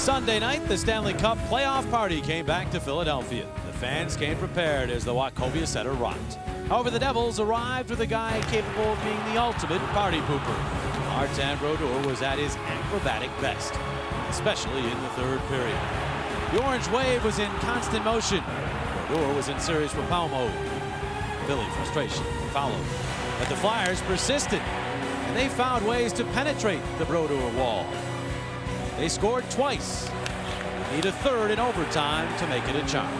Sunday night, the Stanley Cup playoff party came back to Philadelphia. The fans came prepared as the Wachovia Center rocked. However, the Devils arrived with a guy capable of being the ultimate party pooper. Martin Brodeur was at his acrobatic best, especially in the third period. The Orange Wave was in constant motion. Brodeur was in serious repel mode. Philly frustration followed, but the Flyers persisted, and they found ways to penetrate the Brodeur wall. They scored twice. Need a third in overtime to make it a tie.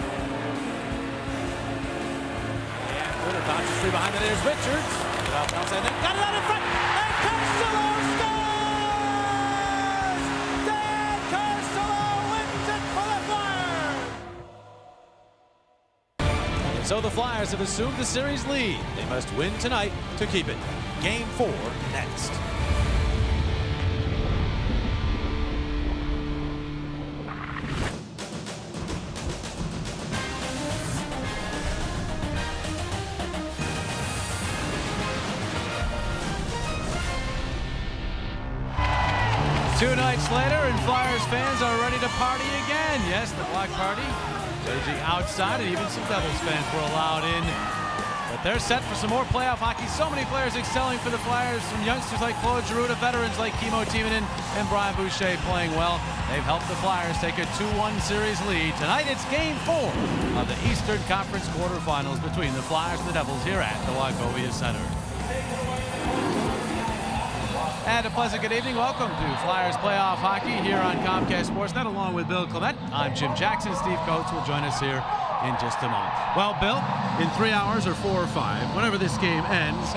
And Twitter bounces free behind the net is Richards. Get off outside net. Got it out in front. And Carcillo scores! Dan Carcillo wins it for the Flyers. And so the Flyers have assumed the series lead. They must win tonight to keep it. Game 4 next. Two nights later, and Flyers fans are ready to party again. Yes, the block party raging outside, and even some Devils fans were allowed in. But they're set for some more playoff hockey. So many players excelling for the Flyers, from youngsters like Claude Giroux to veterans like Kimmo Timonen and Brian Boucher playing well. They've helped the Flyers take a 2-1 series lead. Tonight it's Game 4 of the Eastern Conference quarterfinals between the Flyers and the Devils here at the Wachovia Center. And a pleasant good evening. Welcome to Flyers playoff hockey here on Comcast Sportsnet, along with Bill Clement. I'm Jim Jackson. Steve Coates will join us here in just a moment. Well, Bill, in 3 hours or 4 or 5, whenever this game ends,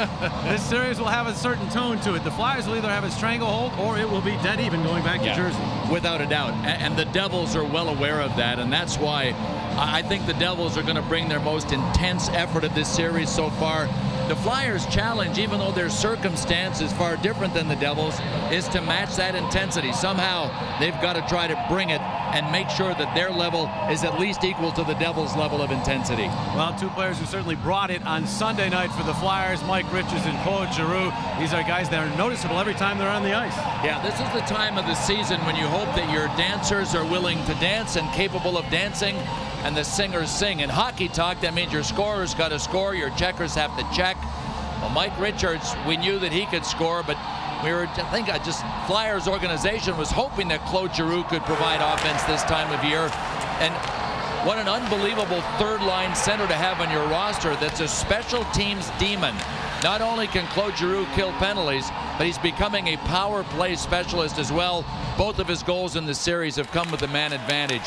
this series will have a certain tone to it. The Flyers will either have a stranglehold or it will be dead even going back to Jersey. Without a doubt. And the Devils are well aware of that, and that's why I think the Devils are going to bring their most intense effort at this series so far. The Flyers' challenge, even though their circumstance is far different than the Devils, is to match that intensity. Somehow they've got to try to bring it and make sure that their level is at least equal to the Devils' level of intensity. Well, two players who certainly brought it on Sunday night for the Flyers, Mike Richards and Claude Giroux. These are guys that are noticeable every time they're on the ice. Yeah, this is the time of the season when you hope that your dancers are willing to dance and capable of dancing, and the singers sing. In hockey talk, that means your scorer's got to score, your checkers have to check. Well, Mike Richards, we knew that he could score, but we were, I think, Flyers organization was hoping that Claude Giroux could provide offense this time of year. And what an unbelievable third-line center to have on your roster that's a special teams demon. Not only can Claude Giroux kill penalties, but he's becoming a power play specialist as well. Both of his goals in the series have come with the man advantage.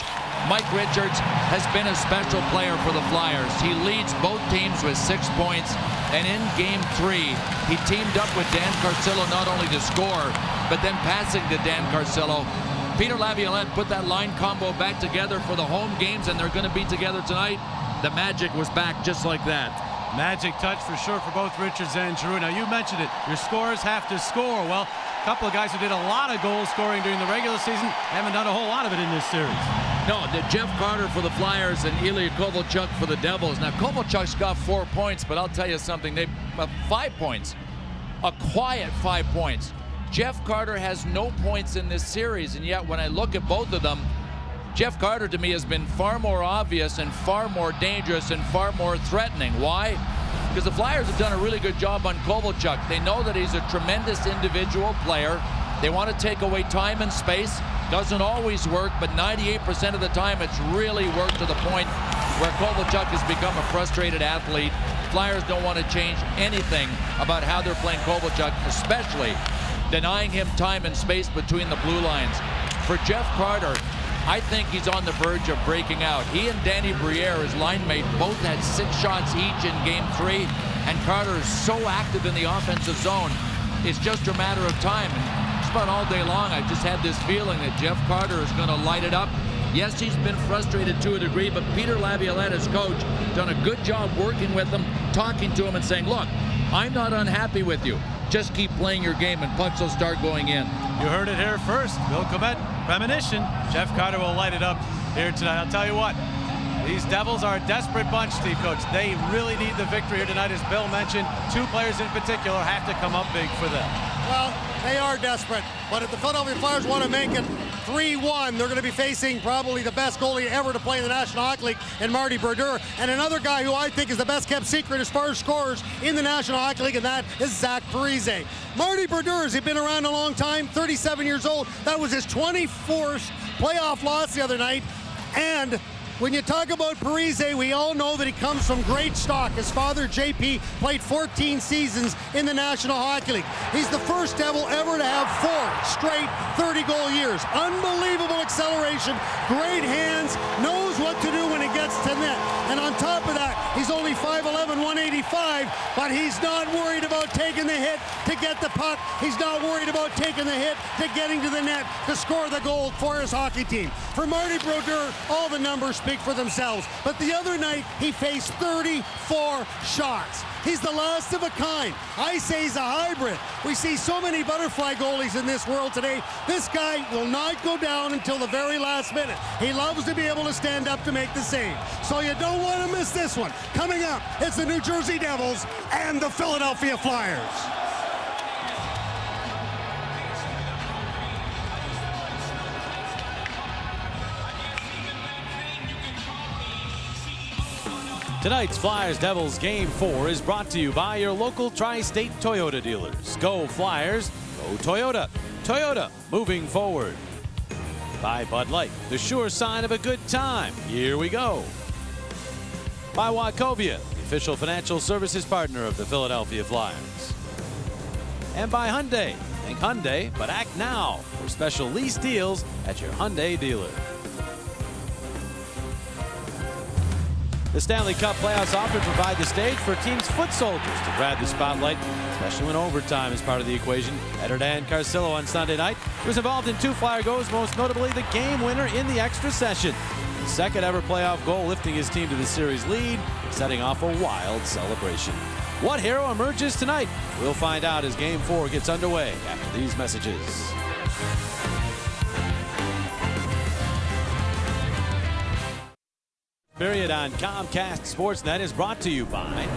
Mike Richards has been a special player for the Flyers. He leads both teams with 6 points, and in Game 3, he teamed up with Dan Carcillo not only to score, but then passing to Dan Carcillo. Peter Laviolette put that line combo back together for the home games, and they're going to be together tonight. The magic was back just like that. Magic touch for sure for both Richards and Giroux. Now, you mentioned it. Your scorers have to score. Well, a couple of guys who did a lot of goal scoring during the regular season haven't done a whole lot of it in this series. No, Jeff Carter for the Flyers and Ilya Kovalchuk for the Devils. Now, Kovalchuk's got 4 points, but I'll tell you something. They've 5 points. A quiet 5 points. Jeff Carter has no points in this series, and yet when I look at both of them, Jeff Carter to me has been far more obvious and far more dangerous and far more threatening. Why? Because the Flyers have done a really good job on Kovalchuk. They know that he's a tremendous individual player. They want to take away time and space. Doesn't always work, but 98% of the time it's really worked to the point where Kovalchuk has become a frustrated athlete. Flyers don't want to change anything about how they're playing Kovalchuk, especially denying him time and space between the blue lines. For Jeff Carter, I think he's on the verge of breaking out. He and Danny Briere, his line mate, both had 6 shots each in Game 3, and Carter is so active in the offensive zone. It's just a matter of time. And just about all day long, I've just had this feeling that Jeff Carter is going to light it up. Yes, he's been frustrated to a degree, but Peter Laviolette, his coach, done a good job working with him, talking to him and saying, look, I'm not unhappy with you. Just keep playing your game and pucks will start going in. You heard it here first. Bill Clement, premonition. Jeff Carter will light it up here tonight. I'll tell you what, these Devils are a desperate bunch, Steve Coates. They really need the victory here tonight. As Bill mentioned, 2 players in particular have to come up big for them. Well, they are desperate, but if the Philadelphia Flyers want to make it 3-1. They're going to be facing probably the best goalie ever to play in the National Hockey League, and Marty Brodeur, and another guy who I think is the best kept secret as far as scorers in the National Hockey League, and that is Zach Parise. Marty Brodeur, has he been around a long time? 37 years old. That was his 24th playoff loss the other night. And when you talk about Parise, we all know that he comes from great stock. His father, JP, played 14 seasons in the National Hockey League. He's the first Devil ever to have 4 straight 30-goal years. Unbelievable acceleration, great hands, knows what to do when he gets to net. And on top of that, he's only 5'11", 185, but he's not worried about taking the hit to get the puck. He's not worried about taking the hit to getting to the net to score the goal for his hockey team. For Marty Brodeur, all the numbers speak for themselves. But the other night, he faced 34 shots. He's the last of a kind. I say he's a hybrid. We see so many butterfly goalies in this world today. This guy will not go down until the very last minute. He loves to be able to stand up to make the save. So you don't want to miss this one. Coming up, it's the New Jersey Devils and the Philadelphia Flyers. Tonight's Flyers-Devils Game 4 is brought to you by your local Tri-State Toyota dealers. Go Flyers, go Toyota. Toyota, moving forward. By Bud Light, the sure sign of a good time. Here we go. By Wachovia, the official financial services partner of the Philadelphia Flyers. And by Hyundai. Think Hyundai, but act now for special lease deals at your Hyundai dealer. The Stanley Cup playoffs often provide the stage for teams' foot soldiers to grab the spotlight, especially when overtime is part of the equation. Header Dan Carcillo on Sunday night was involved in 2 Flyer goals, most notably the game winner in the extra session. His second ever playoff goal, lifting his team to the series lead, setting off a wild celebration. What hero emerges tonight? We'll find out as Game 4 gets underway after these messages. Period on Comcast Sportsnet is brought to you by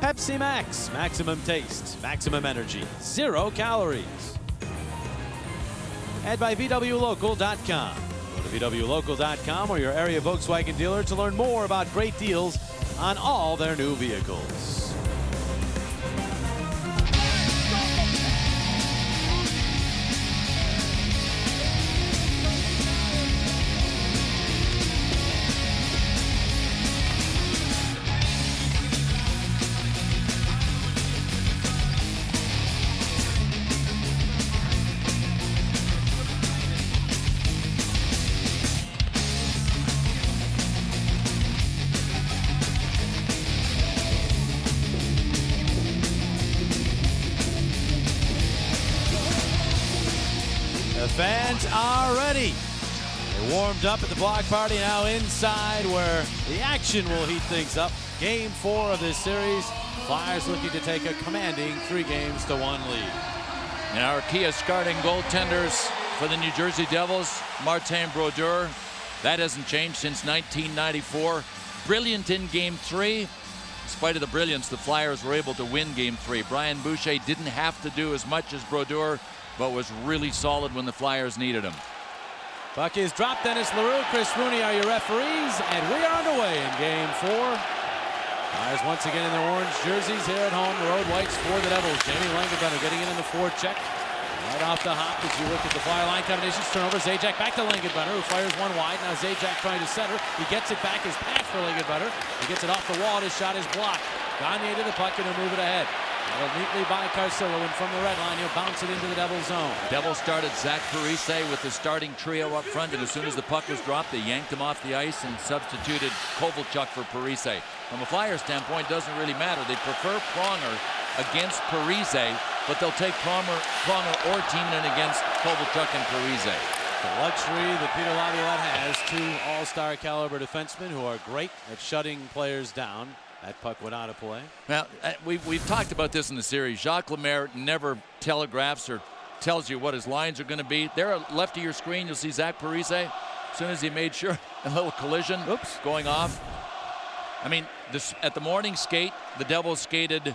Pepsi Max. Maximum taste, maximum energy, 0 calories. And by VWLocal.com. Go to VWLocal.com or your area Volkswagen dealer to learn more about great deals on all their new vehicles. Fans are ready. They warmed up at the block party, now inside where the action will heat things up. Game 4 of this series. Flyers looking to take a commanding 3-1 lead. And our key starting goaltenders for the New Jersey Devils, Martin Brodeur. That hasn't changed since 1994. Brilliant in Game 3. In spite of the brilliance, the Flyers were able to win Game 3. Brian Boucher didn't have to do as much as Brodeur, but was really solid when the Flyers needed him. Puck is dropped. Dennis LaRue, Chris Rooney are your referees, and we are underway in Game 4. Flyers once again in their orange jerseys here at home. The road whites for the Devils. Jamie Langenbrunner getting in the forecheck. Right off the hop as you look at the Flyer line combinations. Turnover. Zajac back to Langenbrunner, who fires one wide. Now Zajac trying to center. He gets it back. His pass for Langenbrunner. He gets it off the wall. His shot is blocked. Gagne to the puck and he'll move it ahead. Battled neatly by Carcillo, and from the red line, he'll bounce it into the Devils' zone. Devils started Zach Parise with the starting trio up front, and as soon as the puck was dropped, they yanked him off the ice and substituted Kovalchuk for Parise. From a Flyer standpoint, it doesn't really matter. They prefer Pronger against Parise, but they'll take Pronger or Timonen against Kovalchuk and Parise. The luxury that Peter Laviolette has, 2 all-star caliber defensemen who are great at shutting players down. That puck went out of play. Now, we've talked about this in the series. Jacques Lemaire never telegraphs or tells you what his lines are going to be. There, left of your screen, you'll see Zach Parise. As soon as he made sure, a little collision going off. I mean, at the morning skate, the Devils skated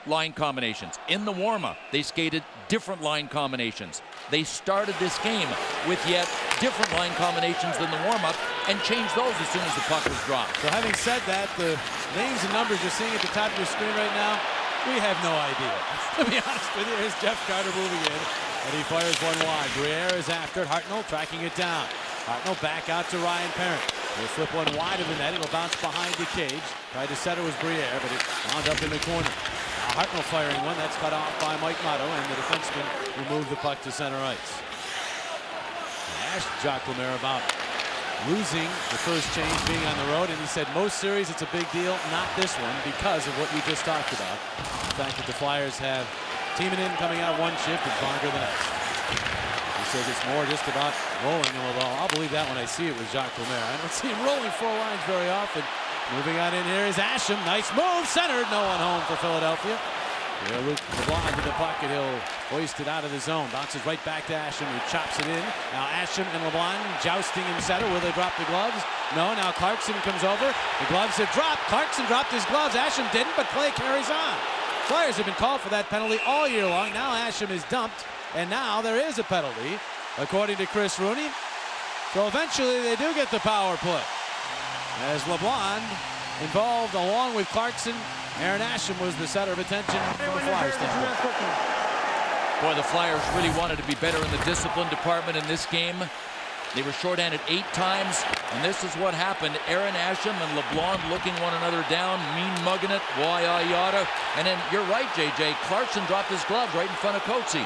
line combinations. In the warm-up, they skated different line combinations. They started this game with yet different line combinations than the warm-up and changed those as soon as the puck was dropped. So having said that, the names and numbers you're seeing at the top of your screen right now, we have no idea. To be honest with you, here's Jeff Carter moving in, and he fires one wide. Briere is after it. Hartnell tracking it down. Hartnell back out to Ryan Parent. He'll flip one wide of the net. It'll bounce behind the cage. Tried to set it was Briere, but it wound up in the corner. Now Hartnell firing one. That's cut off by Mike Motto, and the defenseman will move the puck to center ice. I asked Jacques Lemaire about losing the first change being on the road, and he said most series it's a big deal, not this one, because of what you just talked about. The fact that the Flyers have Timonen coming out one shift and Pronger the next. He says it's more just about rolling them the ball. I'll believe that when I see it with Jacques Lemaire. I don't see him rolling four lines very often. Moving on in here is Asham. Nice move, centered. No one home for Philadelphia. LeBlanc to the puck, and he'll hoist it out of the zone. Bounces right back to Asham, who chops it in. Now Asham and LeBlanc jousting in center. Will they drop the gloves? No, now Clarkson comes over. The gloves have dropped. Clarkson dropped his gloves. Asham didn't, but play carries on. Flyers have been called for that penalty all year long. Now Asham is dumped, and now there is a penalty, according to Chris Rooney. So eventually they do get the power play. As LeBlanc involved along with Clarkson, Aaron Asham was the center of attention from the Flyers. Boy, the Flyers really wanted to be better in the discipline department in this game. They were shorthanded 8 times, and this is what happened. Aaron Asham and LeBlanc looking one another down, mean mugging it, yada. And then, you're right, JJ, Clarkson dropped his gloves right in front of Coetzee.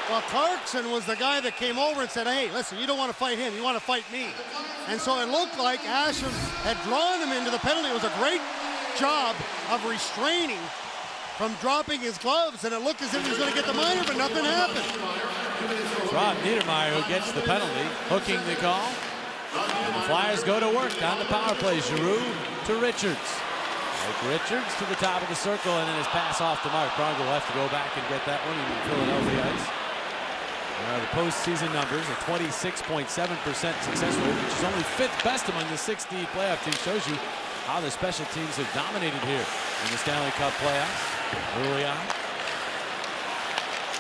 Well, Clarkson was the guy that came over and said, hey, listen, you don't want to fight him, you want to fight me. And so it looked like Asham had drawn him into the penalty. It was a great job of restraining from dropping his gloves, and it looked as if he was going to get the minor, but nothing happened. It's Rob Niedermeyer who gets the penalty, hooking the call. And the Flyers go to work on the power play. Giroux to Richards. Richards to the top of the circle, and then his pass off the mark. Pronger will have to go back and get that one in Philadelphia ice. The postseason numbers, a 26.7% success rate, which is only 5th best among the 60 playoff teams. Shows you how the special teams have dominated here in the Stanley Cup playoffs early on.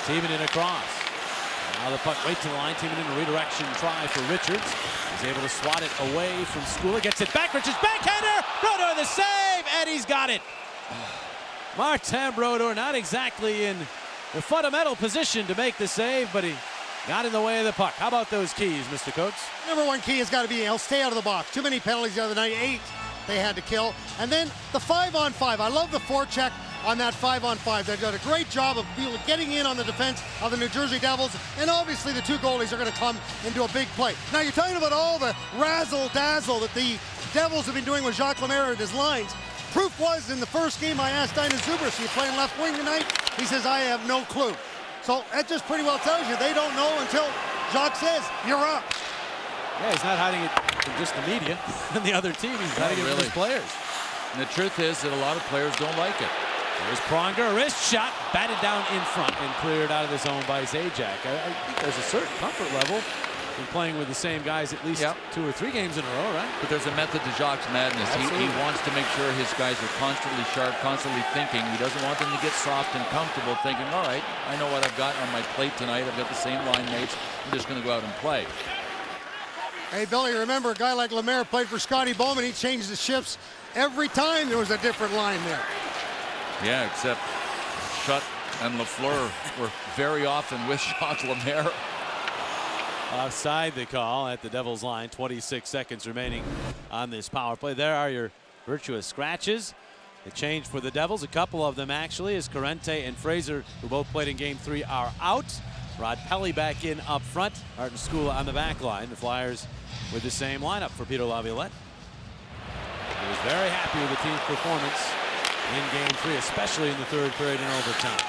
Timonen across. Now the puck right to the line. Timonen a redirection try for Richards. He's able to swat it away from Skula. Gets it back. Richards backhander. Brodeur the save, and he's got it. Martin Brodeur not exactly in the fundamental position to make the save, but he got in the way of the puck. How about those keys, Mr. Coates? Number one key has got to be, stay out of the box. Too many penalties the other night, 8 they had to kill. And then the 5-on-5. I love the forecheck on that 5-on-5. They've done a great job of getting in on the defense of the New Jersey Devils. And obviously the 2 goalies are going to come into a big play. Now you're talking about all the razzle-dazzle that the Devils have been doing with Jacques Lemaire and his lines. Proof was in the first game I asked Dynan Zubras, are you playing left wing tonight? He says, I have no clue. So that just pretty well tells you they don't know until Jacques says, you're up. Yeah, he's not hiding it from just the media and the other team. He's hiding it from his players. And the truth is that a lot of players don't like it. There's Pronger, wrist shot, batted down in front and cleared out of the zone by Zajac. I think there's a certain comfort level in playing with the same guys at least 2 or 3 games in a row, right? But there's a method to Jacques' madness. He wants to make sure his guys are constantly sharp, constantly thinking. He doesn't want them to get soft and comfortable, thinking, all right, I know what I've got on my plate tonight. I've got the same line mates. I'm just going to go out and play. Hey, Billy, remember a guy like Lemaire played for Scotty Bowman. He changed the shifts every time there was a different line there. Yeah, except Schutt and Lafleur were very often with Jacques Lemaire. Offside the call at the Devils line. 26 seconds remaining on this power play. There are your virtuous scratches. The change for the Devils, a couple of them actually, as Corrente and Fraser, who both played in Game 3, are out. Rod Pelly back in up front. Martin Skula on the back line. The Flyers with the same lineup for Peter Laviolette. He was very happy with the team's performance in Game 3, especially in the 3rd period and overtime.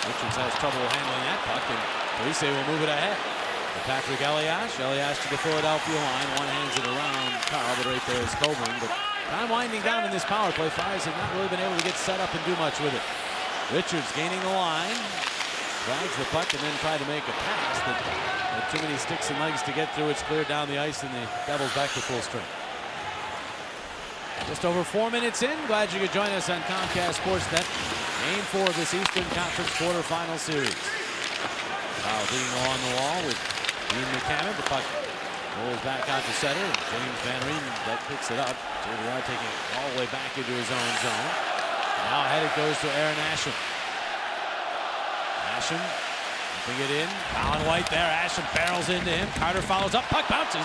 Richards has trouble handling that puck, and Parise will move it ahead. Patrick Elias to the Philadelphia line. One hands it around Carl, but right there is Coburn. But time winding down in this power play. Flyers have not really been able to get set up and do much with it. Richards gaining the line. Drags the puck and then tried to make a pass that had too many sticks and legs to get through. It's cleared down the ice, and the Devils back to full strength. Just over 4 minutes in. Glad you could join us on Comcast Sportsnet. Game 4 of this Eastern Conference quarterfinal series. Kyle being along the wall with Ian McCammon. The puck rolls back out to center. James Van Riemsdyk picks it up. JVR taking it all the way back into his own zone. Now ahead it goes to Aaron Asham. Asham pumping it in. Colin White there. Asham barrels into him. Carter follows up. Puck bounces.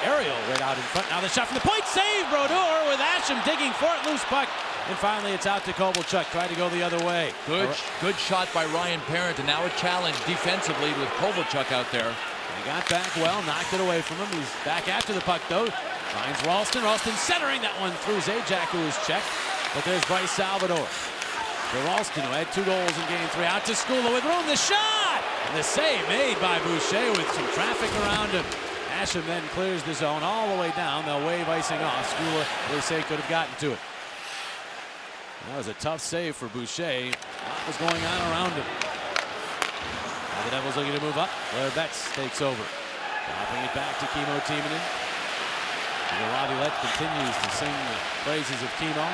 Ariel right out in front. Now the shot from the point. Save Brodeur with Asham digging for it. Loose puck. And finally it's out to Kovalchuk. Tried to go the other way. Good shot by Ryan Parent. And now a challenge defensively with Kovalchuk out there. He got back well. Knocked it away from him. He's back after the puck though. Finds Ralston. Ralston centering that one through Zajac, who was checked. But there's Bryce Salvador. To Ralston, who had 2 goals in game 3. Out to Skula with room. The shot! And the save made by Boucher with some traffic around him. Asham then clears the zone all the way down. They'll wave icing off. Skula, they say, could have gotten to it. That was a tough save for Boucher. What was going on around him? Now the Devils looking to move up. Blair Betts takes over. Dropping it back to Kimmo Timonen. Laviolette continues to sing the praises of Kimmo.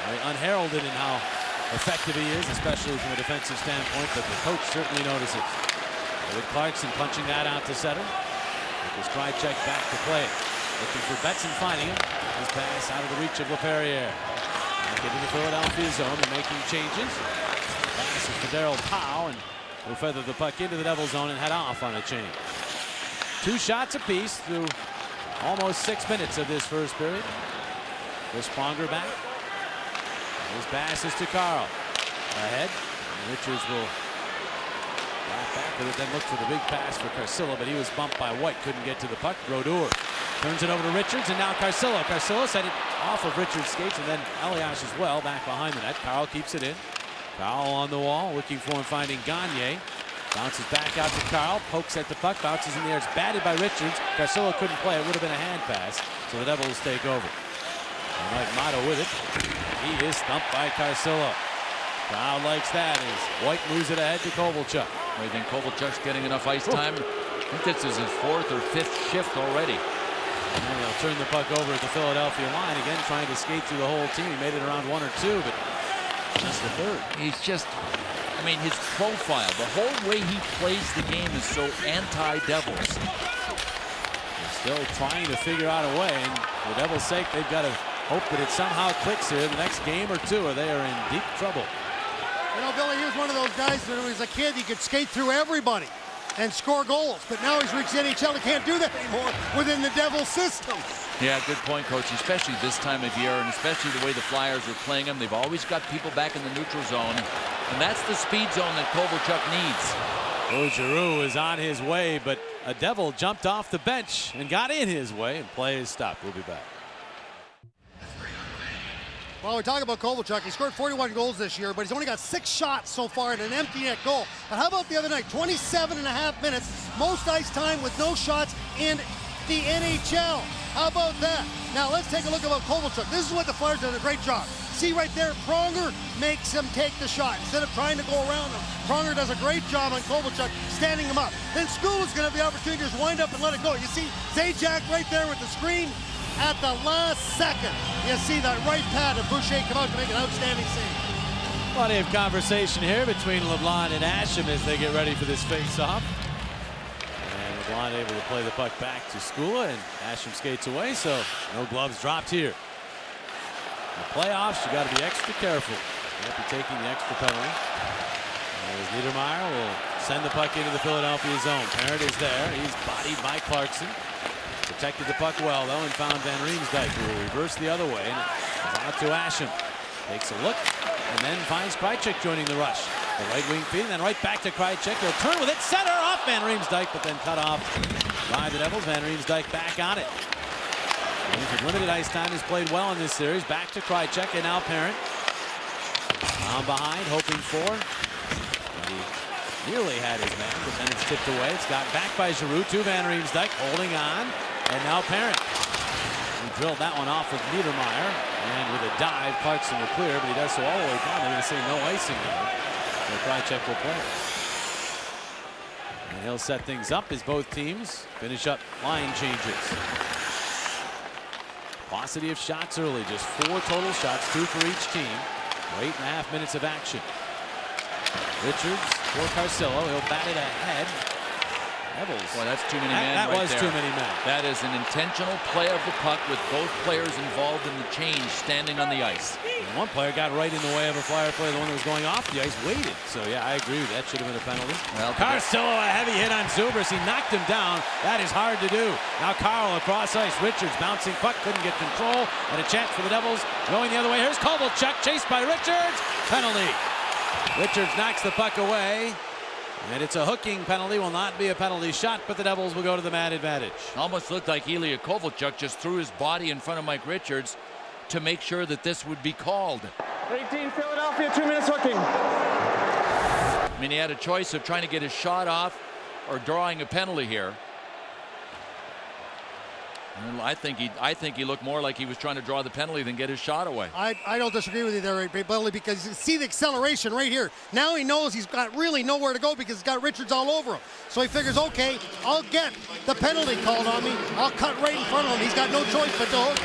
Very unheralded in how effective he is, especially from a defensive standpoint, but the coach certainly notices. With Clarkson punching that out to center. With Krychek back to play it. Looking for Betts and finding him. His pass out of the reach of LaPerriere. Back into the Philadelphia zone. They're making changes. Pass is for Darryl Powell, and will feather the puck into the Devil zone and head off on a change. 2 shots apiece through almost 6 minutes of this first period. Chris Pronger back. His pass is to Carl. Ahead. And Richards will back with it, then look for the big pass for Carcillo, but he was bumped by White. Couldn't get to the puck. Brodeur turns it over to Richards, and now Carcillo. Carcillo sent it off of Richards' skates, and then Elias as well back behind the net. Carl keeps it in. Carl on the wall, looking for and finding Gagne. Bounces back out to Carl, pokes at the puck, bounces in the air. It's batted by Richards. Carcillo couldn't play. It would have been a hand pass, so the Devils take over. And Mike Motto with it. He is stumped by Carcillo. Crowd likes that as White moves it ahead to Kovalchuk. I think Kovalchuk's getting enough ice time. I think this is his 4th or 5th shift already. And he'll turn the puck over at the Philadelphia line again, trying to skate through the whole team. He made it around 1 or 2, but just the 3rd. He's just, I mean, his profile, the whole way he plays the game is so anti-Devils. They're still trying to figure out a way, and for the Devils' sake, they've got to hope that it somehow clicks here the next game or 2, or they are in deep trouble. You know, Billy, he was one of those guys that when he was a kid, he could skate through everybody and score goals. But now he's reached the NHL. He can't do that anymore within the Devils system. Yeah, good point, Coach, especially this time of year, and especially the way the Flyers are playing them. They've always got people back in the neutral zone, and that's the speed zone that Kovalchuk needs. Giroux is on his way, but a Devil jumped off the bench and got in his way, and play is stopped. We'll be back. Well, we talk about Kovalchuk. He scored 41 goals this year, but he's only got 6 shots so far and an empty net goal. But how about the other night? 27.5 minutes, most ice time with no shots in the NHL. How about that? Now let's take a look about Kovalchuk. This is what the Flyers did a great job. See right there, Pronger makes him take the shot instead of trying to go around him. Pronger does a great job on Kovalchuk, standing him up. Then Skula's going to have the opportunity to just wind up and let it go. You see Zajac right there with the screen. At the last second, you see that right pad of Boucher come out to make an outstanding save. Plenty of conversation here between LeBlanc and Asham as they get ready for this face-off. And LeBlanc able to play the puck back to Skula, and Asham skates away, so no gloves dropped here. In the playoffs, you got to be extra careful. You have to be taking the extra penalty. As Niedermeyer will send the puck into the Philadelphia zone. Parent is there. He's bodied by Clarkson. Protected the puck well, though, and found Van Riemsdyk, who will reverse the other way. And it's out to Asham. Takes a look, and then finds Krychek joining the rush. The right wing feed, and then right back to Krychek. He'll turn with it, center off Van Riemsdyk, but then cut off by the Devils. Van Riemsdyk back on it. With limited ice time, has played well in this series. Back to Krychek, and now Parent. Down behind, hoping for. He nearly had his man, but then it's tipped away. It's got back by Giroux to Van Riemsdyk, holding on. And now Parent. He drilled that one off of Niedermeyer. And with a dive, Clarkson will clear, but he does so all the way down. They're going to say no icing there. So Krychek will play. And he'll set things up as both teams finish up line changes. Paucity of shots early. Just 4 total shots, 2 for each team. 8.5 minutes of action. Richards for Carcillo. He'll bat it ahead. Devils. Boy, that's too many men. That right was there. too many men. That is an intentional play of the puck with both players involved in the change standing on the ice. And one player got right in the way of a Flyer player. The one that was going off the ice waited. So, yeah, I agree. That should have been a penalty. Well, Carcillo, a heavy hit on Zubris. He knocked him down. That is hard to do. Now Carl across ice. Richards bouncing puck. Couldn't get control. And a chance for the Devils going the other way. Here's Kovalchuk chased by Richards. Penalty. Richards knocks the puck away. And it's a hooking penalty. Will not be a penalty shot, but the Devils will go to the man advantage. Almost looked like Ilya Kovalchuk just threw his body in front of Mike Richards to make sure that this would be called. 18 Philadelphia, 2 minutes hooking. I mean, he had a choice of trying to get his shot off or drawing a penalty here. And I think he looked more like he was trying to draw the penalty than get his shot away. I don't disagree with you there, Billy, because you see the acceleration right here. Now he knows he's got really nowhere to go because he's got Richards all over him. So he figures, okay, I'll get the penalty called on me. I'll cut right in front of him. He's got no choice but to hook.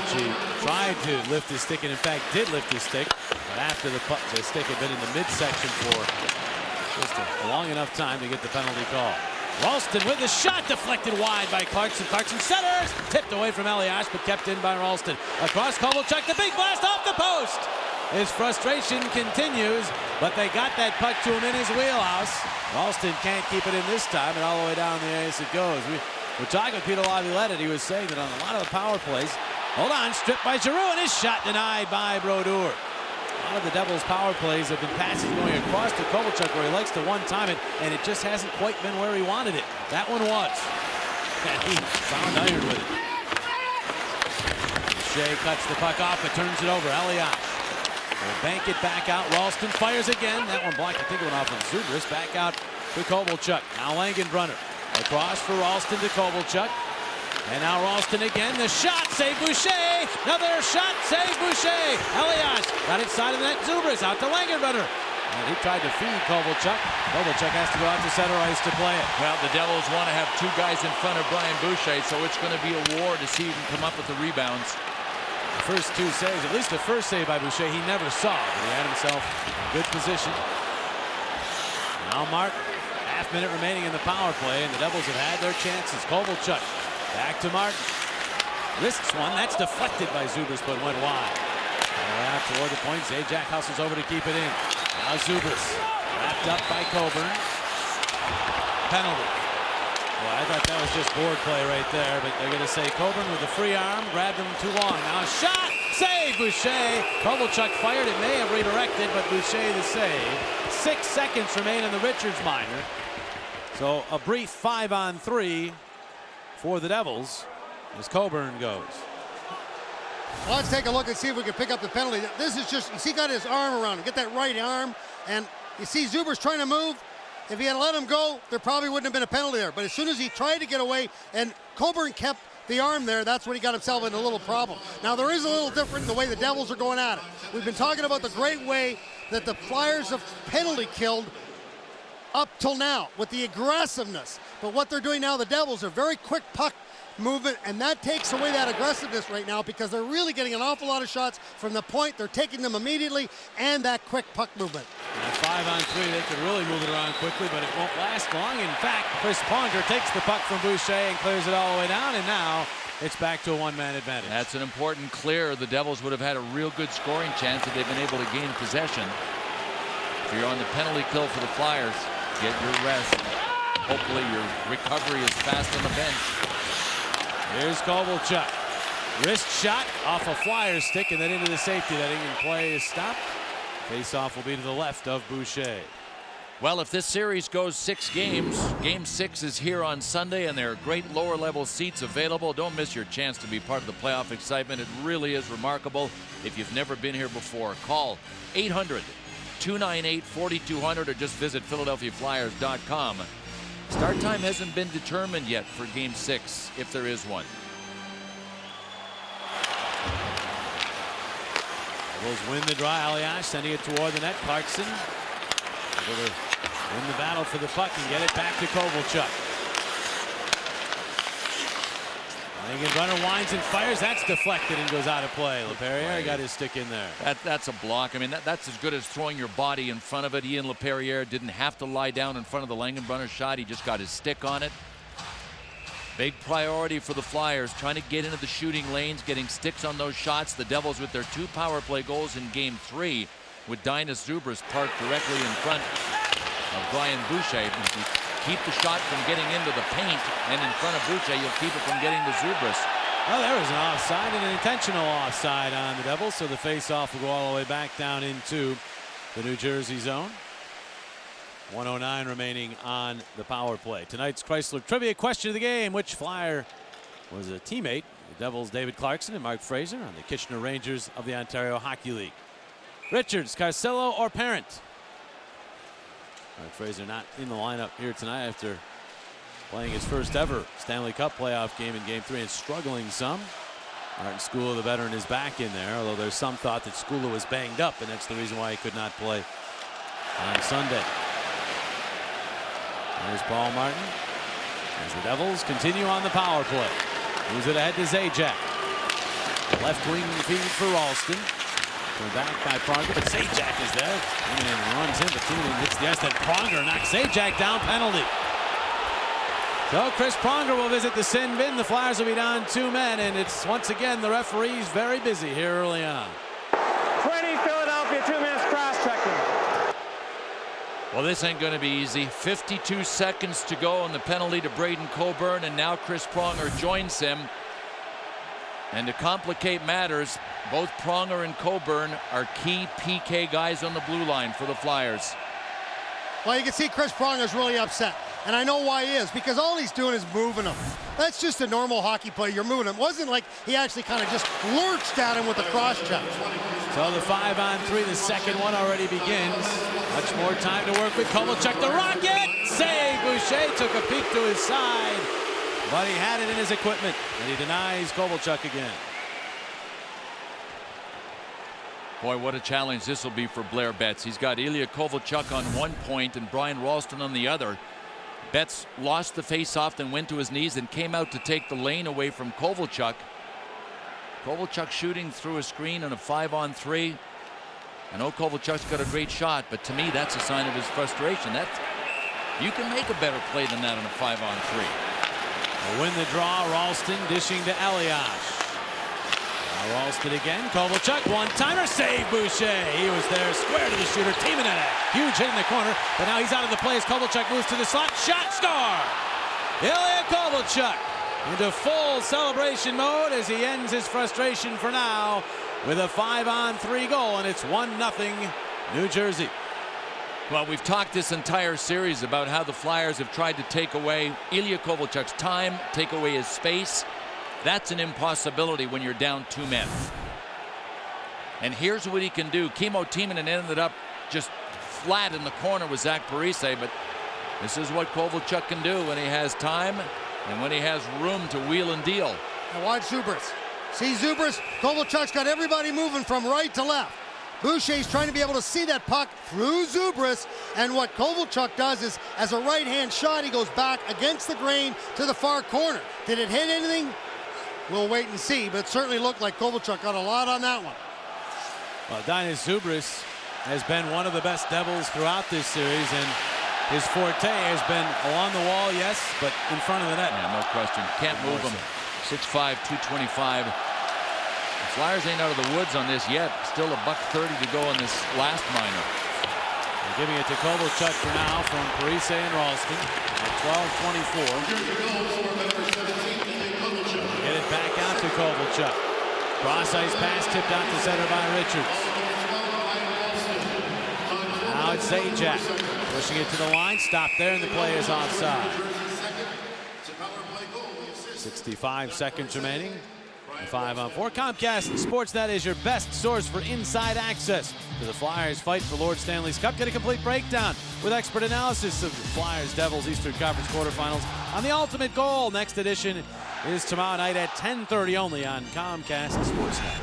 Richie tried to lift his stick, and in fact did lift his stick, but after the stick had been in the midsection for just a long enough time to get the penalty call. Ralston with the shot deflected wide by Clarkson. Clarkson centers, tipped away from Elias, but kept in by Ralston. Across Kovalchuk, the big blast off the post. His frustration continues, but they got that puck to him in his wheelhouse. Ralston can't keep it in this time, and all the way down the ice it goes. We're talking with Peter Laviolette, and he was saying that on a lot of the power plays, hold on, stripped by Giroux, and his shot denied by Brodeur. A lot of the Devils' power plays have been passes going across to Kovalchuk where he likes to one-time it, and it just hasn't quite been where he wanted it. That one was. And he found iron with it. Shea cuts the puck off, but turns it over. Elias will bank it back out. Ralston fires again. That one blocked. I think it went off of Zubris. Back out to Kovalchuk. Now Langenbrunner. Across for Ralston to Kovalchuk. And now Ralston again. The shot, save Boucher. Another shot, save Boucher. Elias got inside of the net. Zubris out to Langenbrunner. And he tried to feed Kovalchuk. Kovalchuk has to go out to center ice to play it. Well, the Devils want to have two guys in front of Brian Boucher, so it's going to be a war to see who can come up with the rebounds. The first two saves, at least the first save by Boucher, he never saw, but he had himself in good position. Now Mark, half-minute remaining in the power play, and the Devils have had their chances. Kovalchuk back to Martin. Risks one. That's deflected by Zubris, but went wide. Out toward the point. Zajac hustles over to keep it in. Now Zubris. Wrapped up by Coburn. Penalty. Well, I thought that was just board play right there, but they're going to say Coburn with the free arm. Grabbed him too long. Now shot. Save Boucher. Kovalchuk fired. It may have redirected, but Boucher the save. 6 seconds remain in the Richards minor. So a brief 5-on-3 for the Devils as Coburn goes. Well, let's take a look and see if we can pick up the penalty. This is just, you see, got his arm around him. Get that right arm, and you see Zubris trying to move. If he had let him go, there probably wouldn't have been a penalty there. But as soon as he tried to get away and Coburn kept the arm there, that's when he got himself in a little problem. Now, there is a little different the way the Devils are going at it. We've been talking about the great way that the Flyers have penalty killed up till now with the aggressiveness. But what they're doing now, the Devils are very quick puck movement, and that takes away that aggressiveness right now because they're really getting an awful lot of shots from the point. They're taking them immediately, and that quick puck movement. 5-on-3, they could really move it around quickly, but it won't last long. In fact, Chris Pronger takes the puck from Boucher and clears it all the way down, and now it's back to a one-man advantage. That's an important clear. The Devils would have had a real good scoring chance if they'd been able to gain possession. If you're on the penalty kill for the Flyers, get your rest. Hopefully your recovery is fast on the bench. Here's Kovalchuk. Wrist shot off a Flyers stick and then into the safety netting, and play is stopped. Face-off will be to the left of Boucher. Well, if this series goes 6 games, Game 6 is here on Sunday, and there are great lower-level seats available. Don't miss your chance to be part of the playoff excitement. It really is remarkable. If you've never been here before, call 800-298-4200 or just visit PhiladelphiaFlyers.com. Start time hasn't been determined yet for Game 6, if there is one. Devils win the draw. Elias sending it toward the net. Clarkson able to win the battle for the puck and get it back to Kovalchuk. Runner winds and fires. That's deflected and goes out of play. LaPerriere got his stick in there. That's a block. I mean, that's as good as throwing your body in front of it. Ian LaPerriere didn't have to lie down in front of the Langenbrunner shot. He just got his stick on it. Big priority for the Flyers, trying to get into the shooting lanes, getting sticks on those shots. The Devils with their 2 power play goals in Game 3, with Dinas Zubras parked directly in front of Brian Boucher. If you keep the shot from getting into the paint and in front of Boucher, you'll keep it from getting to Zubras. Well, there was an offside and an intentional offside on the Devils, so the face-off will go all the way back down into the New Jersey zone. 1:09 remaining on the power play. Tonight's Chrysler Trivia question of the game: which Flyer was a teammate, the Devils' David Clarkson and Mark Fraser, on the Kitchener Rangers of the Ontario Hockey League? Richards, Carcillo, or Parent? Mark Fraser not in the lineup here tonight after playing his first ever Stanley Cup playoff game in Game 3 and struggling some. Martin Skula, the veteran, is back in there, although there's some thought that Skula was banged up, and that's the reason why he could not play on Sunday. There's Paul Martin as the Devils continue on the power play. Moves it ahead to Zajac. Left wing feed for Ralston. Turned back by Pronger, but Zajac is there. And runs in, but Timonen hits the ice. Then Pronger knocks Zajac down. Penalty. So Chris Pronger will visit the sin bin. The Flyers will be down 2 men, and it's once again the referees very busy here early on. 20 Philadelphia, 2 minutes cross-checking. Well, this ain't going to be easy. 52 seconds to go on the penalty to Braden Coburn, and now Chris Pronger joins him. And to complicate matters, both Pronger and Coburn are key PK guys on the blue line for the Flyers. Well, you can see Chris Pronger's really upset. And I know why he is, because all he's doing is moving him. That's just a normal hockey play. You're moving him. It wasn't like he actually kind of just lurched at him with a cross-check. So the 5-on-3, the second one already begins. Much more time to work with Kovalchuk. The Rocket! Save! Boucher took a peek to his side, but he had it in his equipment, and he denies Kovalchuk again. Boy, what a challenge this will be for Blair Betts. He's got Ilya Kovalchuk on one point and Brian Ralston on the other. Betts lost the face-off, then went to his knees and came out to take the lane away from Kovalchuk. Kovalchuk shooting through a screen on a 5-on-3. I know Kovalchuk's got a great shot, but to me that's a sign of his frustration. You can make a better play than that on a 5-on-3. Win the draw. Ralston dishing to Elias. Now Ralston again. Kovalchuk, one-timer. Save Boucher. He was there, square to the shooter. Timonen at it. Huge hit in the corner, but now he's out of the play as Kovalchuk moves to the slot. Shot, score! Ilya Kovalchuk into full celebration mode as he ends his frustration for now with a 5-on-3 goal, and it's 1-0 New Jersey. Well, we've talked this entire series about how the Flyers have tried to take away Ilya Kovalchuk's time, take away his space. That's an impossibility when you're down 2 men. And here's what he can do. Kimmo Timonen ended up just flat in the corner with Zach Parise, but this is what Kovalchuk can do when he has time and when he has room to wheel and deal. Now watch Zubras. See Zubras? Kovalchuk's got everybody moving from right to left. Boucher's trying to be able to see that puck through Zubras, and what Kovalchuk does is, as a right-hand shot, he goes back against the grain to the far corner. Did it hit anything? We'll wait and see, but it certainly looked like Kovalchuk got a lot on that one. Well, Dinas Zubras has been one of the best Devils throughout this series, and his forte has been along the wall, yes, but in front of the net. Yeah, no question. Can't move him. 6'5", 225. The Flyers ain't out of the woods on this yet. Still $1.30 to go in this last minor. They're giving it to Kovalchuk for now from Parise and Ralston at 12:24. Get it back out to Kovalchuk. Cross-ice pass tipped out to center by Richards. Now it's Zajac pushing it to the line. Stop there, and the play is offside. 65 seconds remaining. 5-on-4. Comcast Sportsnet is your best source for inside access to the Flyers' fight for Lord Stanley's Cup. Get a complete breakdown with expert analysis of the Flyers Devils Eastern Conference quarterfinals on The Ultimate Goal. Next edition is tomorrow night at 10:30 only on Comcast Sportsnet.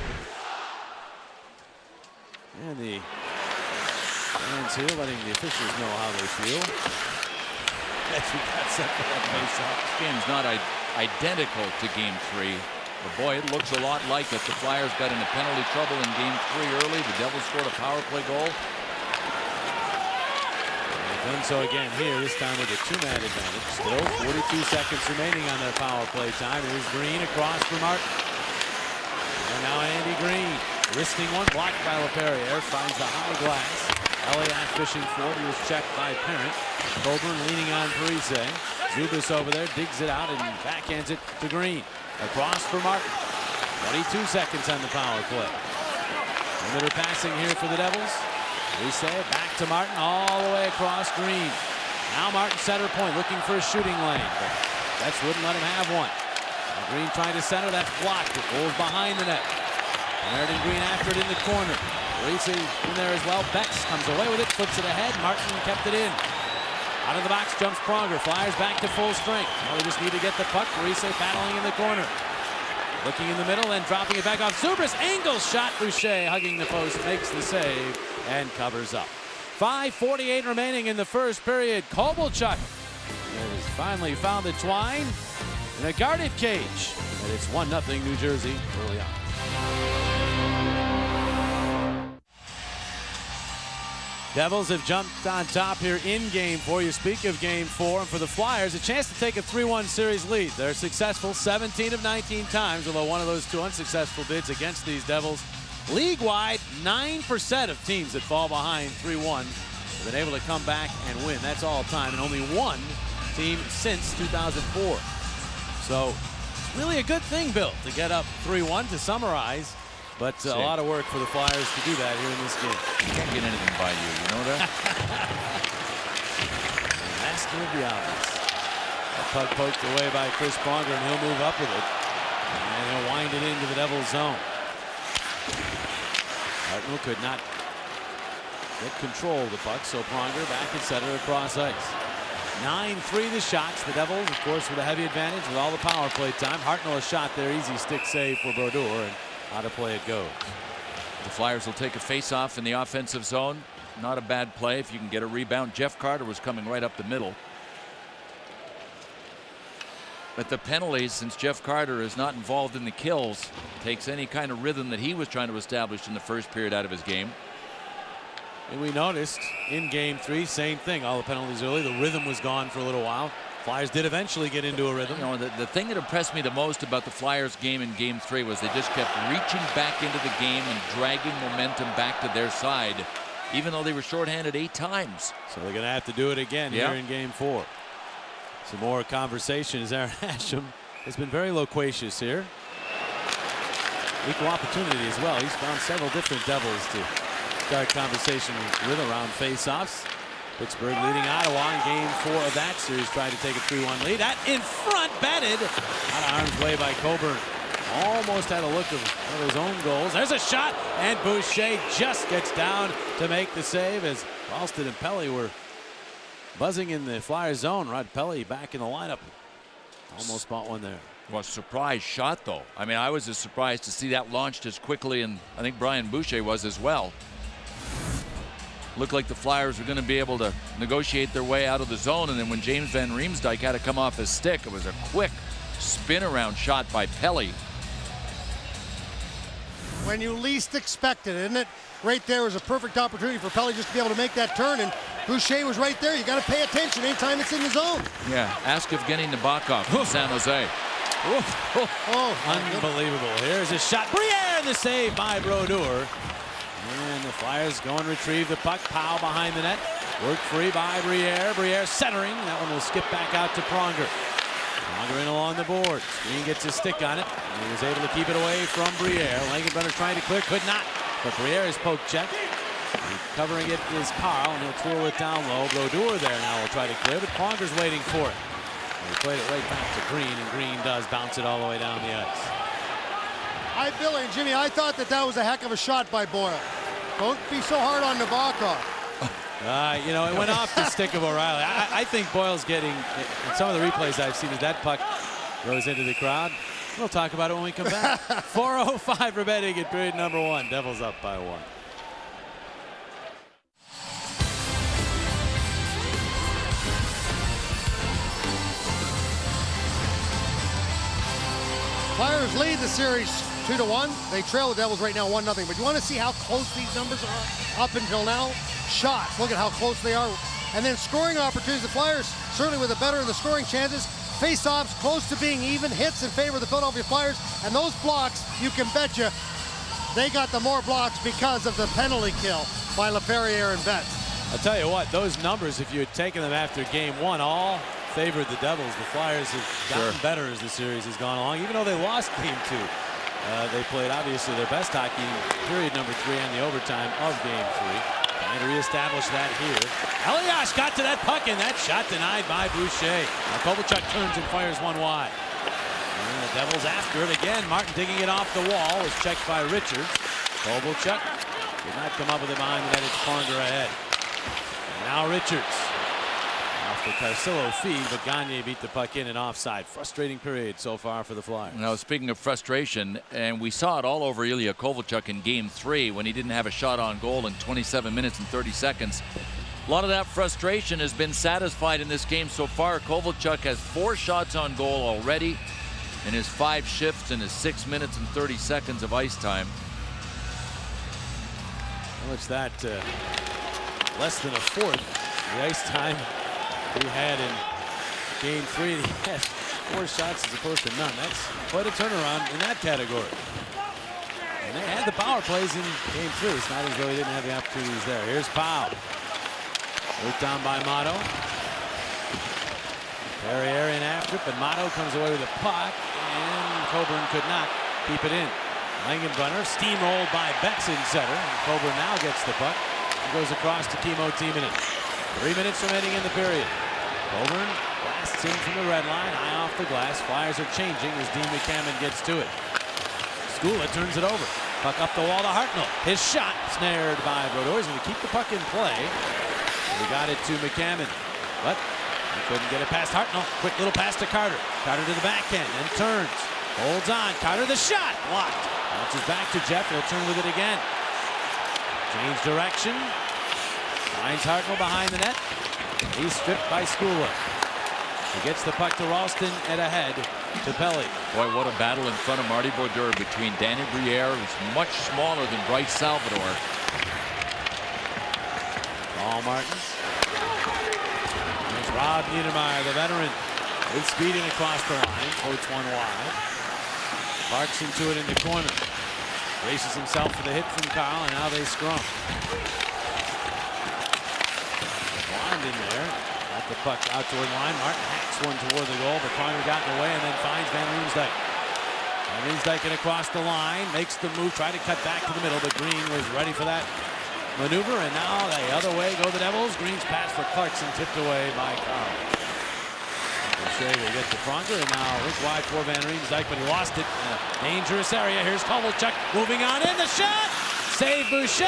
And the fans here letting the officials know how they feel. as we got set for that face-off. This game's not identical to Game 3. But boy, it looks a lot like it. The Flyers got into penalty trouble in Game 3 early. The Devils scored a power play goal. They've done so again here, this time with a 2-man advantage. Still 42 seconds remaining on their power play time. Here's Green across for Martin. And now Andy Green, wristing one, blocked by LaPerriere, finds the high glass. Elias fishing for it. He was checked by Parent. Coburn leaning on Parise. Zubas over there digs it out and backhands it to Green. Across for Martin. 22 seconds on the power play. Limited passing here for the Devils. Parise back to Martin all the way across Green. Now Martin center point looking for a shooting lane. But Betts wouldn't let him have one. Now Green trying to center. That's blocked. It goes behind the net. Merritt and Green after it in the corner. Parise in there as well. Betts comes away with it, flips it ahead. Martin kept it in. Out of the box jumps Pronger. Flyers back to full strength. Now they just need to get the puck. Parise battling in the corner. Looking in the middle and dropping it back off. Zubas angles shot. Boucher hugging the post, makes the save and covers up. 5:48 remaining in the first period. Kovalchuk has finally found the twine in a guarded cage. And it's 1-0 New Jersey early on. Devils have jumped on top here in Game 4. You speak of Game 4, and for the Flyers, a chance to take a 3-1 series lead. They're successful 17 of 19 times, although one of those two unsuccessful bids against these Devils. League-wide, 9% of teams that fall behind 3-1 have been able to come back and win. That's all time, and only one team since 2004. So, it's really a good thing, Bill, to get up 3-1 to summarize. But a lot of work for the Flyers to do that here in this game. You can't get anything by you know that? Master of the obvious. A puck poked away by Chris Pronger, and he'll move up with it. And he'll wind it into the Devils' zone. Hartnell could not get control of the puck, so Pronger back and center across ice. 9-3 the shots. The Devils, of course, with a heavy advantage with all the power play time. Hartnell a shot there, easy stick save for Brodeur. And out of play it goes. The Flyers will take a face-off in the offensive zone. Not a bad play if you can get a rebound. Jeff Carter was coming right up the middle. But the penalties, since Jeff Carter is not involved in the kills, takes any kind of rhythm that he was trying to establish in the first period out of his game. And we noticed in Game 3, same thing. All the penalties early. The rhythm was gone for a little while. Flyers did eventually get into a rhythm. You know, the thing that impressed me the most about the Flyers game in Game 3 was they just kept reaching back into the game and dragging momentum back to their side, even though they were shorthanded 8 times. So they're going to have to do it again here in Game 4. Some more conversation as Aaron Asham has been very loquacious here. Equal opportunity as well. He's found several different Devils to start conversation with around face-offs. Pittsburgh leading Ottawa in Game 4 of that series, trying to take a 3-1 lead. That in front, batted. Out of harm's way by Coburn. Almost had a look of one of his own goals. There's a shot, and Boucher just gets down to make the save as Ralston and Pelly were buzzing in the Flyers zone. Rod Pelly back in the lineup. Almost bought one there. Well, surprise shot, though. I mean, I was as surprised to see that launched as quickly, and I think Brian Boucher was as well. Looked like the Flyers were going to be able to negotiate their way out of the zone, and then when James Van Riemsdyk had to come off his stick, it was a quick spin around shot by Pelly. When you least expect it, isn't it? Right there was a perfect opportunity for Pelly just to be able to make that turn, and Boucher was right there. You got to pay attention anytime it's in the zone. Yeah, ask Evgeny Nabokov from San Jose. Unbelievable. Here's a shot. Briere, the save by Brodeur. And the Flyers go and retrieve the puck. Powell behind the net. Worked free by Briere. Briere centering. That one will skip back out to Pronger. Pronger in along the boards. Green gets his stick on it. And he was able to keep it away from Briere. Langenbrunner trying to clear. Could not. But Briere is poke checked. Covering it is Carl, and he'll twirl it down low. Brodeur there now will try to clear, but Pronger's waiting for it. He played it right back to Green, and Green does bounce it all the way down the ice. Billy and Jimmy, I thought that was a heck of a shot by Boyle. Don't be so hard on Nabokov. You know, it went off the stick of O'Reilly. I think Boyle's getting, in some of the replays I've seen, as that puck goes into the crowd. We'll talk about it when we come back. 4:05 remaining in period number 1. Devils up by 1. Flyers lead the series 2-1. They trail the Devils right now 1-0. But you want to see how close these numbers are up until now? Shots, look at how close they are. And then scoring opportunities. The Flyers certainly with the better of the scoring chances. Face-offs close to being even. Hits in favor of the Philadelphia Flyers. And those blocks, you can bet you, they got the more blocks because of the penalty kill by LaPerriere and Betts. I'll tell you what, those numbers, if you had taken them after game one, all favored the Devils. The Flyers have gotten better as the series has gone along, even though they lost game two. They played, obviously, their best hockey, period number 3 and the overtime of game 3. Trying to reestablish that here. Elias got to that puck, and that shot denied by Boucher. Now Kovalchuk turns and fires one wide. And the Devils after it again. Martin digging it off the wall. Was checked by Richards. Kovalchuk did not come up with it behind the net. It's Pronger ahead. And now Richards. Off the Carcillo feed, but Gagne beat the puck in and offside. Frustrating period so far for the Flyers. Now, speaking of frustration, and we saw it all over Ilya Kovalchuk in game 3 when he didn't have a shot on goal in 27 minutes and 30 seconds. A lot of that frustration has been satisfied in this game so far. Kovalchuk has 4 shots on goal already in his 5 shifts in his 6 minutes and 30 seconds of ice time. Well, it's that less than a fourth the ice time he had in game 3. He had 4 shots as opposed to none. That's quite a turnaround in that category. And they had the power plays in game 3. It's not as though he didn't have the opportunities there. Here's Powell. Worked on by Motto. Perrier in after it, but Motto comes away with a puck, and Coburn could not keep it in. Langenbrunner steamrolled by Betts in center, and Coburn now gets the puck and goes across to Kimmo Timonen. 3 minutes remaining in the period. Coburn blasts in from the red line, high off the glass. Flyers are changing as Dean McCammon gets to it. Skula turns it over. Puck up the wall to Hartnell. His shot snared by Brodeur. He's going to keep the puck in play. He got it to McCammon, but he couldn't get it past Hartnell. Quick little pass to Carter. Carter to the backhand and turns. Holds on. Carter the shot. Blocked. Bounces back to Jeff. He'll turn with it again. Change direction. Finds Hartnell behind the net. He's stripped by Skula. He gets the puck to Ralston and ahead to Pelly. Boy, what a battle in front of Marty Brodeur between Danny Briere, who's much smaller than Bryce Salvador. Paul Martin. There's Rob Niedermeyer, the veteran, is speeding across the line. Floats one wide. Parks into it in the corner. Races himself for the hit from Carl, and now they scrum. Blind in there. Got the puck out toward the line. Martin hacks one toward the goal, but Pronger got in the way and then finds Van Riemsdyk. Van Riemsdyk across the line. Makes the move, try to cut back to the middle, but Green was ready for that maneuver, and now the other way go the Devils. Green's pass for Clarkson tipped away by Carl. Boucher will get to Pronger, and now look wide for Van Riemsdyk, but he lost it in a dangerous area. Here's Kovalchuk moving on in. The shot! Save Boucher!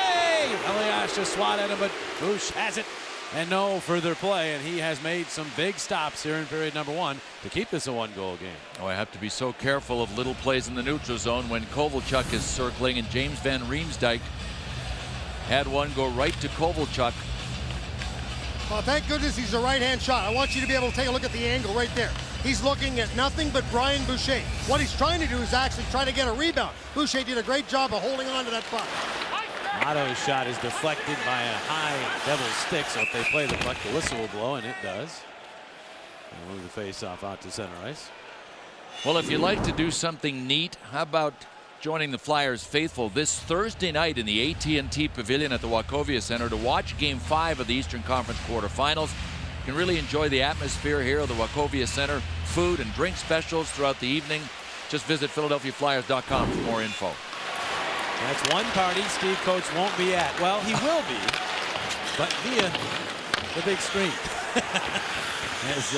Elias just swat at him, but Boucher has it. And no further play, and he has made some big stops here in period number 1 to keep this a 1-goal game. Oh, I have to be so careful of little plays in the neutral zone when Kovalchuk is circling, and James Van Riemsdyk had one go right to Kovalchuk. Well, thank goodness he's a right-hand shot. I want you to be able to take a look at the angle right there. He's looking at nothing but Brian Boucher. What he's trying to do is actually try to get a rebound. Boucher did a great job of holding on to that puck. Motto's shot is deflected by a high Devils stick, so if they play the puck, the whistle will blow, and it does. And move the face-off out to center ice. Well, if you'd like to do something neat, how about joining the Flyers faithful this Thursday night in the AT&T Pavilion at the Wachovia Center to watch Game 5 of the Eastern Conference quarterfinals. You can really enjoy the atmosphere here at the Wachovia Center. Food and drink specials throughout the evening. Just visit PhiladelphiaFlyers.com for more info. That's one party Steve Coates won't be at. Well, he will be, but via the big screen. As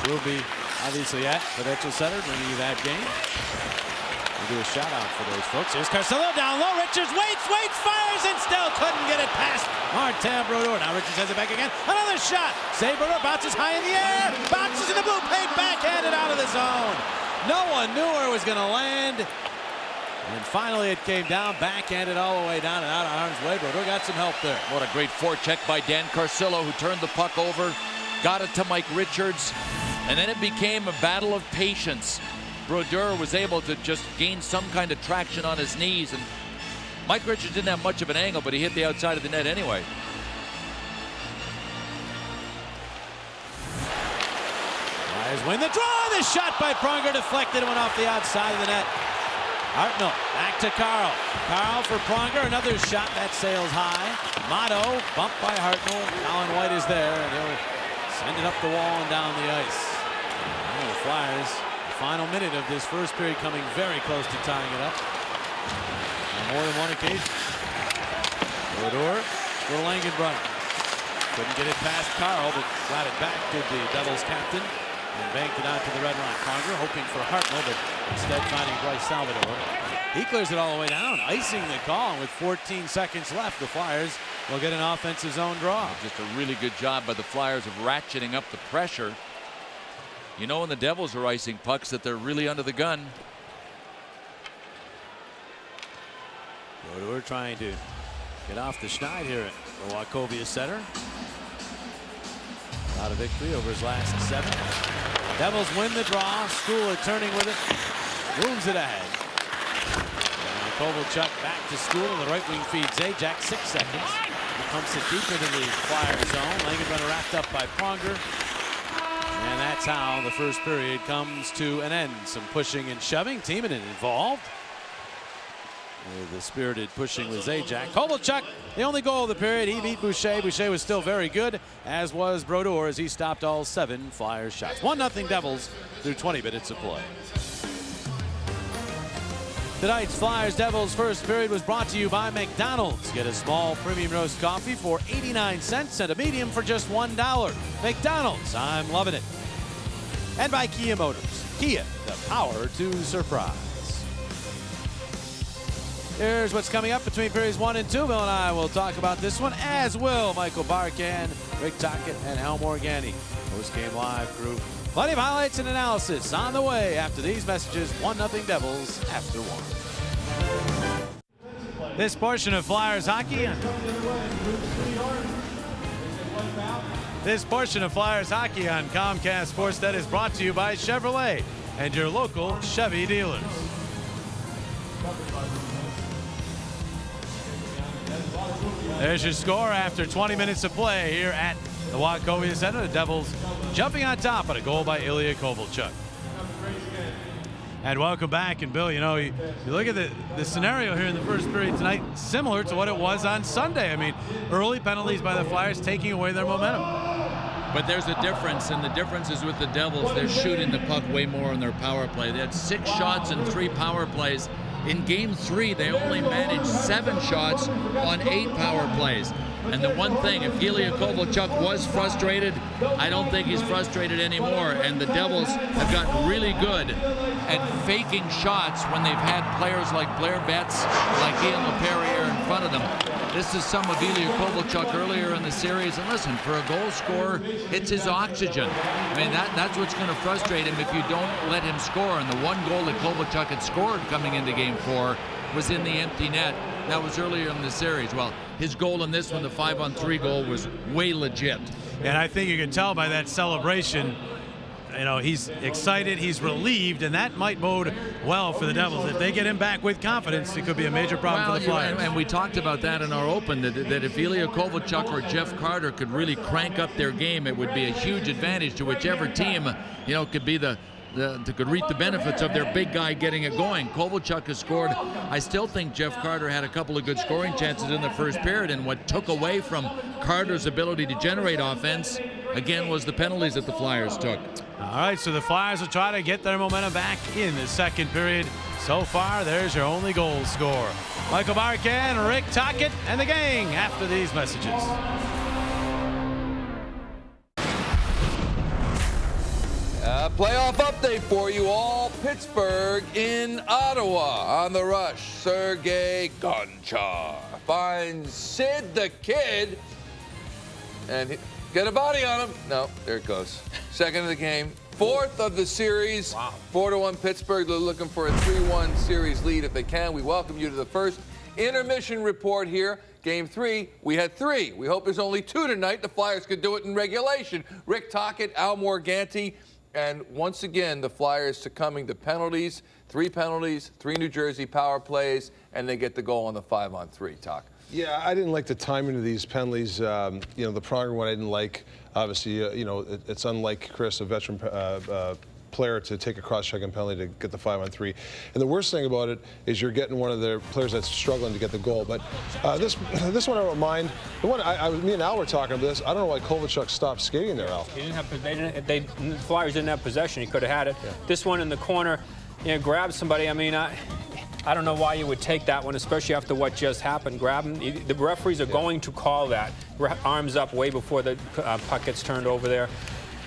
we'll be obviously at Prudential Center bringing you that game. We'll do a shout out for those folks. Here's Carcillo down low. Richards waits, fires, and still couldn't get it past Martin Brodeur. Now Richards has it back again. Another shot. Save Brodeur bounces high in the air. Bounces in the blue paint, backhanded out of the zone. No one knew where it was going to land. And finally it came down, backhanded all the way down and out of harm's way. Brodeur got some help there. What a great forecheck by Dan Carcillo, who turned the puck over, got it to Mike Richards, and then it became a battle of patience. Brodeur was able to just gain some kind of traction on his knees, and Mike Richards didn't have much of an angle, but he hit the outside of the net anyway. Flyers win the draw. The shot by Pronger deflected, went off the outside of the net. Hartnell back to Carl. Carl for Pronger. Another shot that sails high. Motto bumped by Hartnell. Colin White is there, and he'll send it up the wall and down the ice. Well, the Flyers, the final minute of this first period, coming very close to tying it up on more than one occasion. Brodeur for Langenbrunner. Couldn't get it past Carl, but got it back to the Devils captain and banked it out to the red line. Pronger hoping for Hartnell, but instead finding Bryce Salvador. He clears it all the way down, icing the call. And with 14 seconds left, the Flyers will get an offensive zone draw. Just a really good job by the Flyers of ratcheting up the pressure. You know, when the Devils are icing pucks, that they're really under the gun. Brodeur trying to get off the schneid here at the Wachovia Center. Out of victory over his last 7. Devils win the draw. Stula turning with it. Moves it ahead. And Kovalchuk back to Stula. The right wing feeds Zajac. 6 seconds. He pumps it deep into the Flyer zone. Langenbrunner wrapped up by Pronger. And that's how the first period comes to an end. Some pushing and shoving. Timonen involved. The spirited pushing with Zajac. Kovalchuk, the only goal of the period. He beat Boucher. Boucher was still very good, as was Brodeur, as he stopped all 7 Flyers shots. 1-0 Devils through 20 minutes of play. Tonight's Flyers Devils first period was brought to you by McDonald's. Get a small premium roast coffee for 89 cents and a medium for just $1. McDonald's, I'm loving it. And by Kia Motors. Kia, the power to surprise. Here's what's coming up between periods 1 and 2. Bill and I will talk about this one, as will Michael Barkan, Rick Tocchet, and Hal Morganti. Post-game live crew. Plenty of highlights and analysis on the way after these messages. 1-0 Devils after 1. This portion of Flyers hockey on Comcast Sportsnet is brought to you by Chevrolet and your local Chevy dealers. There's your score after 20 minutes of play here at the Wachovia Center. The Devils jumping on top on a goal by Ilya Kovalchuk. And welcome back. And Bill, you know, you look at the scenario here in the first period tonight, similar to what it was on Sunday. I mean, early penalties by the Flyers taking away their momentum. But there's a difference, and the difference is with the Devils, they're shooting the puck way more on their power play. They had 6 shots and 3 power plays. In Game 3, they only managed 7 shots on 8 power plays. And the one thing, if Ilya Kovalchuk was frustrated, I don't think he's frustrated anymore. And the Devils have gotten really good at faking shots when they've had players like Blair Betts, like Ian LaPerriere in front of them. This is some of Ilya Kovalchuk earlier in the series. And listen, for a goal scorer, it's his oxygen. I mean, that's what's going to frustrate him if you don't let him score. And the one goal that Kovalchuk had scored coming into Game 4 was in the empty net. That was earlier in the series. Well, his goal in this one, the 5-on-3 goal, was way legit. And I think you can tell by that celebration, you know, he's excited, he's relieved, and that might bode well for the Devils. If they get him back with confidence, it could be a major problem for the Flyers. And we talked about that in our open, that if Ilya Kovalchuk or Jeff Carter could really crank up their game, it would be a huge advantage to whichever team, you know, could be could reap the benefits of their big guy getting it going. Kovalchuk has scored. I still think Jeff Carter had a couple of good scoring chances in the first period, and what took away from Carter's ability to generate offense, again, was the penalties that the Flyers took. All right, so the Flyers will try to get their momentum back in the second period. So far, there's your only goal scorer. Michael Barkan, Rick Tocchet, and the gang after these messages. Playoff update for you all. Pittsburgh in Ottawa on the rush. Sergei Gonchar finds Sid the Kid and get a body on him. No, there it goes. Second of the game. 4th of the series. Wow. 4-1 Pittsburgh. They're looking for a 3-1 series lead if they can. We welcome you to the first intermission report here. Game 3, we had 3. We hope there's only 2 tonight. The Flyers could do it in regulation. Rick Tocchet, Al Morganti, And once again, the Flyers succumbing to penalties, 3 New Jersey power plays, and they get the goal on the 5-on-3, Talk. Yeah, I didn't like the timing of these penalties. You know, the Pronger one I didn't like. Obviously, you know, it's unlike Chris, a veteran player, to take a cross-checking penalty to get the 5-on-3. And the worst thing about it is you're getting one of their players that's struggling to get the goal. But this one I don't mind. The one me and Al were talking about this. I don't know why Kovalchuk stopped skating there, Al. He didn't have. The Flyers didn't have possession. He could have had it. Yeah. This one in the corner, you know, grab somebody. I mean, I don't know why you would take that one, especially after what just happened. Grab him. The referees are going to call that. Arms up way before the puck gets turned over there.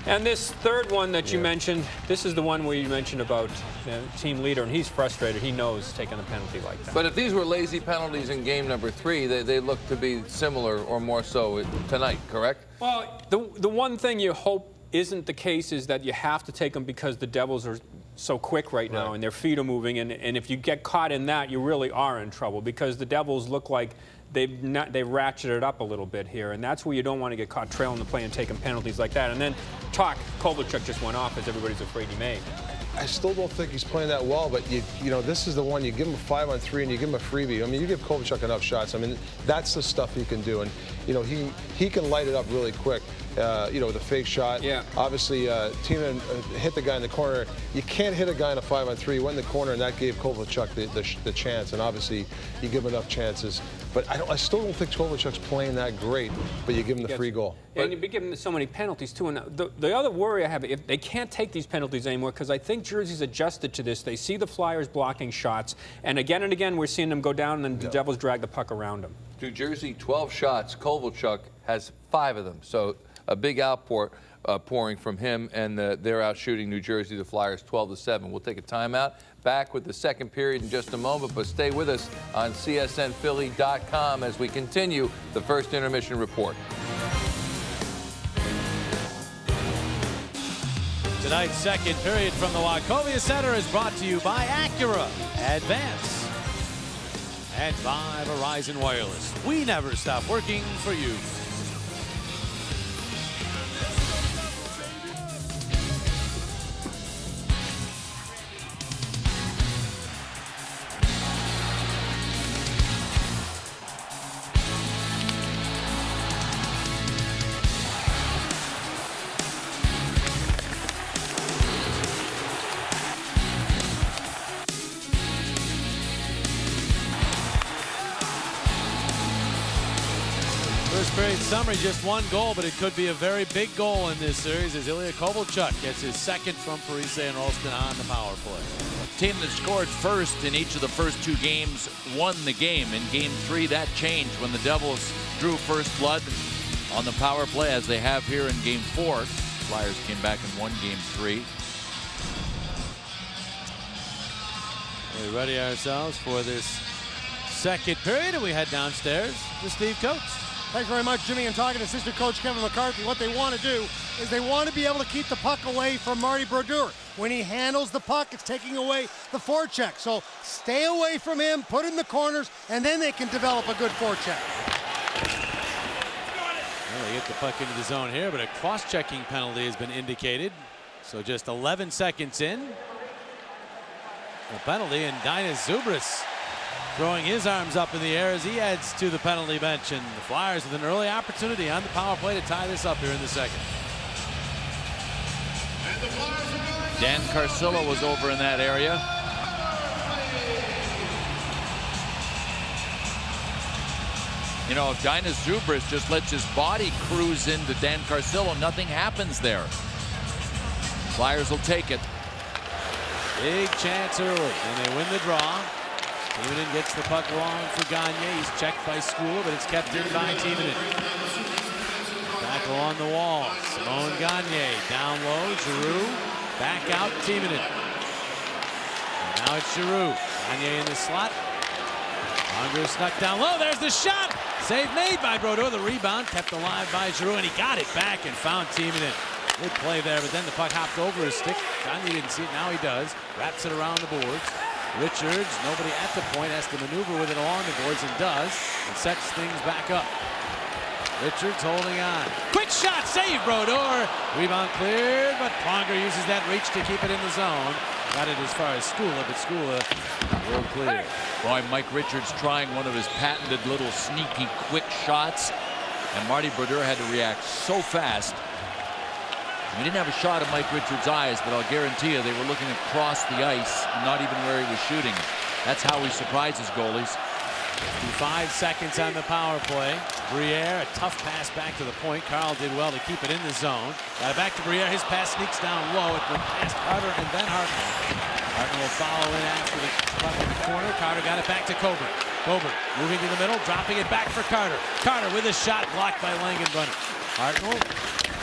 And this third one that you mentioned, this is the one where you mentioned about the team leader, and he's frustrated. He knows taking a penalty like that. But if these were lazy penalties in game number 3, they look to be similar or more so tonight, correct? Well, the one thing you hope isn't the case is that you have to take them because the Devils are so quick right now and their feet are moving. And if you get caught in that, you really are in trouble because the Devils look like they've ratcheted it up a little bit here, and that's where you don't want to get caught trailing the play and taking penalties like that. And then Kovalchuk just went off as everybody's afraid he may. I still don't think he's playing that well, but you know, this is the one, you give him a 5-on-3 and you give him a freebie. I mean, you give Kovalchuk enough shots. I mean, that's the stuff he can do, and you know, he can light it up really quick. You know, with a fake shot. Yeah. Obviously, Timonen hit the guy in the corner. You can't hit a guy in a 5-on-3. He went in the corner, and that gave Kovalchuk the chance. And obviously, you give him enough chances. But I still don't think Kovalchuk's playing that great. But you give him the free goal. And you've been giving so many penalties too. And the other worry I have, if they can't take these penalties anymore, because I think Jersey's adjusted to this. They see the Flyers blocking shots, and again we're seeing them go down, and the Devils drag the puck around them. New Jersey, 12 shots. Kovalchuk has 5 of them. So a big outpouring from him, and they're out shooting New Jersey, the Flyers, 12-7. We'll take a timeout. Back with the second period in just a moment, but stay with us on CSNPhilly.com as we continue the first intermission report. Tonight's second period from the Wachovia Center is brought to you by Acura Advance and by Verizon Wireless. We never stop working for you. First period summary, just 1 goal, but it could be a very big goal in this series as Ilya Kovalchuk gets his second from Parise and Rolston on the power play. The team that scored first in each of the first 2 games won the game. In game 3, that changed when the Devils drew first blood on the power play, as they have here in game 4. Flyers came back and won game 3. We ready ourselves for this second period, and we head downstairs to Steve Coates. Thanks very much, Jimmy. And talking to assistant coach Kevin McCarthy, what they want to do is they want to be able to keep the puck away from Marty Brodeur. When he handles the puck, it's taking away the forecheck. So stay away from him, put in the corners, and then they can develop a good forecheck. Well, they get the puck into the zone here, but a cross-checking penalty has been indicated. So just 11 seconds in. The penalty, and Dinas Zubris throwing his arms up in the air as he heads to the penalty bench, and the Flyers with an early opportunity on the power play to tie this up here in the second. Dan Carcillo was over in that area. You know, if Dinas Zubris just lets his body cruise into Dan Carcillo, nothing happens there. Flyers will take it. Big chance early, and they win the draw. Timonen gets the puck long for Gagne. He's checked by Skula, but it's kept in by Timonen. Back along the wall. Simone Gagne down low. Giroux back out. Timonen. And now it's Giroux. Gagne in the slot. Unger snuck down low. There's the shot. Save made by Brodeur. The rebound kept alive by Giroux, and he got it back and found Timonen. Good play there, but then the puck hopped over his stick. Gagne didn't see it. Now he does. Wraps it around the boards. Richards, nobody at the point, has to maneuver with it along the boards, and does, and sets things back up. Richards holding on. Quick shot, save Brodeur. Rebound cleared, but Pronger uses that reach to keep it in the zone. Got it as far as Skula, but Skula will clear. Boy, Mike Richards trying one of his patented little sneaky quick shots, and Marty Brodeur had to react so fast. We didn't have a shot of Mike Richards' eyes, but I'll guarantee you they were looking across the ice, not even where he was shooting. That's how he surprises goalies. 5 seconds on the power play. Briere, a tough pass back to the point. Carl did well to keep it in the zone. Got it back to Briere. His pass sneaks down low. It went past Carter and then Hartnell. Hartnell will follow in after the puck in the corner. Carter got it back to Coburn. Coburn moving to the middle, dropping it back for Carter. Carter with a shot blocked by Langenbrunner. Hartnell,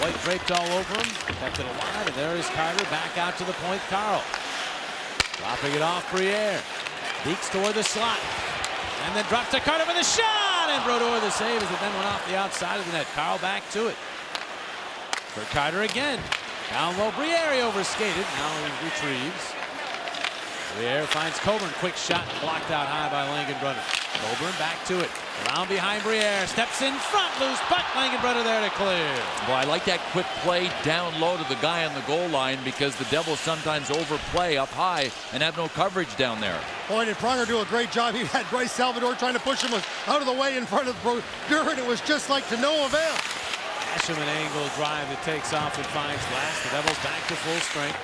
white draped all over him. Kept it alive, and there is Carter back out to the point. Carl dropping it off Briere. Beaks toward the slot. And then drops to Carter with a shot, and Brodeur the save as it then went off the outside of the net. Carl back to it. For Carter again. Down low, Briere overskated. Now he retrieves. Briere finds Coburn. Quick shot blocked out high by Langenbrunner. Coburn back to it. Around behind Briere. Steps in front. Loose puck. Langenbrunner there to clear. Boy, I like that quick play down low to the guy on the goal line, because the Devils sometimes overplay up high and have no coverage down there. Boy, did Pronger do a great job. He had Bryce Salvador trying to push him out of the way in front of Brodeur, and it was just like to no avail. Asham an angle drive that takes off and finds Glass. The Devils back to full strength.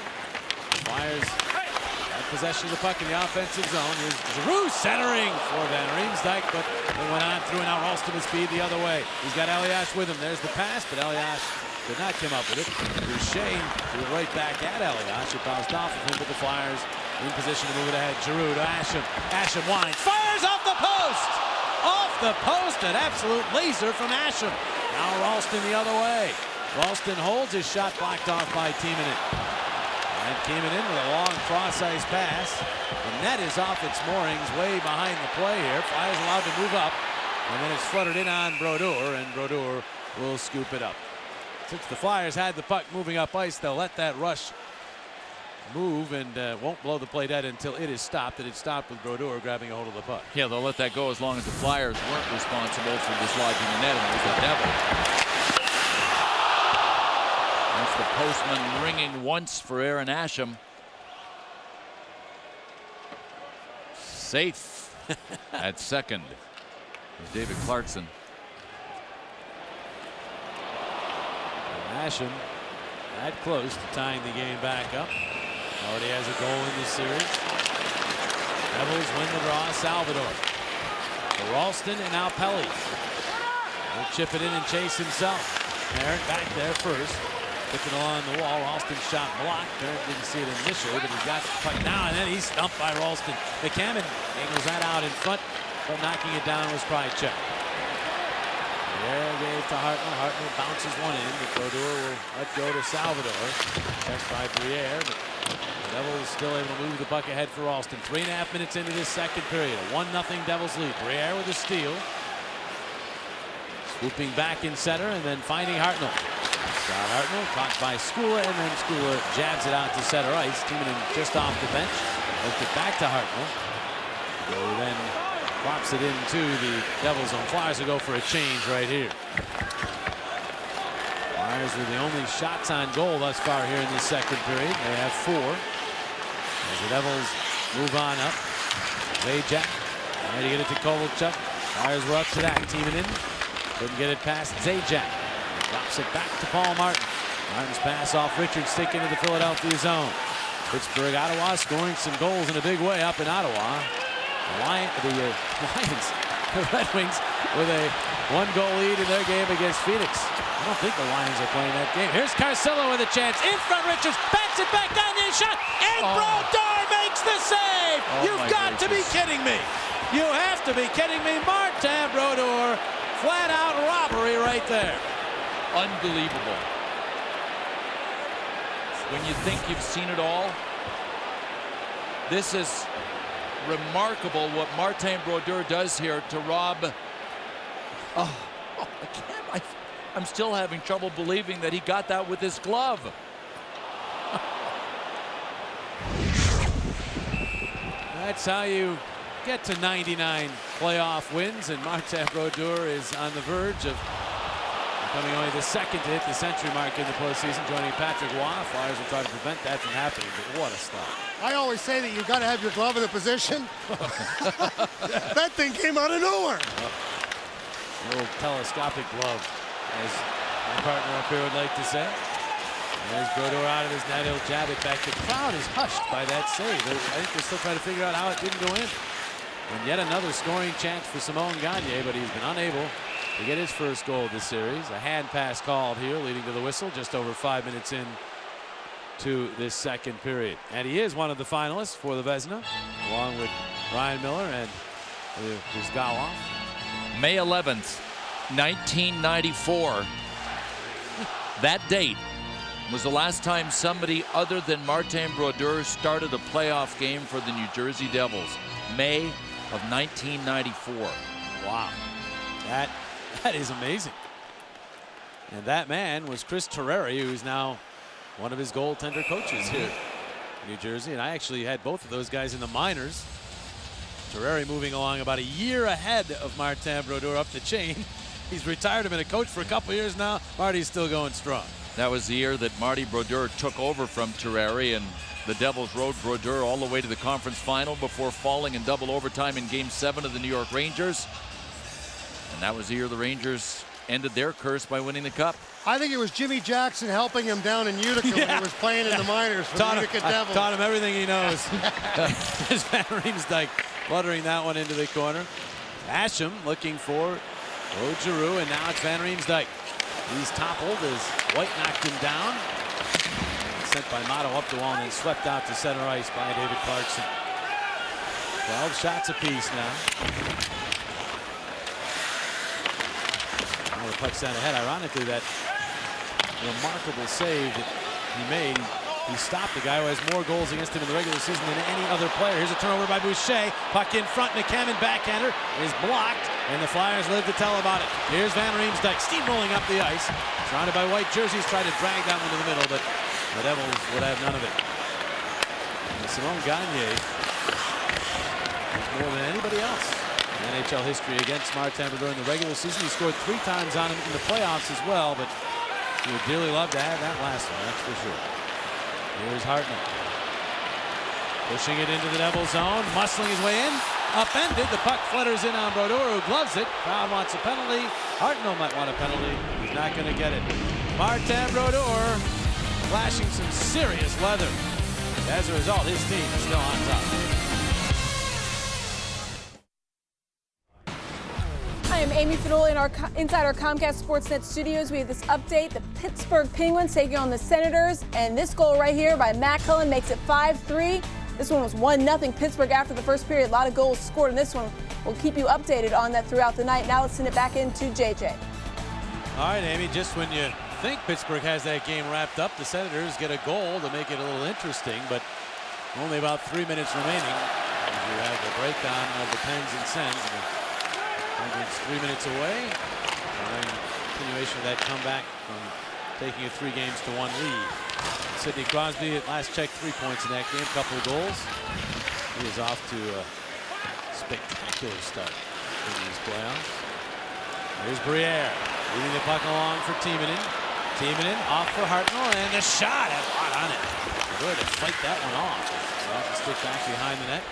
Flyers have possession of the puck in the offensive zone. Here's Giroux centering for Van Riemsdyk, but they went on through, and now Ralston with speed the other way. He's got Elias with him. There's the pass, but Elias did not come up with it. Boucher threw it right back at Elias. It bounced off of him, but the Flyers in position to move it ahead. Giroux to Asham. Asham winds. Fires off the post! Off the post! An absolute laser from Asham. Now Ralston the other way. Ralston holds his shot, blocked off by Timonen. And Timonen with a long cross-ice pass. The net is off its moorings way behind the play here. Flyers allowed to move up. And then it's fluttered in on Brodeur, and Brodeur will scoop it up. Since the Flyers had the puck moving up ice, they'll let that rush move and won't blow the play dead until it is stopped. And it stopped with Brodeur grabbing a hold of the puck. Yeah, they'll let that go as long as the Flyers weren't responsible for dislodging the net, and it was the Devils. That's the postman ringing once for Aaron Asham. Safe at second is David Clarkson. And Asham that close to tying the game back up. Already has a goal in this series. Devils win the draw. Salvador. For Ralston and now Pelly. He'll chip it in and chase himself. Parent back there first. Tipping along the wall. Ralston shot blocked. Parent didn't see it initially, but he's got the puck now, and then he's stumped by Ralston. McCammon angles that out in front, but knocking it down was Krychek. There gave to Hartnell. Hartnell bounces one in, but Brodeur will let go to Salvador. Checked by Briere, but the Devils still able to move the puck ahead for Ralston. 3.5 minutes into this second period. A 1-0 Devils lead. Briere with a steal. Swooping back in center and then finding Hartnell. Scott Hartnell caught by Skula, and then Skula jabs it out to center ice. Timonen just off the bench. Hooked it back to Hartnell. So then drops it into the Devils zone. Flyers will go for a change right here. Flyers were the only shots on goal thus far here in this second period. They have 4. As the Devils move on up. Zajac trying to get it to Kovalchuk. Flyers were up to that. Timonen couldn't get it past Zajac. Drops it back to Paul Martin. Martin's pass off Richards, stick into the Philadelphia zone. Pittsburgh, Ottawa scoring some goals in a big way up in Ottawa. The Lions, the Red Wings with a 1-goal lead in their game against Phoenix. I don't think the Lions are playing that game. Here's Carcillo with a chance. In front, Richards backs it back down the shot, and Brodeur makes the save. You've got to be kidding me. You have to be kidding me. Martin Brodeur, flat out robbery right there. Unbelievable. When you think you've seen it all, this is remarkable what Martin Brodeur does here to rob. I'm still having trouble believing that he got that with his glove. That's how you get to 99 playoff wins, and Martin Brodeur is on the verge of Becoming only the second to hit the century mark in the postseason, joining Patrick Waugh. Flyers will try to prevent that from happening, but what a stop. I always say that you've got to have your glove in the position. That thing came out of nowhere. A little telescopic glove, as my partner up here would like to say. There's Brodeur out of his net. He'll jab it back. The crowd is hushed by that save. I think they're still trying to figure out how it didn't go in. And yet another scoring chance for Simon Gagne, but he's been unable to get his first goal of the series. A hand pass called here, leading to the whistle just over 5 minutes in to this second period. And he is one of the finalists for the Vezina, along with Ryan Miller and Rizgalov. May 11th, 1994. That date was the last time somebody other than Martin Brodeur started a playoff game for the New Jersey Devils. May of 1994. Wow. That is amazing. And that man was Chris Terreri, who's now one of his goaltender coaches here in New Jersey. And I actually had both of those guys in the minors. Terreri moving along about a year ahead of Martin Brodeur up the chain. He's retired, been a coach for a couple years now. Marty's still going strong. That was the year that Marty Brodeur took over from Terreri, and the Devils rode Brodeur all the way to the conference final before falling in double overtime in Game 7 of the New York Rangers. And that was the year the Rangers ended their curse by winning the Cup. I think it was Jimmy Jackson helping him down in Utica when he was playing in the minors for the Utica Devils. Taught him everything he knows. There's Van Riemsdyk fluttering that one into the corner. Asham looking for Claude Giroux, and now it's Van Riemsdyk. He's toppled as White knocked him down. And sent by Motto up the wall and then swept out to center ice by David Clarkson. 12 shots apiece now. Now the puck sent ahead. Ironically, that remarkable save that he made, he stopped the guy who has more goals against him in the regular season than any other player. Here's a turnover by Boucher. Puck in front, McCammon backhander is blocked, and the Flyers live to tell about it. Here's Van Riemsdyk steamrolling up the ice. Surrounded by white jerseys, tried to drag that one to the middle, but the Devils would have none of it. And Simon Gagne more than anybody else in NHL history against Martin Brodeur in the regular season. He scored 3 times on him in the playoffs as well, but he would dearly love to have that last one, that's for sure. Here's Hartnell. Pushing it into the Devil zone, muscling his way in. Upended, the puck flutters in on Brodeur, who gloves it. Crowd wants a penalty. Hartnell might want a penalty. He's not going to get it. Martin Brodeur flashing some serious leather. As a result, his team is still on top. Hi, I'm Amy Fadoli inside our Comcast Sportsnet studios. We have this update. The Pittsburgh Penguins taking on the Senators. And this goal right here by Matt Cullen makes it 5-3. This one was 1-0 Pittsburgh after the first period. A lot of goals scored in this one. We'll keep you updated on that throughout the night. Now let's send it back into JJ. All right, Amy, just when you think Pittsburgh has that game wrapped up, the Senators get a goal to make it a little interesting, but only about 3 minutes remaining. As you have the breakdown of the Pens and Sens. It's 3 minutes away. Continuation of that comeback from taking it 3 games to 1 lead. Sidney Crosby at last check 3 points in that game, couple of goals. He is off to a spectacular start in these playoffs. Here's Briere leading the puck along for Timonen. Timonen off for Hartnell, and the shot had a lot on it. Good to fight that one off. Off the stick back behind the net.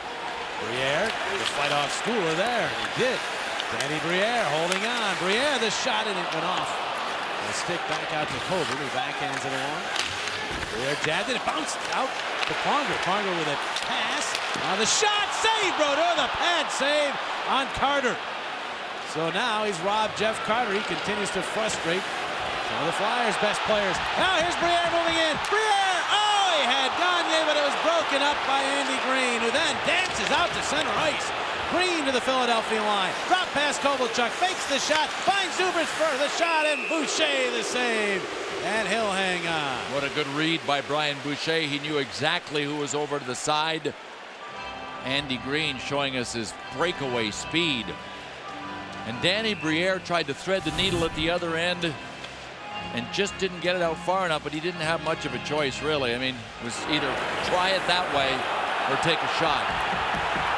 Briere to fight off Skula there. He did. Danny Briere holding on. Briere, the shot, and it went off. The stick back out to Colbert, who backhands it along. Briere jabbed it, bounced out to Pronger. Pronger with a pass. Now the shot, save, Brodeur, the pad save on Carter. So now he's robbed Jeff Carter. He continues to frustrate some of the Flyers' best players. Now here's Briere moving in. Briere, oh, he had Gagne, but it was broken up by Andy Green, who then dances out to center ice. Green to the Philadelphia line. Drop past Kovalchuk, fakes the shot, finds Zubrich for the shot, and Boucher the save. And he'll hang on. What a good read by Brian Boucher. He knew exactly who was over to the side. Andy Green showing us his breakaway speed. And Danny Briere tried to thread the needle at the other end and just didn't get it out far enough, but he didn't have much of a choice, really. I mean, it was either try it that way or take a shot.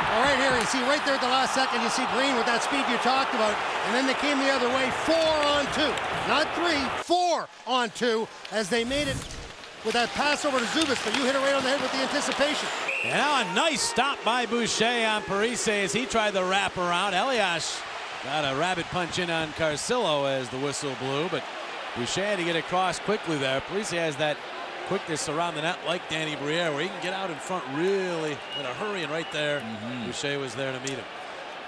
Well, right here, you see right there at the last second, you see Green with that speed you talked about, and then they came the other way, 4 on 2. Not 3, 4 on 2, as they made it with that pass over to Zubas, but you hit it right on the head with the anticipation. And now a nice stop by Boucher on Parise as he tried the wrap around. Elias got a rabbit punch in on Carcillo as the whistle blew, but Boucher had to get across quickly there. Parise has that quickness around the net like Danny Briere, where he can get out in front really in a hurry, and right there, Boucher was there to meet him.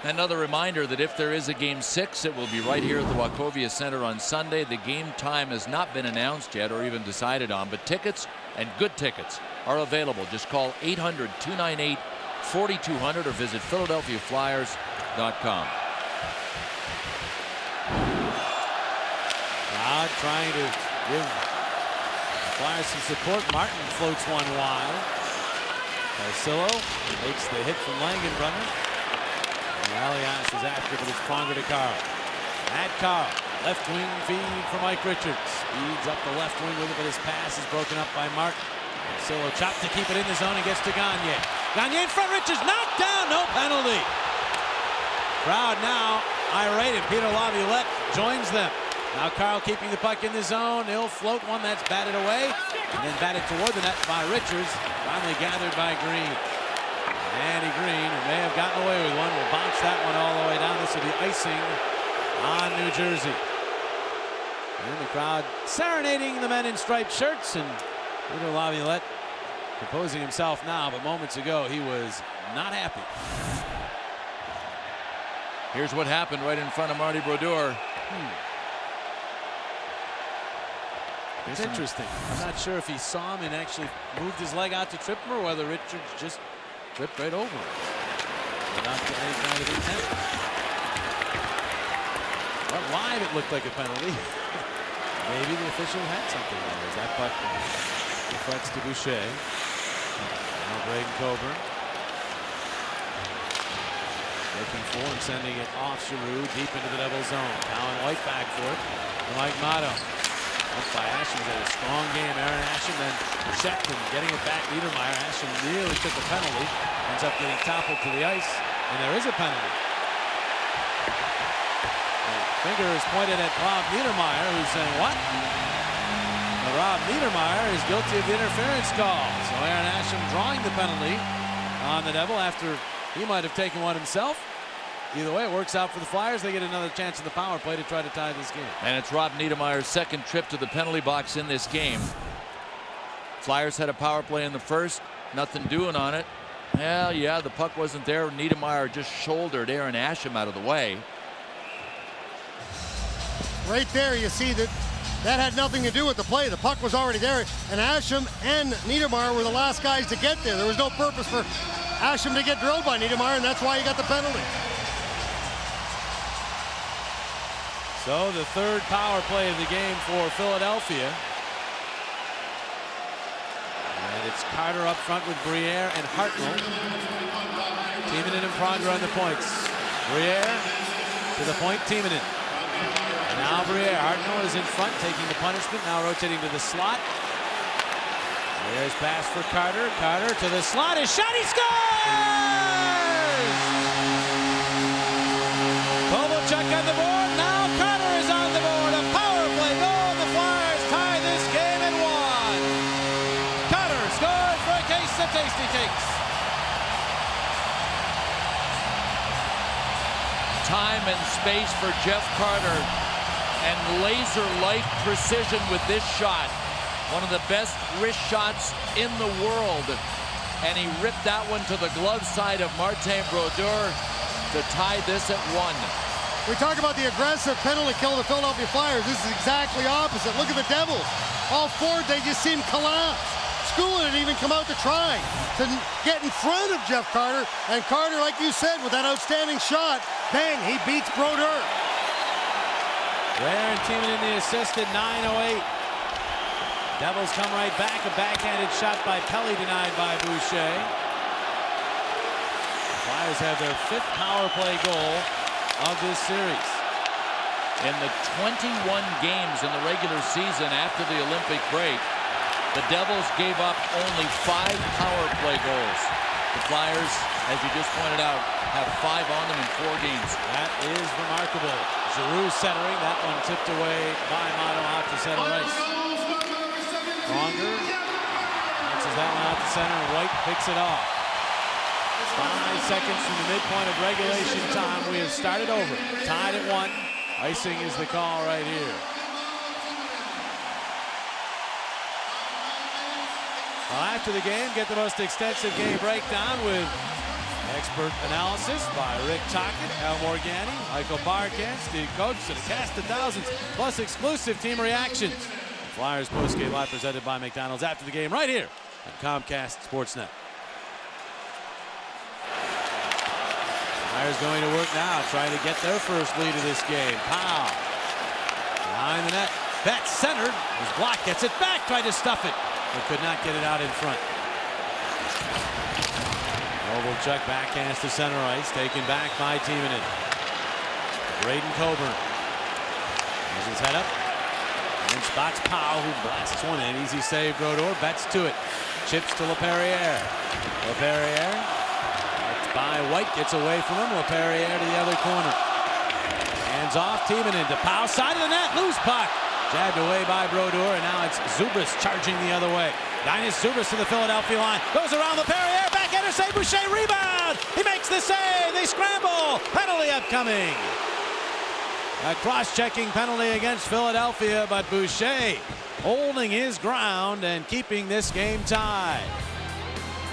Another reminder that if there is a Game 6, it will be right here at the Wachovia Center on Sunday. The game time has not been announced yet or even decided on, but tickets, and good tickets, are available. Just call 800-298-4200 or visit PhiladelphiaFlyers.com. Crowd trying to give Flyers some support. Martin floats one wide. Carcillo makes the hit from Langenbrunner. And Elias is after, but it's Pronger to Carl. Matt Carl, left wing feed for Mike Richards. Speeds up the left wing with it, but his pass is broken up by Martin. Carcillo chopped to keep it in the zone and gets to Gagne. Gagne in front, Richards knocked down, no penalty. Crowd now irate, and Peter Laviolette joins them. Now Carl keeping the puck in the zone. He'll float one that's batted away, and then batted toward the net by Richards. Finally gathered by Green. Andy Green, who may have gotten away with one, will bounce that one all the way down. This will be icing on New Jersey. And the crowd serenading the men in striped shirts, and Peter Laviolette composing himself now, but moments ago he was not happy. Here's what happened right in front of Marty Brodeur. It's interesting. I'm not sure if he saw him and actually moved his leg out to trip him, or whether Richards just tripped right over him without getting any kind of intent. But live it looked like a penalty. Maybe the official had something there as that puck deflects to Boucher. Now Braden Coburn looking for and sending it off Giroux deep into the Devils zone. Cowan White back for it to Mike Motto. Up by Asham, had a strong game. Aaron Asham then checked and getting it back. Niedermeyer. Asham really took a penalty. Ends up getting toppled to the ice, and there is a penalty. The finger is pointed at Rob Niedermeyer, who's saying, what? Now, Rob Niedermeyer is guilty of the interference call. So Aaron Asham drawing the penalty on the Devil after he might have taken one himself. Either way, it works out for the Flyers. They get another chance in the power play to try to tie this game. And it's Rob Niedermeyer's second trip to the penalty box in this game. Flyers had a power play in the first. Nothing doing on it. Well, yeah, the puck wasn't there. Niedermeyer just shouldered Aaron Asham out of the way. Right there, you see that had nothing to do with the play. The puck was already there, and Asham and Niedermeyer were the last guys to get there. There was no purpose for Asham to get drilled by Niedermeyer, and that's why he got the penalty. So the third power play of the game for Philadelphia. And it's Carter up front with Briere and Hartnell. Timonen and Pronger on the points. Briere to the point, Timonen. And now Briere. Hartnell is in front, taking the punishment, now rotating to the slot. There's pass for Carter. Carter to the slot. His shot, he scores! Kovalchuk on the board. Now Carter is on the board. A power play goal. The Flyers tie this game at 1. Carter scores for a case of Tasty Cakes. Time and space for Jeff Carter, and laser-like precision with this shot. One of the best wrist shots in the world. And he ripped that one to the glove side of Martin Brodeur to tie this at 1. We talk about the aggressive penalty kill of the Philadelphia Flyers. This is exactly opposite. Look at the Devils. All four, they just seem collapse. School didn't even come out to try to get in front of Jeff Carter. And Carter, like you said, with that outstanding shot, bang, he beats Brodeur. Briere and Timonen the assist at 9:08. Devils come right back. A backhanded shot by Pelly denied by Boucher. The Flyers have their 5th power play goal of this series. In the 21 games in the regular season after the Olympic break, the Devils gave up only 5 power play goals. The Flyers, as you just pointed out, have 5 on them in 4 games. That is remarkable. Giroux centering. That one tipped away by Mono out to center ice. Pronger bounces that one out to center, and White picks it off. 5 seconds from the midpoint of regulation time. We have started over. Tied at 1. Icing is the call right here. Well, after the game, get the most extensive game breakdown with expert analysis by Rick Tocchet, Al Morgani, Michael Barkan, Steve Coates, and a cast of thousands, plus exclusive team reactions. Flyers postgame live presented by McDonald's after the game right here on Comcast Sportsnet. Flyers going to work now, trying to get their first lead of this game. Powell behind the net. Betts centered. His block gets it back, tried to stuff it, but could not get it out in front. Kovalchuk backhands to center ice, taken back by Timonen. Braden Coburn has his head up and spots Powell, who blasts one in. Easy save, Brodeur. Betts to it. Chips to LaPerriere. LaPerriere by White, gets away from him. LaPerriere to the other corner. Hands off, Timonen to Powell, side of the net, loose puck. Jabbed away by Brodeur, and now it's Zubas charging the other way. Linus Zubas to the Philadelphia line. Goes around LaPerriere, backhander save, Boucher, rebound! He makes the save, they scramble! Penalty upcoming. A cross-checking penalty against Philadelphia, but Boucher holding his ground and keeping this game tied.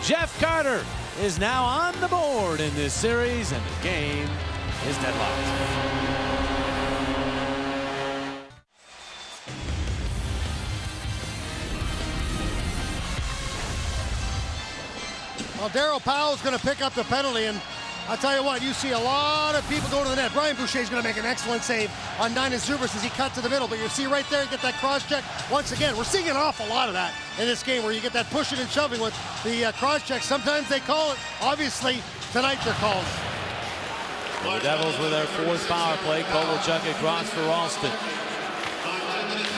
Jeff Carter is now on the board in this series, and the game is deadlocked. Well, Darryl Powell's going to pick up the penalty, and I'll tell you what, you see a lot of people go to the net. Brian Boucher's going to make an excellent save on Linus Zubas as he cut to the middle, but you see right there, you get that cross-check. Once again, we're seeing an awful lot of that in this game where you get that pushing and shoving with the cross-check. Sometimes they call it. Obviously, tonight they're calling it. Well, the Devils with their 4th power play. Kovalchuk across for Ralston.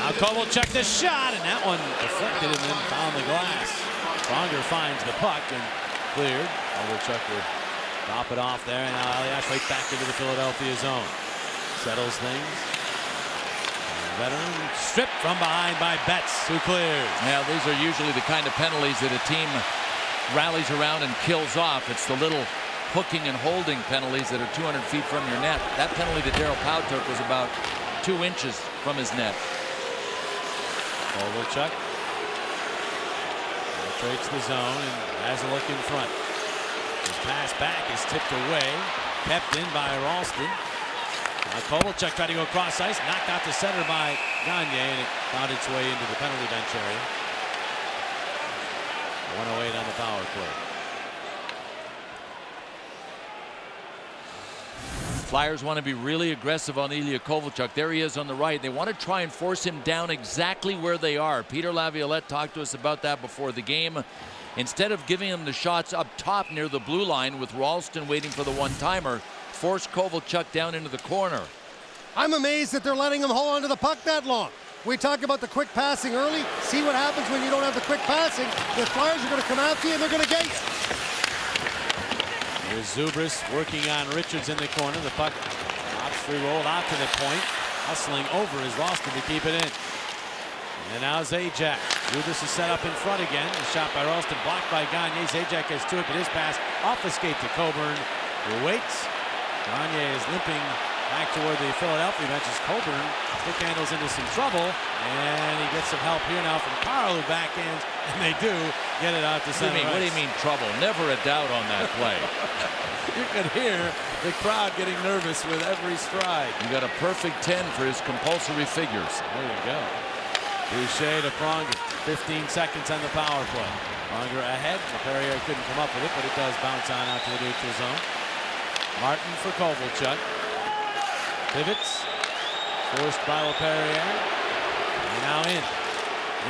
Now Kovalchuk the shot, and that one deflected and then found the glass. Pronger finds the puck and cleared. Kovalchuk will drop it off there, and now Elias right back into the Philadelphia zone. Settles things. Veteran stripped from behind by Betts, who clears. Now, these are usually the kind of penalties that a team rallies around and kills off. It's the little hooking and holding penalties that are 200 feet from your net. That penalty that Darryl Powell took was about 2 inches from his net. Kovalchuk penetrates the zone and has a look in front. His pass back is tipped away, kept in by Ralston. Now Kovalchuk tried to go across ice, knocked out to center by Gagne, and it found its way into the penalty bench area. 1:08 on the power play. Flyers want to be really aggressive on Ilya Kovalchuk. There he is on the right. They want to try and force him down exactly where they are. Peter Laviolette talked to us about that before the game. Instead of giving him the shots up top near the blue line with Ralston waiting for the one-timer, force Kovalchuk down into the corner. I'm amazed that they're letting him hold on to the puck that long. We talked about the quick passing early. See what happens when you don't have the quick passing. The Flyers are going to come after you and they're going to get you. Here's Zubas working on Richards in the corner. The puck drops free, rolled out to the point. Hustling over is Ralston to keep it in. And now Zajac. Zubas is set up in front again. A shot by Ralston, blocked by Gagne. Zajac has 2 but his pass off the skate to Coburn, who waits. Gagne is limping back toward the Philadelphia bench as Coburn stick handles into some trouble, and he gets some help here now from Carl, who backhands, and they do get it out to center. What do you mean trouble? Never a doubt on that play. You could hear the crowd getting nervous with every stride. You got a perfect 10 for his compulsory figures. There you go. Boucher to Pronger. 15 seconds on the power play. Pronger ahead. LaPerriere couldn't come up with it, but it does bounce on out to the neutral zone. Martin for Kovalchuk. Pivots. Forced by LaPerriere. And now in.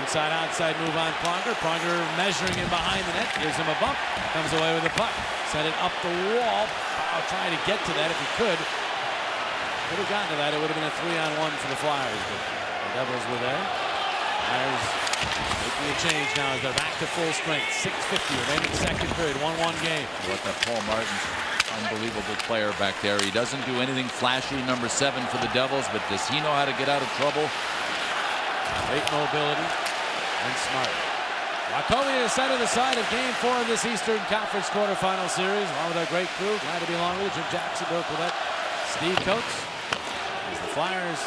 Inside outside move on Pronger. Pronger measuring him behind the net. Gives him a bump. Comes away with the puck. Set it up the wall. Powell trying to get to that if he could. Would have gotten to that. It would have been a 3-on-1 for the Flyers. But the Devils were there. Flyers making a change now as they're back to full strength. 6:50 remaining second period. 1-1 game. What that Paul Martin's unbelievable player back there. He doesn't do anything flashy, number 7 for the Devils, but does he know how to get out of trouble? Great mobility and smart. Wachovia is set to the side of Game 4 of this Eastern Conference quarterfinal series. Along with our great crew, glad to be along with you. Jim Jackson, Bill Quillette, Steve Coates. As the Flyers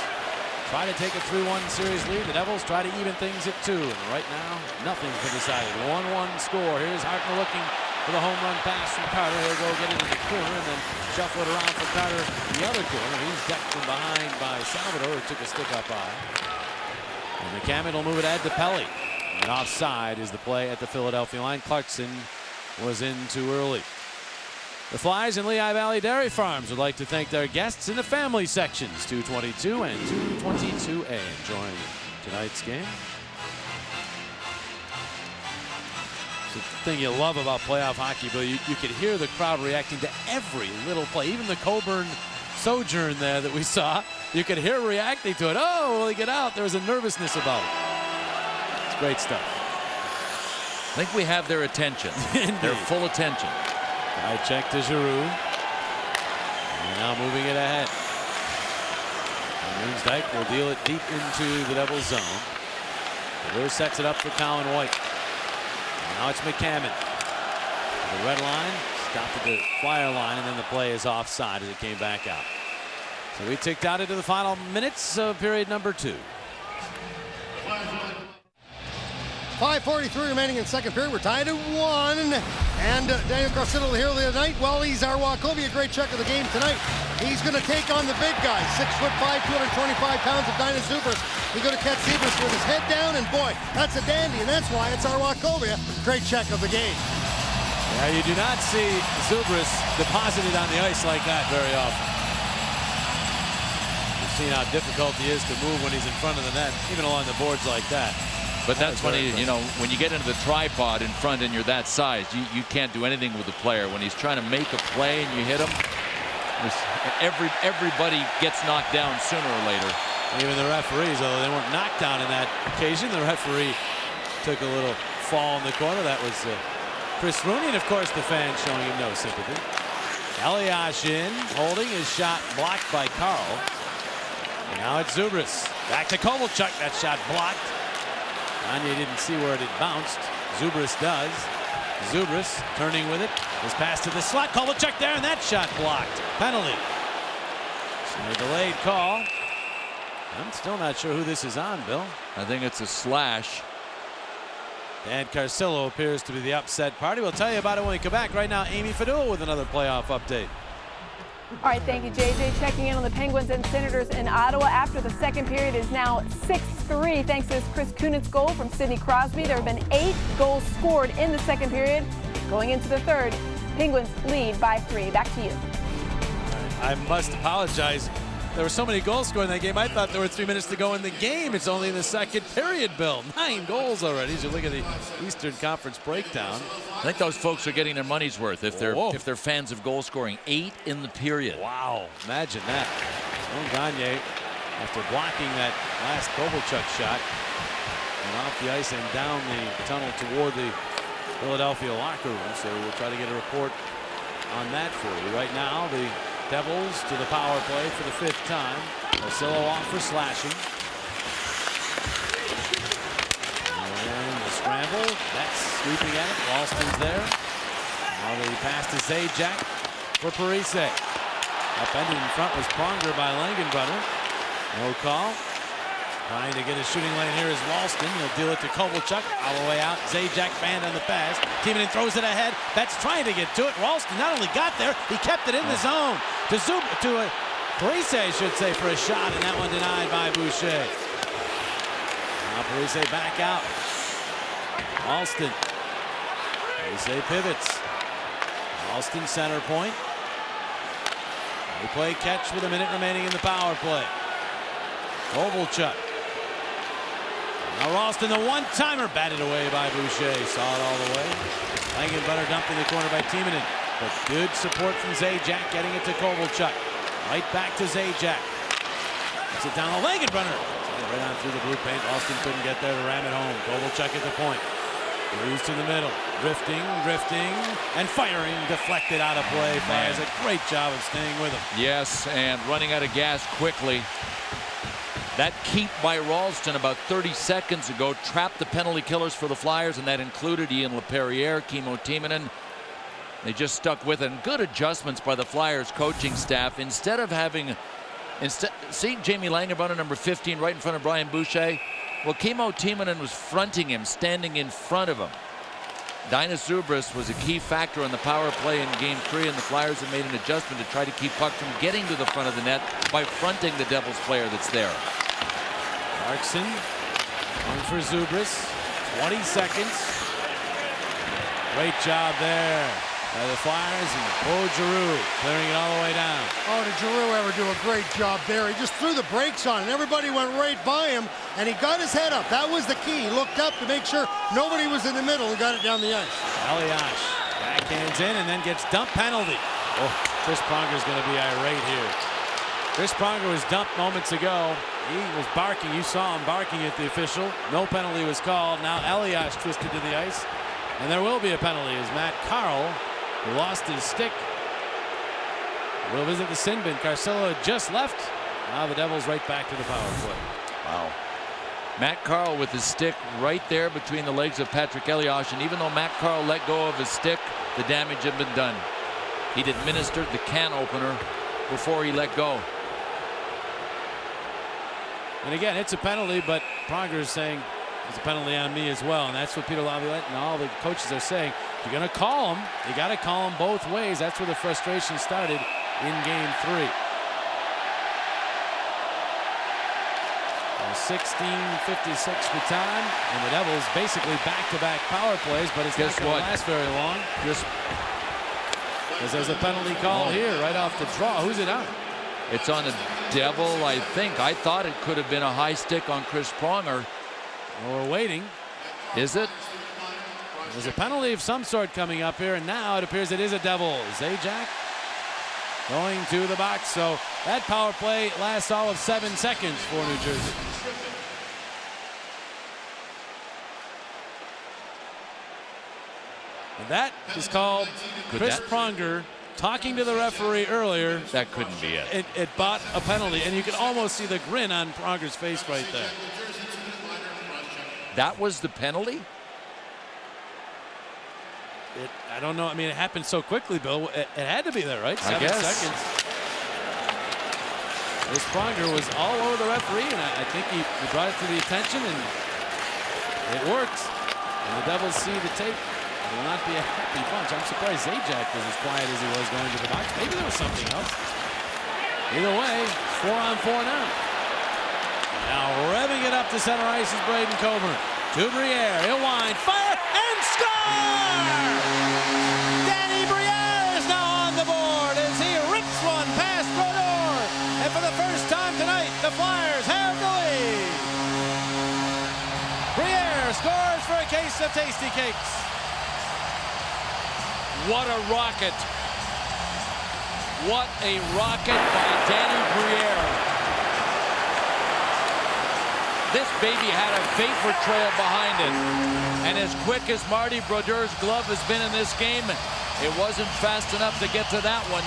try to take a 3-1 series lead, the Devils try to even things at 2. And right now, nothing's been decided. 1-1 score. Here's Hartner looking for the home run pass from Carter. He'll go get it in the corner and then shuffle it around for Carter in the other corner. He's decked from behind by Salvador, who took a stick up high. And McCammon will move it at DePelli. And offside is the play at the Philadelphia line. Clarkson was in too early. The Flyers and Lehigh Valley Dairy Farms would like to thank their guests in the family sections, 222 and 222A, enjoying tonight's game. It's the thing you love about playoff hockey, Bill. You could hear the crowd reacting to every little play. Even the Coburn sojourn there that we saw, you could hear reacting to it. Oh, will he get out? There was a nervousness about it. It's great stuff. I think we have their attention. Their full attention. I check to Giroux. And now moving it ahead. Moonsdyke will deal it deep into the Devils zone. Giroux sets it up for Colin White. And now it's McCammon. The red line, stopped at the Flyer line, and then the play is offside as it came back out. So we ticked out into the final minutes of period number 2. 5:43 remaining in second period. We're tied at 1. And Daniel Carcillo here the other night. Well, he's our Wachovia. Great check of the game tonight. He's going to take on the big guy. 6'5", 225 pounds of Dynas Zubris. He's going to catch Zubris with his head down, and boy, that's a dandy, and that's why it's our Wachovia. Great check of the game. Yeah, you do not see Zubris deposited on the ice like that very often. You've seen how difficult he is to move when he's in front of the net, even along the boards like that. But that's when when you get into the tripod in front and you're that size, you can't do anything with the player. When he's trying to make a play and you hit him, everybody gets knocked down sooner or later. Even the referees, although they weren't knocked down in that occasion, the referee took a little fall in the corner. That was Chris Rooney, and of course the fans showing him no sympathy. Elias in, holding his shot blocked by Carl. And now it's Zubris. Back to Kovalchuk. That shot blocked. Anya didn't see where it had bounced. Zubris does. Zubris turning with it. His pass to the slot. Kovalchuk there, and that shot blocked. Penalty. So a delayed call. I'm still not sure who this is on, Bill. I think it's a slash. And Carcillo appears to be the upset party. We'll tell you about it when we come back. Right now, Amy Fadul with another playoff update. All right, thank you, JJ. Checking in on the Penguins and Senators in Ottawa after the second period is now 6-3 thanks to this Chris Kunitz goal from Sidney Crosby. There have been 8 goals scored in the second period. Going into the third, Penguins lead by 3. Back to you. I must apologize. There were so many goals scored in that game. I thought there were 3 minutes to go in the game. It's only in the second period, Bill. 9 goals already as you look at the Eastern Conference breakdown. I think those folks are getting their money's worth if they're fans of goal scoring. 8 in the period. Wow, imagine that. Gagne, after blocking that last Kovalchuk shot, went off the ice and down the tunnel toward the Philadelphia locker room. So we'll try to get a report on that for you. Right now, the Devils to the power play for the 5th time. Carcillo off for slashing. And the scramble. That's sweeping at it. Ralston's there. Now the pass to Zajac for Parise. Upended in front was Pronger by Langenbrunner. No call. Trying to get a shooting lane here is Ralston. He'll deal it to Kovalchuk. All the way out. Zajac banned on the pass. Timonen throws it ahead. That's trying to get to it. Ralston not only got there, he kept it in the zone. To Parise, I should say, for a shot, and that one denied by Boucher. Now Parise back out. Ralston. Parise pivots. Ralston center point. They play catch with a minute remaining in the power play. Kovalchuk. Now Ralston, the one-timer, batted away by Boucher. Saw it all the way. Langenbrunner dumped in the corner by Timonen. But good support from Zajac, getting it to Kovalchuk. Right back to Zajac. Puts it down to Langenbrunner. Right on through the blue paint. Ralston couldn't get there to ram it home. Kovalchuk at the point. Moves to the middle. Drifting, and firing. Deflected out of play. Flyers a great job of staying with him. Yes, and running out of gas quickly. That keep by Ralston about 30 seconds ago trapped the penalty killers for the Flyers, and that included Ian LaPerriere, Kimmo Timonen. They just stuck with it. And good adjustments by the Flyers coaching staff. Instead of seeing Jamie Langenbrunner, number 15, right in front of Brian Boucher, well, Kimmo Timonen was fronting him, standing in front of him. Dinas Zubris was a key factor on the power play in Game 3, and the Flyers have made an adjustment to try to keep puck from getting to the front of the net by fronting the Devils player that's there. Clarkson going for Zubris. 20 seconds. Great job there by the Flyers, and Claude Giroux clearing it all the way down. Oh, did Giroux ever do a great job there? He just threw the brakes on, and everybody went right by him, and he got his head up. That was the key. He looked up to make sure nobody was in the middle and got it down the ice. Elias backhands in and then gets dumped penalty. Oh, Chris Pronger's going to be irate here. Chris Pronger was dumped moments ago. He was barking. You saw him barking at the official. No penalty was called. Now Elias twisted to the ice, and there will be a penalty as Matt Carle, who lost his stick, will visit the sin bin. Carcillo just left. Now the Devils right back to the power play. Wow. Matt Carle with his stick right there between the legs of Patrick Elias, and even though Matt Carle let go of his stick, the damage had been done. He'd administered the can opener before he let go. And again, it's a penalty, but Pronger is saying it's a penalty on me as well, and that's what Peter Laviolette and all the coaches are saying. If you're going to call him, you got to call him both ways. That's where the frustration started in Game 3. 16:56 for time, and the Devils basically back-to-back power plays, but it's not going to last very long. Because there's a penalty call here right off the draw. Who's it on? It's on the Devil, I think. I thought it could have been a high stick on Chris Pronger. Well, we're waiting. Is it? There's a penalty of some sort coming up here, and now it appears it is a Devil. Zajac going to the box. So that power play lasts all of 7 seconds for New Jersey. And that is called Chris Pronger talking to the referee earlier. That couldn't be it. It bought a penalty, and you can almost see the grin on Pronger's face right there. That was the penalty? I don't know. I mean, it happened so quickly, Bill. It had to be there, right? 7 seconds. This Pronger was all over the referee, and I think he brought it to the attention, and it worked. And the Devils see the tape. It will not be a happy bunch. I'm surprised Zajac was as quiet as he was going to the box. Maybe there was something else. Either way, 4-on-4 now. Now revving it up to center ice is Braden Coburn. To Briere, he'll wind, fire, and score! Danny Briere is now on the board as he rips one past Brodeur. And for the first time tonight, the Flyers have the lead. Briere scores for a case of Tasty Cakes. What a rocket. What a rocket by Danny Briere. This baby had a vapor trail behind it. And as quick as Marty Brodeur's glove has been in this game, it wasn't fast enough to get to that one.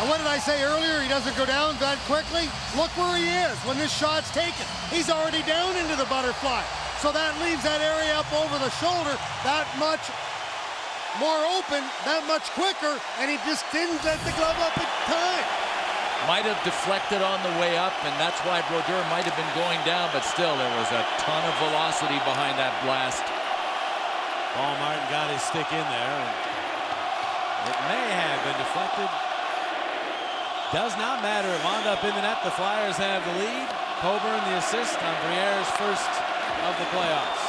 And what did I say earlier? He doesn't go down that quickly. Look where he is when this shot's taken. He's already down into the butterfly. So that leaves that area up over the shoulder that much more open, that much quicker, and he just didn't get the glove up in time. Might have deflected on the way up, and that's why Brodeur might have been going down, but still there was a ton of velocity behind that blast. Paul Martin got his stick in there, and it may have been deflected. Does not matter. It wound up in the net. The Flyers have the lead. Coburn the assist on Briere's first of the playoffs.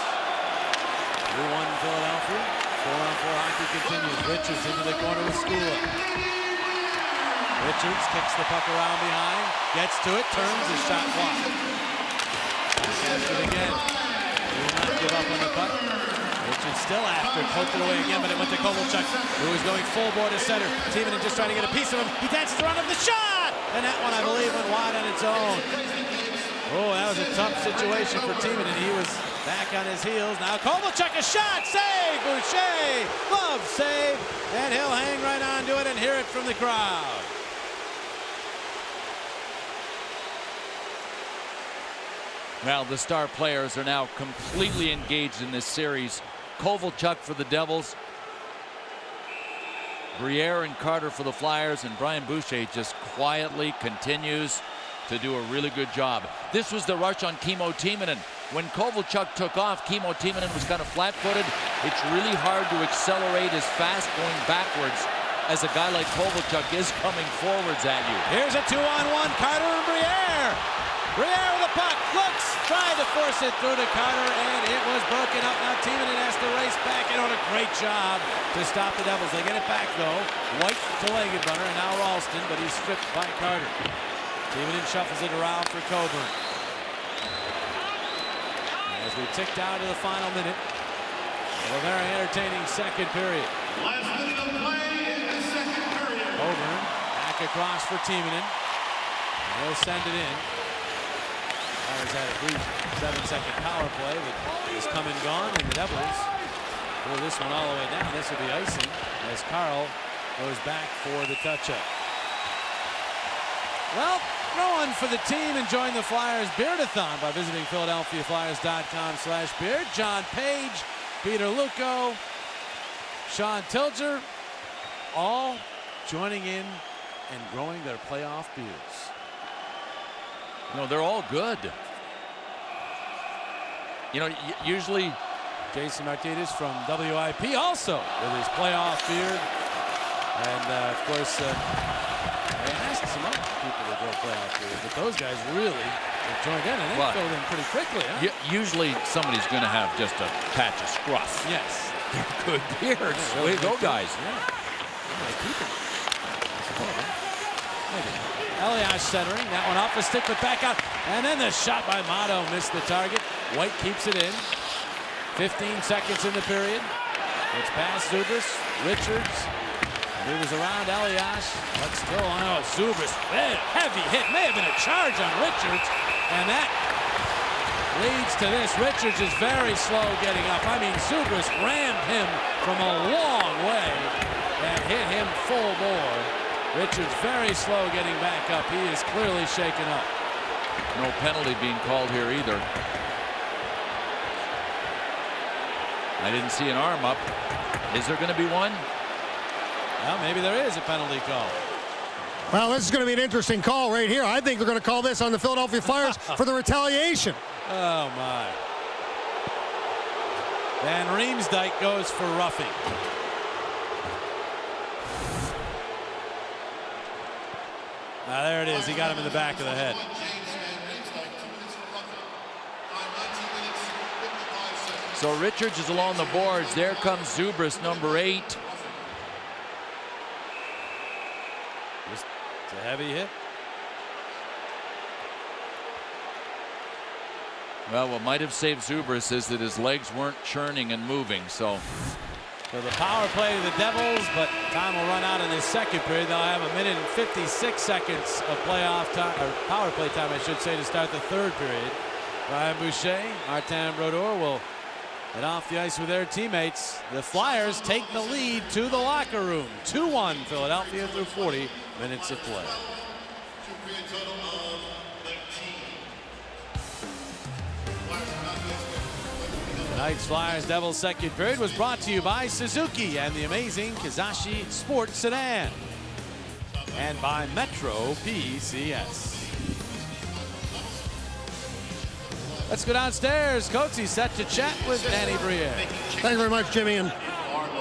3-1 Philadelphia. 4-on-4 hockey continues. Richards into the corner with Skula. Richards kicks the puck around behind, gets to it, turns his shot blocked. After it again. He will not give up on the puck. Richards still after, poked it away again, but it went to Kovalchuk, who is going full board to center. Timonen just trying to get a piece of him. He dances around him, the shot! And that one, I believe, went wide on its own. Oh, that was a tough situation for Tiemann, and he was back on his heels. Now Kovalchuk, a shot, save, Boucher, glove save, and he'll hang right on to it and hear it from the crowd. Well, the star players are now completely engaged in this series. Kovalchuk for the Devils, Briere and Carter for the Flyers, and Brian Boucher just quietly continues to do a really good job. This was the rush on Kimmo Timonen. When Kovalchuk took off, Kimmo Timonen was kind of flat-footed. It's really hard to accelerate as fast going backwards as a guy like Kovalchuk is coming forwards at you. Here's a 2-on-1, Carter and Briere. Briere with the puck, looks, tried to force it through to Carter, and it was broken up. Now Timonen has to race back in on a great job to stop the Devils. They get it back, though. White to Langenbrunner, and now Ralston, but he's stripped by Carter. Timonen shuffles it around for Coburn. As we tick down to the final minute of a very entertaining second period. Last minute of play in the second period. Coburn back across for Timonen. He'll send it in. Flyers had a brief 7-second power play that has come and gone, and the Devils pull this one all the way down. This will be icing as Carl goes back for the touch-up. Well, no one for the team enjoying the Flyers Beardathon by visiting PhiladelphiaFlyers.com/beard. John Page, Peter Luco, Sean Tilger, all joining in and growing their playoff beards. No, they're all good. You know, usually Jason Martinez from WIP also with his playoff beard. And, of course, I asked some other people to grow playoff beards, but those guys really have joined in, and they filled in pretty quickly. Huh? Usually somebody's going to have just a patch of scruff. Yes. Good beards. Way to go, guys. Elias centering, that one off the stick but back out, and then the shot by Motto missed the target. White keeps it in. 15 seconds in the period. It's past Zubris, Richards. He was around Elias, but still, Zubris, heavy hit, may have been a charge on Richards, and that leads to this. Richards is very slow getting up. I mean, Zubris rammed him from a long way and hit him full bore. Richards very slow getting back up. He is clearly shaken up. No penalty being called here either. I didn't see an arm up. Is there going to be one? Well, maybe there is a penalty call. Well, this is going to be an interesting call right here. I think they're going to call this on the Philadelphia Flyers for the retaliation. Oh, my. Van Riemsdyk goes for roughing. Now, there it is. He got him in the back of the head. So Richards is along the boards. There comes Zubris, number 8. Just a heavy hit. Well, what might have saved Zubris is that his legs weren't churning and moving. So the power play to the Devils, but time will run out in this second period. They'll have 1 minute and 56 seconds of playoff time, or power play time, I should say, to start the third period. Brian Boucher, Martin Brodeur will head off the ice with their teammates. The Flyers take the lead to the locker room. 2-1 Philadelphia through 40 minutes of play. Tonight's Flyers Devils second period was brought to you by Suzuki and the amazing Kizashi Sport Sedan, and by Metro PCS. Let's go downstairs. Coatesy set to chat with Danny Briere. Thank you very much, Jimmy. And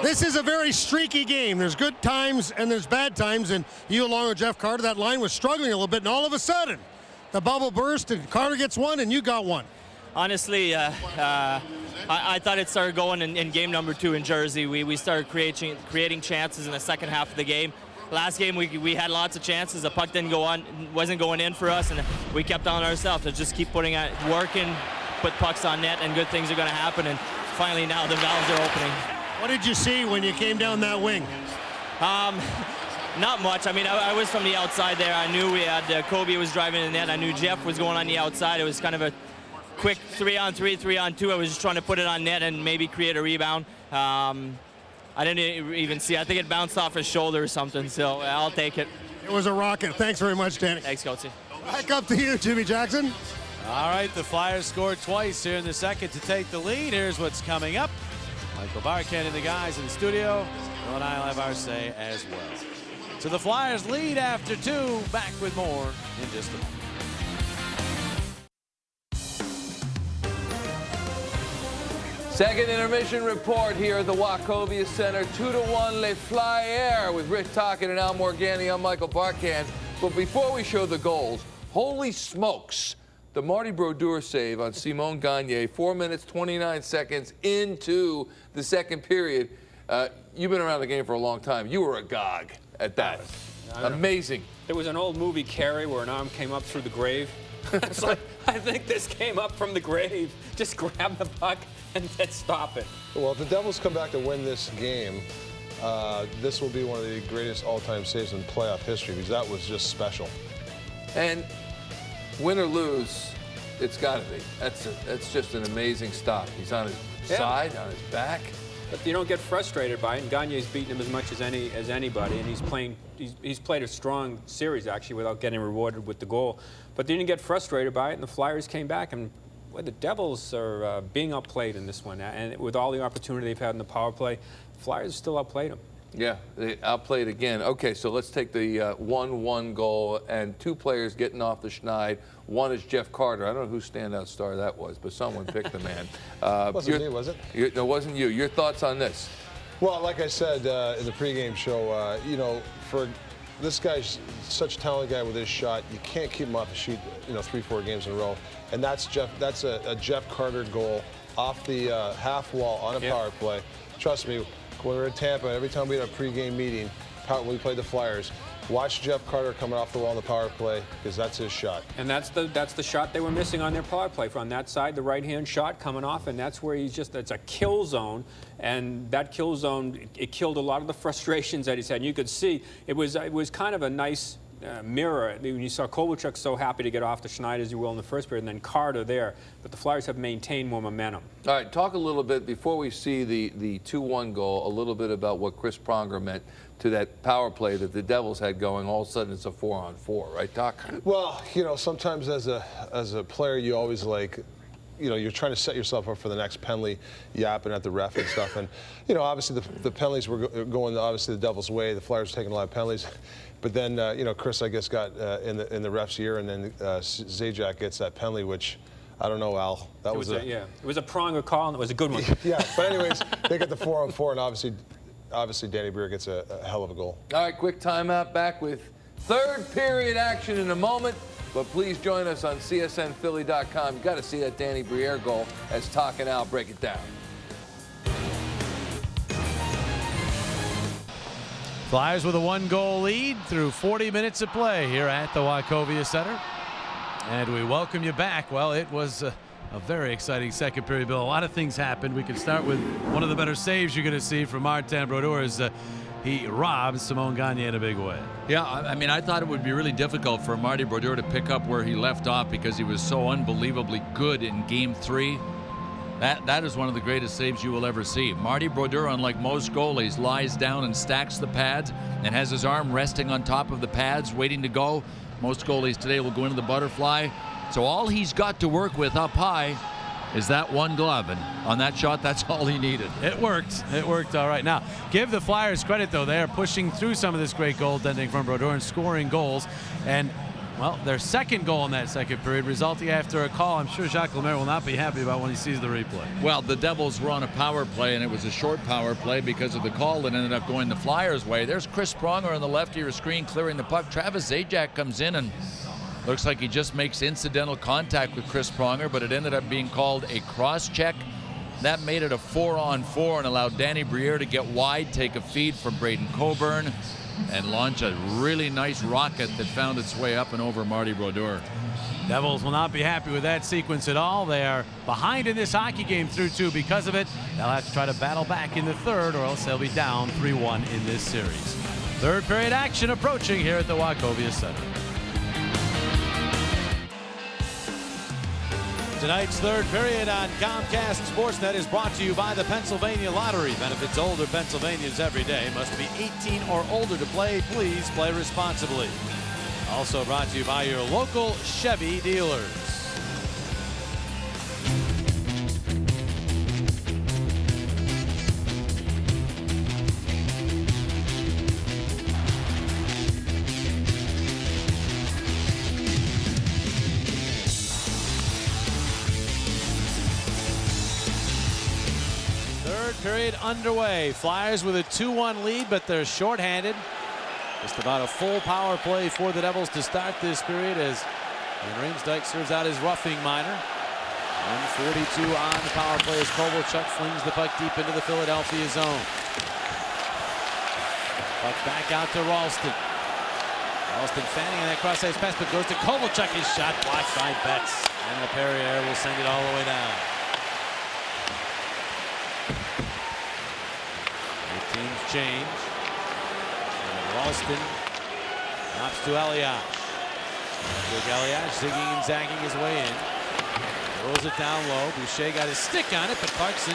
this is a very streaky game. There's good times and there's bad times, and you along with Jeff Carter, that line was struggling a little bit, and all of a sudden the bubble burst and Carter gets one and you got one. Honestly, I thought it started going in game number 2 in Jersey. We started creating chances in the second half of the game. Last game we had lots of chances. The puck wasn't going in for us, and we kept on ourselves to just keep putting at working, put pucks on net, and good things are going to happen. And finally now the valves are opening. What did you see when you came down that wing? Not much. I mean, I was from the outside there. I knew we had Kobe was driving the net. I knew Jeff was going on the outside. It was kind of a quick 3-on-3, 3-on-2. I was just trying to put it on net and maybe create a rebound. I didn't even see. I think it bounced off his shoulder or something, so I'll take it. It was a rocket. Thanks very much, Danny. Thanks, Coachy. Back up to you, Jimmy Jackson. All right, the Flyers scored twice here in the second to take the lead. Here's what's coming up. Michael Barkan and the guys in the studio. Bill and I will have our say as well. So the Flyers lead after 2. Back with more in just a moment. Second intermission report here at the Wachovia Center. 2-1 Les Flyers with Rick Tocchet and Al Morganti. I'm Michael Barkan. But before we show the goals, holy smokes, the Marty Brodeur save on Simon Gagne, 4 minutes, 29 seconds into the second period. You've been around the game for a long time. You were agog at that. Amazing. There was an old movie, Carrie, where an arm came up through the grave. It's like, I think this came up from the grave. Just grab the puck and then stop it. Well, if the Devils come back to win this game, this will be one of the greatest all-time saves in playoff history because that was just special. And win or lose, it's got to be. That's just an amazing stop. He's on his side, on his back. But you don't get frustrated by it. And Gagne's beaten him as much as anybody, and he's played a strong series actually without getting rewarded with the goal. But then you get frustrated by it, and the Flyers came back, and well, the Devils are being outplayed in this one. And with all the opportunity they've had in the power play, Flyers still outplayed them. Yeah, they outplayed again. Okay, so let's take the 1-1 goal and 2 players getting off the schneid. One is Jeff Carter. I don't know whose standout star that was, but someone picked the man. Wasn't me, was it? No, it wasn't you. Your thoughts on this? Well, like I said in the pregame show, you know, for this guy's such a talented guy with his shot, you can't keep him off the sheet, you know, 3-4 games in a row. And that's a Jeff Carter goal off the half wall on a power play. Trust me, when we were in Tampa, every time we had a pregame meeting, when we played the Flyers, watch Jeff Carter coming off the wall in the power play because that's his shot. And that's the shot they were missing on their power play. From that side, the right-hand shot coming off, and that's where it's a kill zone. And that kill zone, it killed a lot of the frustrations that he's had. And you could see it was kind of a nice mirror. When you saw Kovalchuk so happy to get off the schneid, as you will, in the first period, and then Carter there. But the Flyers have maintained more momentum. All right, talk a little bit, before we see the 2-1 goal, a little bit about what Chris Pronger meant to that power play that the Devils had going. All of a sudden, it's a 4-on-4, right, Doc? Well, you know, sometimes as a player, you always you know, you're trying to set yourself up for the next penalty, yapping at the ref and stuff. And, you know, obviously the penalties were going, obviously, the Devils' way. The Flyers were taking a lot of penalties. But then, you know, Chris, I guess, got in the ref's ear, and then Zajac gets that penalty, which, I don't know, Al. That was it was a Pronger call, and it was a good one. Yeah, but anyways, they get the 4-on-4, and obviously Danny Briere gets a hell of a goal. All right, quick timeout. Back with third period action in a moment. But please join us on CSNPhilly.com. You've got to see that Danny Briere goal as Tocchet and Al break it down. Flyers with a 1-goal lead through 40 minutes of play here at the Wachovia Center. And we welcome you back. Well, it was a very exciting second period, Bill. A lot of things happened. We can start with one of the better saves you're going to see from Martin Brodeur as he robs Simon Gagne in a big way. Yeah, I mean, I thought it would be really difficult for Marty Brodeur to pick up where he left off because he was so unbelievably good in Game 3. That is one of the greatest saves you will ever see. Marty Brodeur, unlike most goalies, lies down and stacks the pads and has his arm resting on top of the pads, waiting to go. Most goalies today will go into the butterfly. So all he's got to work with up high is that one glove, and on that shot, that's all he needed. It worked. It worked all right. Now, give the Flyers credit, though. They are pushing through some of this great goaltending from Brodeur and scoring goals. And, well, their second goal in that second period resulting after a call I'm sure Jacques Lemaire will not be happy about when he sees the replay. Well, the Devils were on a power play, and it was a short power play because of the call that ended up going the Flyers' way. There's Chris Pronger on the left of your screen clearing the puck. Travis Zajac comes in and looks like he just makes incidental contact with Chris Pronger, but it ended up being called a cross-check. That made it a 4-on-4 and allowed Danny Briere to get wide, take a feed from Braden Coburn, and launch a really nice rocket that found its way up and over Marty Brodeur. Devils will not be happy with that sequence at all. They are behind in this hockey game through 2 because of it. They'll have to try to battle back in the third, or else they'll be down 3-1 in this series. Third period action approaching here at the Wachovia Center. Tonight's third period on Comcast Sportsnet is brought to you by the Pennsylvania Lottery. Benefits older Pennsylvanians every day. Must be 18 or older to play. Please play responsibly. Also brought to you by your local Chevy dealers. Third period underway. Flyers with a 2-1 lead, but they're shorthanded. Just about a full power play for the Devils to start this period as Van Riemsdyk serves out his roughing minor. 1:42 on the power play as Kovalchuk flings the puck deep into the Philadelphia zone. Puck back out to Ralston. Ralston fanning on that cross-ice pass, but goes to Kovalchuk. His shot blocked by Betts. And LaPerriere will send it all the way down. The teams change. Ralston drops to Elias. Big Elias zigging and zagging his way in. Throws it down low. Boucher got his stick on it, but Clarkson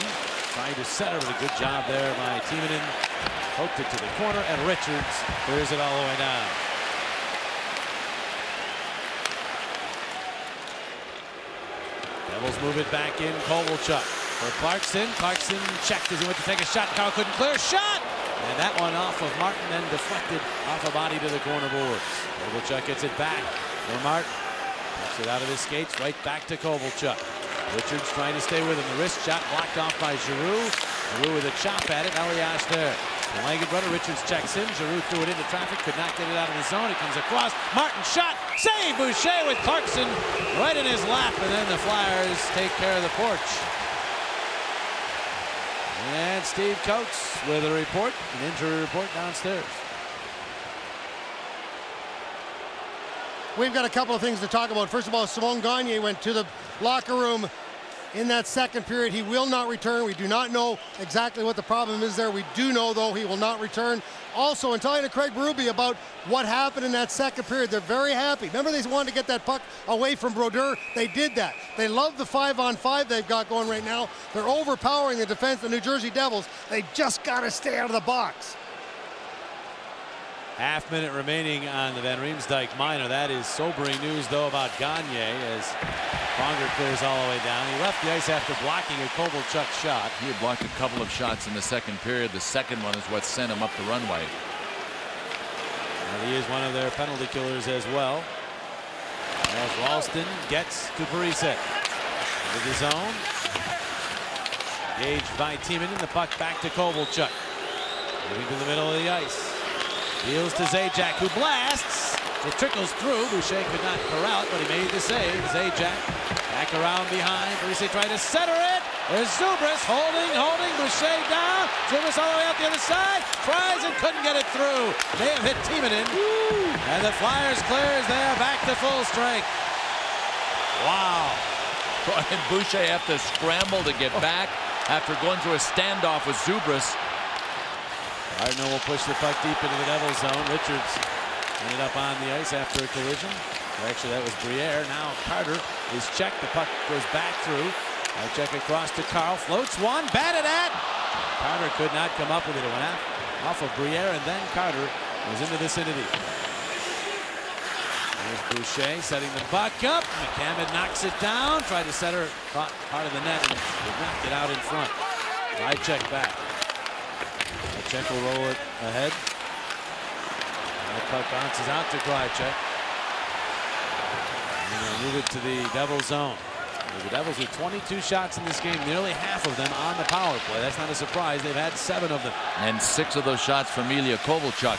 trying to center with a good job there by Timonen. Poked it to the corner, and Richards clears it all the way down. Devils move it back in. Kovalchuk for Clarkson. Clarkson checked as he went to take a shot. Carl couldn't clear. Shot! And that one off of Martin, then deflected off a body to the corner boards. Kovalchuk gets it back for Martin. Puts it out of his skates, right back to Kovalchuk. Richards trying to stay with him. The wrist shot blocked off by Giroux. Giroux with a chop at it. Elias there. The Langan brother, Richards checks in. Giroux threw it into traffic, could not get it out of the zone. It comes across. Martin shot. Save Boucher with Clarkson right in his lap. And then the Flyers take care of the porch. And Steve Coates with a report, an injury report downstairs. We've got a couple of things to talk about. First of all, Simon Gagne went to the locker room in that second period. He will not return. We do not know exactly what the problem is there. We do know, though, he will not return. Also, in talking to Craig Berube about what happened in that second period, they're very happy. Remember, they wanted to get that puck away from Brodeur. They did that. They love the 5-on-5 they've got going right now. They're overpowering the defense of the New Jersey Devils. They just got to stay out of the box. Half minute remaining on the Van Riemsdyk minor. That is sobering news, though, about Gagne as Pronger clears all the way down. He left the ice after blocking a Kovalchuk shot. He had blocked a couple of shots in the second period. The second one is what sent him up the runway. And he is one of their penalty killers as well. As Ralston gets to Parise. Into the zone. Engaged by Timonen. The puck back to Kovalchuk. Moving to the middle of the ice. Deals to Zajac, who blasts. It trickles through. Boucher could not corral it, but he made the save. Zajac back around behind. Parise tried to center it. There's Zubris holding Boucher down. Zubris all the way out the other side. Tries and couldn't get it through. They have hit Timonen. And the Flyers clears there back to full strength. Wow. And Boucher have to scramble to get back after going through a standoff with Zubris. Gardner will push the puck deep into the Devils zone. Richards ended up on the ice after a collision. Or actually, that was Briere. Now Carter is checked. The puck goes back through. Check across to Carl. Floats one. Batted at. Carter could not come up with it. It went off of Briere, and then Carter was in the vicinity. There's Boucher setting the puck up. McCammon knocks it down. Tried to center part of the net and did not get out in front. I check back. Krajcek will roll it ahead. And the puck bounces out to Krajcek. And they'll move it to the Devils zone. The Devils with 22 shots in this game, nearly half of them on the power play. That's not a surprise. They've had 7 of them. And 6 of those shots from Ilya Kovalchuk.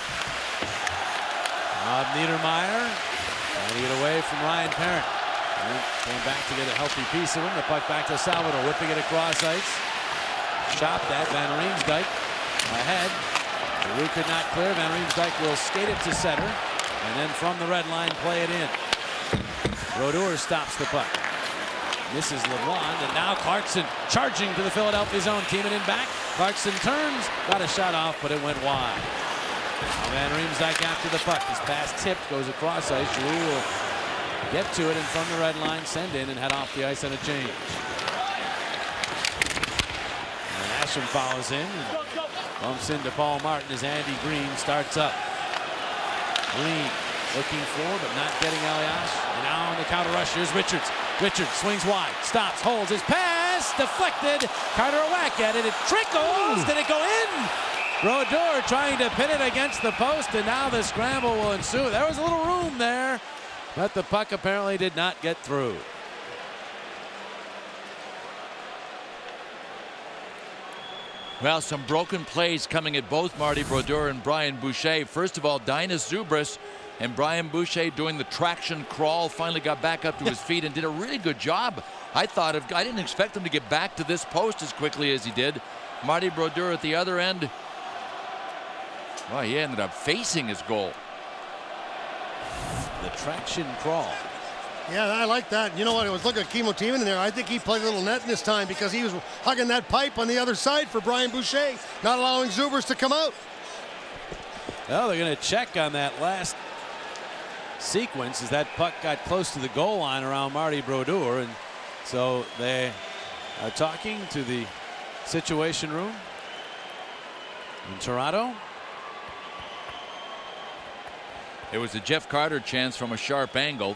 Rob Niedermeyer trying to get away from Ryan Parent. And came back to get a healthy piece of him. The puck back to Salvador, whipping it across ice. Chopped at Van Riemsdyk. Ahead. Giroux could not clear. Van Riemsdyk will skate it to center. And then from the red line, play it in. Brodeur stops the puck. Misses LeBlanc, and now Clarkson charging to the Philadelphia zone. Timonen back. Clarkson turns, got a shot off, but it went wide. Van Riemsdyk after the puck. His pass tipped, goes across ice. Giroux will get to it and from the red line, send in and head off the ice on a change. And Asham follows in and bumps into Paul Martin as Andy Green starts up. Green looking for but not getting Elias. And now on the counter rush, here's Richards. Richards swings wide, stops, holds his pass, deflected. Carter a whack at it. It trickles. Did it go in? Brodeur trying to pin it against the post, and now the scramble will ensue. There was a little room there, but the puck apparently did not get through. Well, some broken plays coming at both Marty Brodeur and Brian Boucher. First of all, Dinas Zubris and Brian Boucher doing the traction crawl, finally got back up to his feet and did a really good job. I didn't expect him to get back to this post as quickly as he did. Marty Brodeur at the other end. Well, he ended up facing his goal. The traction crawl. Yeah, I like that. You know what? It was looking at Kimmo Timonen in there. I think he played a little net this time because he was hugging that pipe on the other side for Brian Boucher, not allowing Zubers to come out. Well, they're going to check on that last sequence as that puck got close to the goal line around Marty Brodeur, and so they are talking to the situation room in Toronto. It was a Jeff Carter chance from a sharp angle.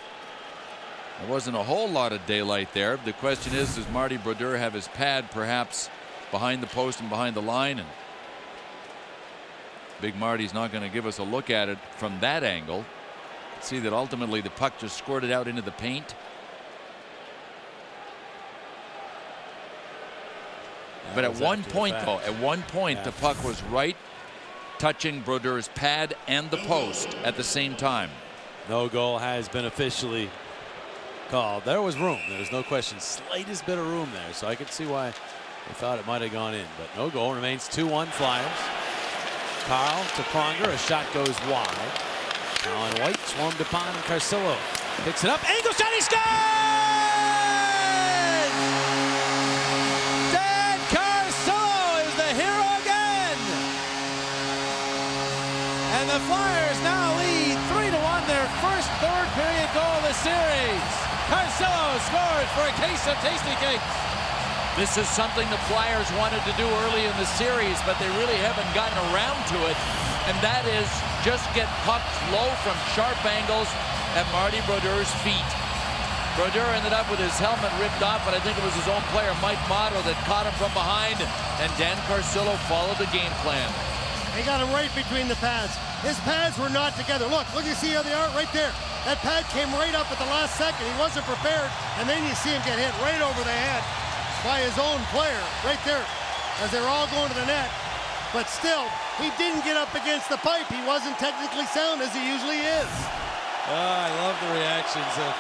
There wasn't a whole lot of daylight there. The question is, does Marty Brodeur have his pad perhaps behind the post and behind the line? And Big Marty's not going to give us a look at it from that angle. See that ultimately the puck just squirted out into the paint. But at one point, though, the puck was right touching Brodeur's pad and the post at the same time. No goal has been officially called. There was room. There was no question. Slightest bit of room there, so I could see why they thought it might have gone in. But no goal. Remains 2-1 Flyers. Carl to Pronger. A shot goes wide. Alan White swarmed upon Carcillo. Picks it up. Angle shot. He scores! Dan Carcillo is the hero again. And the Flyers now lead 3-1. Their first third period goal of the series. Carcillo scores for a case of tasty cakes. This is something the Flyers wanted to do early in the series, but they really haven't gotten around to it. And that is just get pucks low from sharp angles at Marty Brodeur's feet. Brodeur ended up with his helmet ripped off, but I think it was his own player, Mike Motto, that caught him from behind, and Dan Carcillo followed the game plan. He got him right between the pads. His pads were not together. Look, you see how they are right there. That pad came right up at the last second. He wasn't prepared, and then you see him get hit right over the head by his own player right there as they're all going to the net. But still, he didn't get up against the pipe. He wasn't technically sound as he usually is. Oh, I love the reactions of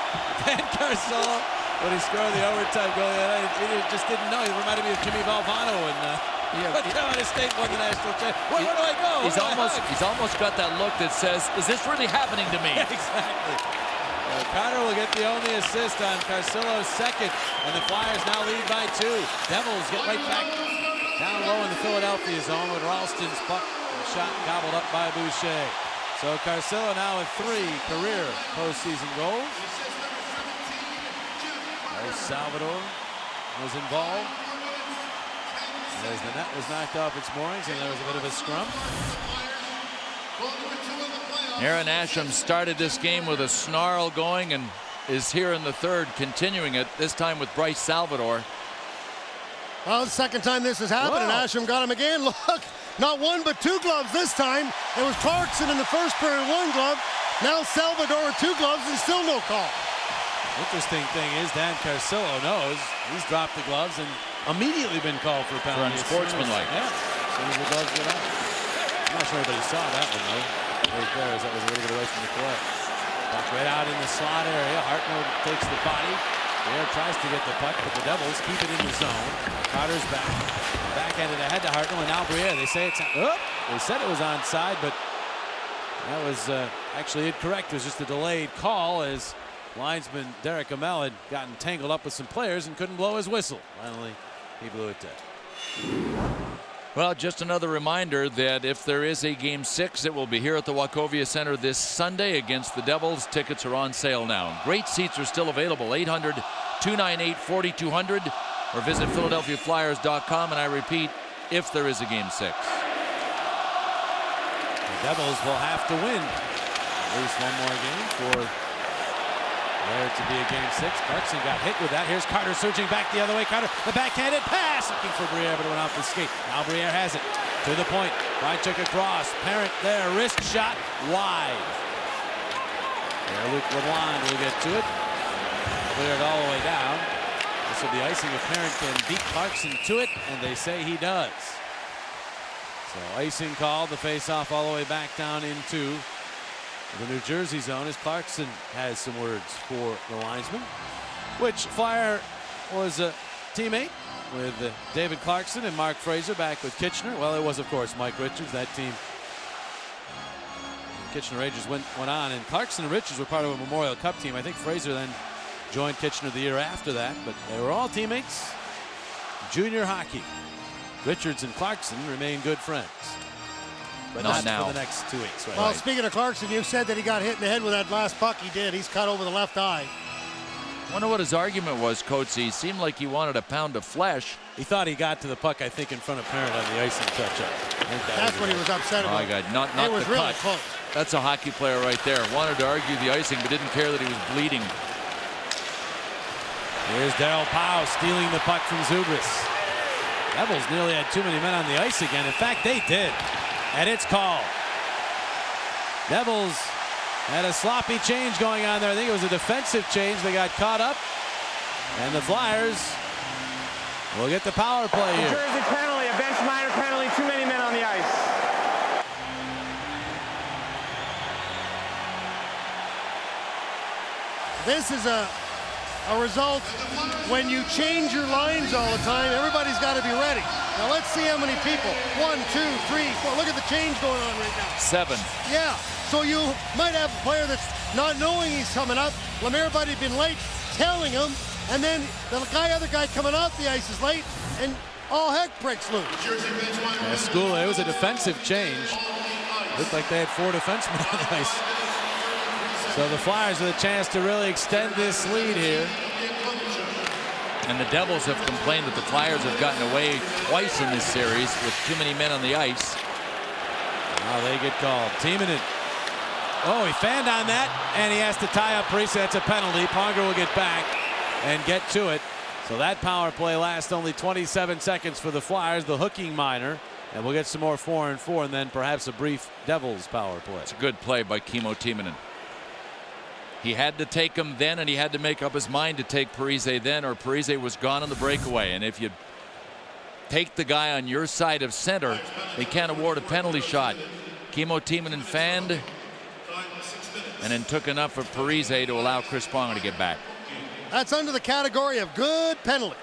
Dan Carcillo when he scored the overtime goal. He just didn't know. He reminded me of Jimmy Valvano when Carolina State won the national championship. Where do I go? He's almost got that look that says, is this really happening to me? Yeah, exactly. Carter will get the only assist on Carcillo's second, and the Flyers now lead by 2. Devils get right back down low in the Philadelphia zone with Ralston's puck shot gobbled up by Boucher. So Carcillo now with 3 career postseason goals. There's Salvador was involved as the net was knocked off its moorings and there was a bit of a scrum. Aaron Asham started this game with a snarl going and is here in the third, continuing it, this time with Bryce Salvador. Well, the second time this has happened, and Asham got him again. Look, not 1 but 2 gloves this time. It was Clarkson in the first period, 1 glove. Now Salvador 2 gloves and still no call. Interesting thing is Dan Carcillo knows he's dropped the gloves and immediately been called for a penalty. Unsportsmanlike. Yeah, as soon as the gloves get out. I'm not sure anybody saw that one though. Right there, as that was a little bit away from the court. Puck right out in the slot area. Hartnell takes the body. There tries to get the puck, but the Devils keep it in the zone. Carter's back. Backhanded ahead to Hartnell and now Briere. They say it's they said it was onside, but that was actually incorrect. It was just a delayed call as linesman Derek Amell had gotten tangled up with some players and couldn't blow his whistle. Finally, he blew it dead. Well, just another reminder that if there is a Game 6, it will be here at the Wachovia Center this Sunday against the Devils. Tickets are on sale now. Great seats are still available. 800-298-4200 or visit PhiladelphiaFlyers.com. And I repeat, if there is a Game 6. The Devils will have to win at least one more game for there to be a Game 6. Clarkson got hit with that. Here's Carter surging back the other way. Carter, the backhanded pass. Looking for Briere, but it went off the skate. Now Briere has it. To the point. Rychuk across. Parent there. Wrist shot. Wide. There, Luc LeBlanc will get to it. Cleared all the way down. This will be icing if Parent can beat Clarkson to it, and they say he does. So icing called. The face-off all the way back down into the New Jersey zone as Clarkson has some words for the linesman, which Flyer was a teammate with David Clarkson and Mark Fraser back with Kitchener. Well, it was, of course, Mike Richards. That team, Kitchener Rangers, went on, and Clarkson and Richards were part of a Memorial Cup team. I think Fraser then joined Kitchener the year after that, but they were all teammates. Junior hockey. Richards and Clarkson remain good friends. But not now. For the next 2 weeks. Right? Well, speaking of Clarkson, you said that he got hit in the head with that last puck. He did. He's cut over the left eye. I wonder what his argument was, Coach. He seemed like he wanted a pound of flesh. He thought he got to the puck, I think, in front of Parent on the icing touch-up. That's what he was upset about. Oh, my God. Not it was the really cut. close. That's a hockey player right there. Wanted to argue the icing, but didn't care that he was bleeding. Here's Darryl Powell stealing the puck from Zubris. Devils nearly had too many men on the ice again. In fact, they did. And it's called. Devils had a sloppy change going on there. I think it was a defensive change. They got caught up. And the Flyers will get the power play here. New Jersey penalty, a bench minor penalty, too many men on the ice. This is a result when you change your lines all the time. Everybody's got to be ready. Now let's see how many people. 1, 2, 3, 4. Look at the change going on right now. 7. Yeah. So you might have a player that's not knowing he's coming up. Lemaire might have been late telling him, and then the other guy coming off the ice is late, and all heck breaks loose. School, it was a defensive change. Looked like they had 4 defensemen on the ice. So the Flyers with a chance to really extend this lead here. And the Devils have complained that the Flyers have gotten away twice in this series with too many men on the ice. Now they get called. Timonen. Oh, he fanned on that, and he has to tie up Parise. That's a penalty. Pronger will get back and get to it. So that power play lasts only 27 seconds for the Flyers, the hooking minor. And we'll get some more 4-on-4, and then perhaps a brief Devils power play. It's a good play by Kimmo Timonen. He had to take him then, and he had to make up his mind to take Parise then, or Parise was gone on the breakaway. And if you take the guy on your side of center, they can't award a penalty shot. Kimmo Timonen fanned and then took enough for Parise to allow Chris Pronger to get back. That's under the category of good penalty,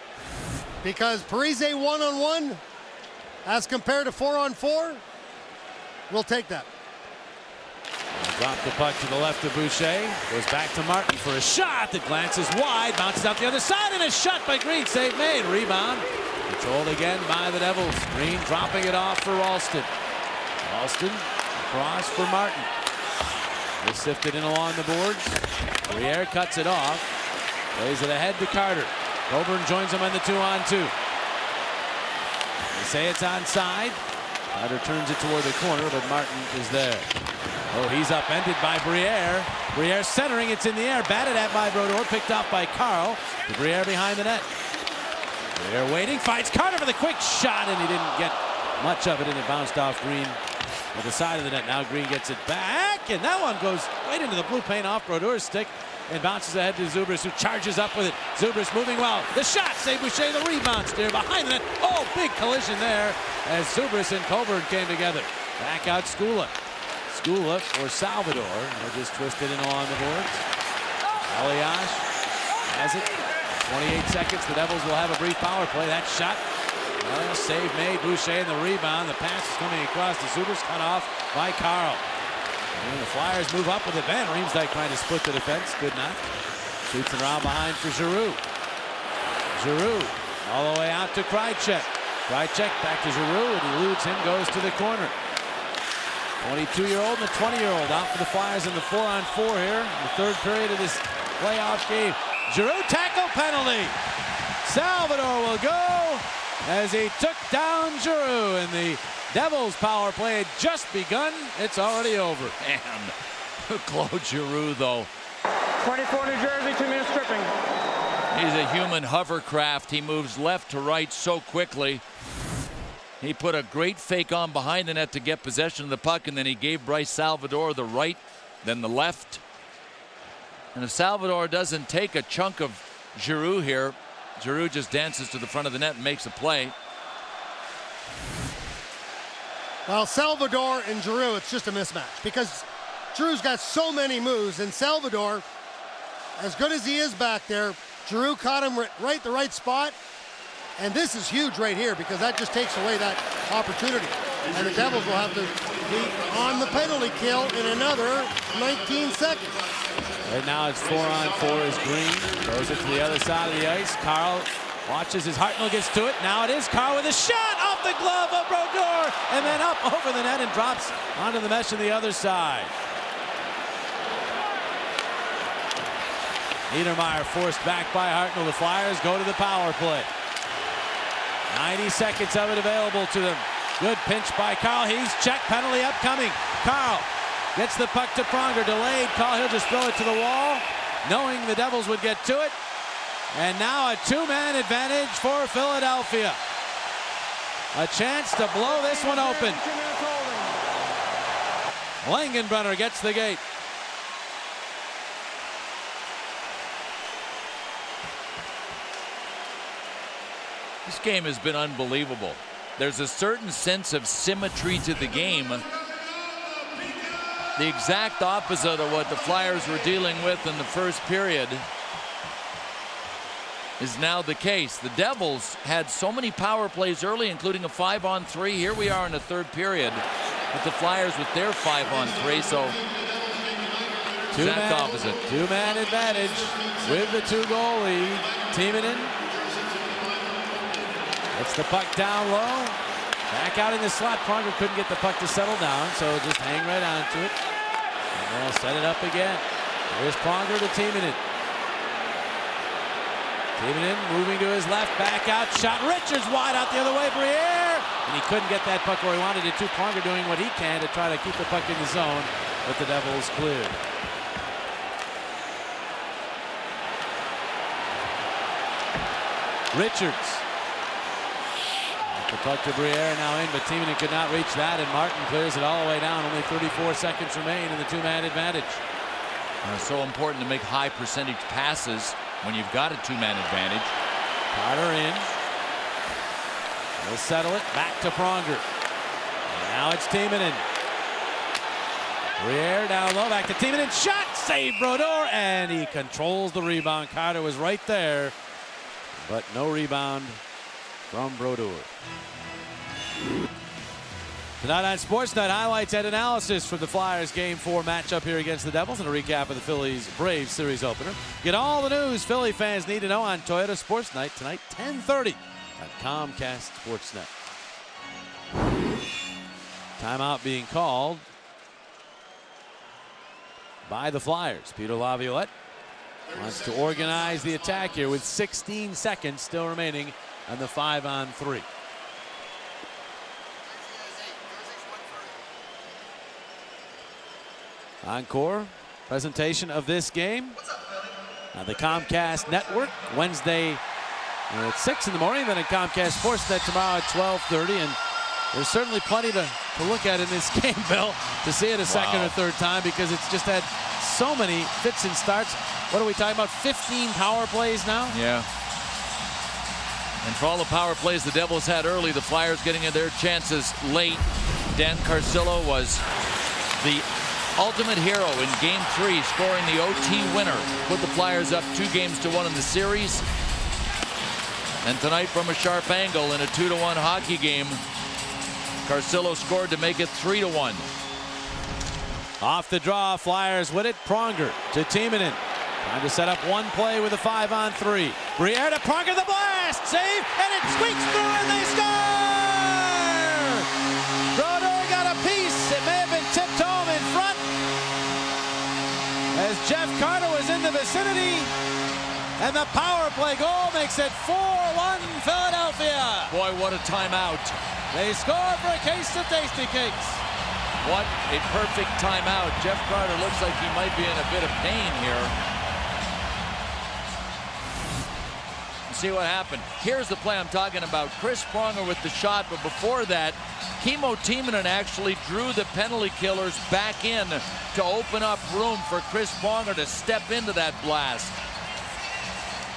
because Parise 1-on-1 as compared to 4-on-4, we'll take that. Drop the puck to the left of Boucher. Goes back to Martin for a shot that glances wide. Bounces out the other side, and a shot by Green. Save made. Rebound. Controlled again by the Devils. Green dropping it off for Ralston. Ralston across for Martin. They sifted in along the boards. Briere cuts it off. Plays it ahead to Carter. Coburn joins him on the 2-on-2. They say it's onside. Carter turns it toward the corner, but Martin is there. Oh, he's upended by Briere. Briere centering, it's in the air. Batted at by Brodeur, picked off by Carl. Briere behind the net. Briere waiting, finds Carter for the quick shot, and he didn't get much of it, and it bounced off Green at the side of the net. Now Green gets it back, and that one goes right into the blue paint off Brodeur's stick and bounces ahead to Zubris, who charges up with it. Zubris moving well. The shot, save Boucher, the rebound steer behind the net. Oh, big collision there as Zubris and Coburn came together. Back out Skula. Skula for Salvador. They're just twisted in along the boards. Elias has it. 28 seconds. The Devils will have a brief power play. That shot. Well, save made. Boucher and the rebound. The pass is coming across to Zubris, cut off by Carl. And the Flyers move up with it. Van Riemsdyk trying to split the defense. Good not. Shoots it around behind for Giroux. Giroux all the way out to Krychek. Try check back to Giroux, and he eludes him, goes to the corner. 22-year-old and a 20-year-old out for the Flyers in the 4-on-4 here in the third period of this playoff game. Giroux tackle penalty. Salvador will go as he took down Giroux, and the Devils power play had just begun. It's already over. And Claude Giroux, though. 24 New Jersey, 2 minutes stripping. He's a human hovercraft. He moves left to right so quickly. He put a great fake on behind the net to get possession of the puck, and then he gave Bryce Salvador the right, then the left. And if Salvador doesn't take a chunk of Giroux here, Giroux just dances to the front of the net and makes a play. Well, Salvador and Giroux, it's just a mismatch because Giroux's got so many moves, and Salvador, as good as he is back there, Giroux caught him right the right spot. And this is huge right here because that just takes away that opportunity. And the Devils will have to be on the penalty kill in another 19 seconds. Right now it's 4-on-4 as Green throws it to the other side of the ice. Carl watches as Hartnell gets to it. Now it is Carl with a shot off the glove of Brodeur and then up over the net and drops onto the mesh on the other side. Niedermeyer forced back by Hartnell. The Flyers go to the power play. 90 seconds of it available to them. Good pinch by Carl. He's checked. Penalty upcoming. Carl gets the puck to Pronger. Delayed call. He'll just throw it to the wall, knowing the Devils would get to it. And now a two-man advantage for Philadelphia. A chance to blow this one open. Langenbrunner gets the gate. This game has been unbelievable. There's a certain sense of symmetry to the game. The exact opposite of what the Flyers were dealing with in the first period is now the case. The Devils had so many power plays early, including a 5-on-3. Here we are in the third period with the Flyers with their 5-on-3. So exact opposite. Two-man advantage with the two-goal lead. Timonen gets the puck down low. Back out in the slot. Pronger couldn't get the puck to settle down, so just hang right onto it. And they'll set it up again. Here's Pronger to Timonen. Timonen moving to his left, back out, shot. Richards wide out the other way, Briere! And he couldn't get that puck where he wanted it to. Pronger doing what he can to try to keep the puck in the zone, but the Devils cleared. Richards. The puck to Briere now in, but Timonen could not reach that, and Martin clears it all the way down. Only 34 seconds remain in the two-man advantage. It's so important to make high percentage passes when you've got a two-man advantage. Carter in. He'll settle it back to Pronger. And now it's Timonen. Briere down low, back to Timonen. Shot, save Brodeur, and he controls the rebound. Carter was right there, but no rebound from Brodeur. Tonight on Sportsnet, highlights and analysis for the Flyers Game 4 matchup here against the Devils, and a recap of the Phillies-Braves series opener. Get all the news Philly fans need to know on Toyota Sports Night tonight, 10:30 on Comcast Sportsnet. Timeout being called by the Flyers. Peter Laviolette wants to organize the attack here with 16 seconds still remaining on the 5-on-3. Encore presentation of this game on the Comcast Network Wednesday at 6 in the morning, then at Comcast Sportsnet tomorrow at 12:30. And there's certainly plenty to look at in this game, Bill, to see it a second or third time, because it's just had so many fits and starts. What are we talking about? 15 power plays now? Yeah. And for all the power plays the Devils had early, the Flyers getting their chances late. Dan Carcillo was the ultimate hero in Game 3, scoring the OT winner. Put the Flyers up 2-1 in the series. And tonight, from a sharp angle in a 2-1 hockey game, Carcillo scored to make it 3-1. Off the draw, Flyers with it. Pronger to Timonen. Trying to set up one play with a 5-on-3. Briere to Pronger, the blast! Save, and it squeaks through, and they score! Jeff Carter was in the vicinity, and the power play goal makes it 4-1 Philadelphia. Boy, what a timeout. They score for a case of tasty cakes. What a perfect timeout. Jeff Carter looks like he might be in a bit of pain here. See what happened. Here's the play I'm talking about. Chris Pronger with the shot, but before that, Kimmo Timonen actually drew the penalty killers back in to open up room for Chris Pronger to step into that blast.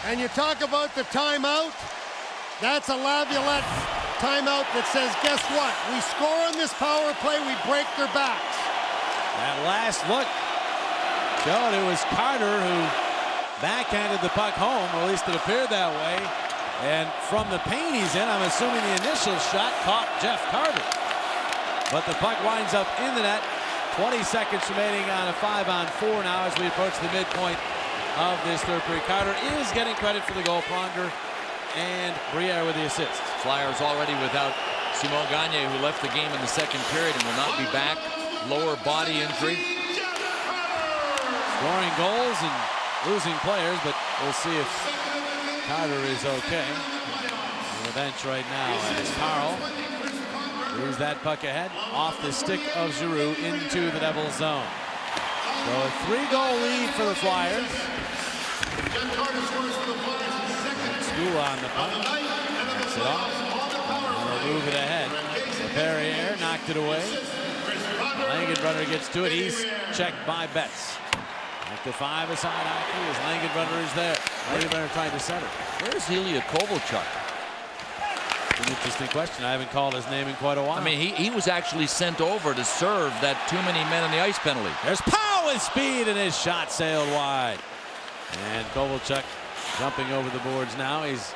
And you talk about the timeout. That's a Laviolette timeout that says, guess what? We score on this power play, we break their backs. That last look showed it was Carter who backhanded the puck home, or at least it appeared that way. And from the pain he's in, I'm assuming the initial shot caught Jeff Carter. But the puck winds up in the net. 20 seconds remaining on a 5-on-4 now as we approach the midpoint of this third period. Carter is getting credit for the goal. Pronger and Briere with the assists. Flyers already without Simon Gagne, who left the game in the second period and will not be back. Lower body injury. Scoring goals and losing players, but we'll see if Carter is okay. On the bench right now as Carl moves that puck ahead off the stick of Giroux into the Devils zone. So a 3-goal lead for the Flyers. School on the puck. Gets it off. And they'll move it ahead. Perrier knocked it away. Langenbrunner gets to it. He's checked by Betts. Back to 5 aside hockey as Langenbrunner is there. Langenbrunner trying to center. Where's Ilya Kovalchuk? An interesting question. I haven't called his name in quite a while. I mean, he was actually sent over to serve that too many men on the ice penalty. There's Powell with speed, and his shot sailed wide. And Kovalchuk jumping over the boards now. He's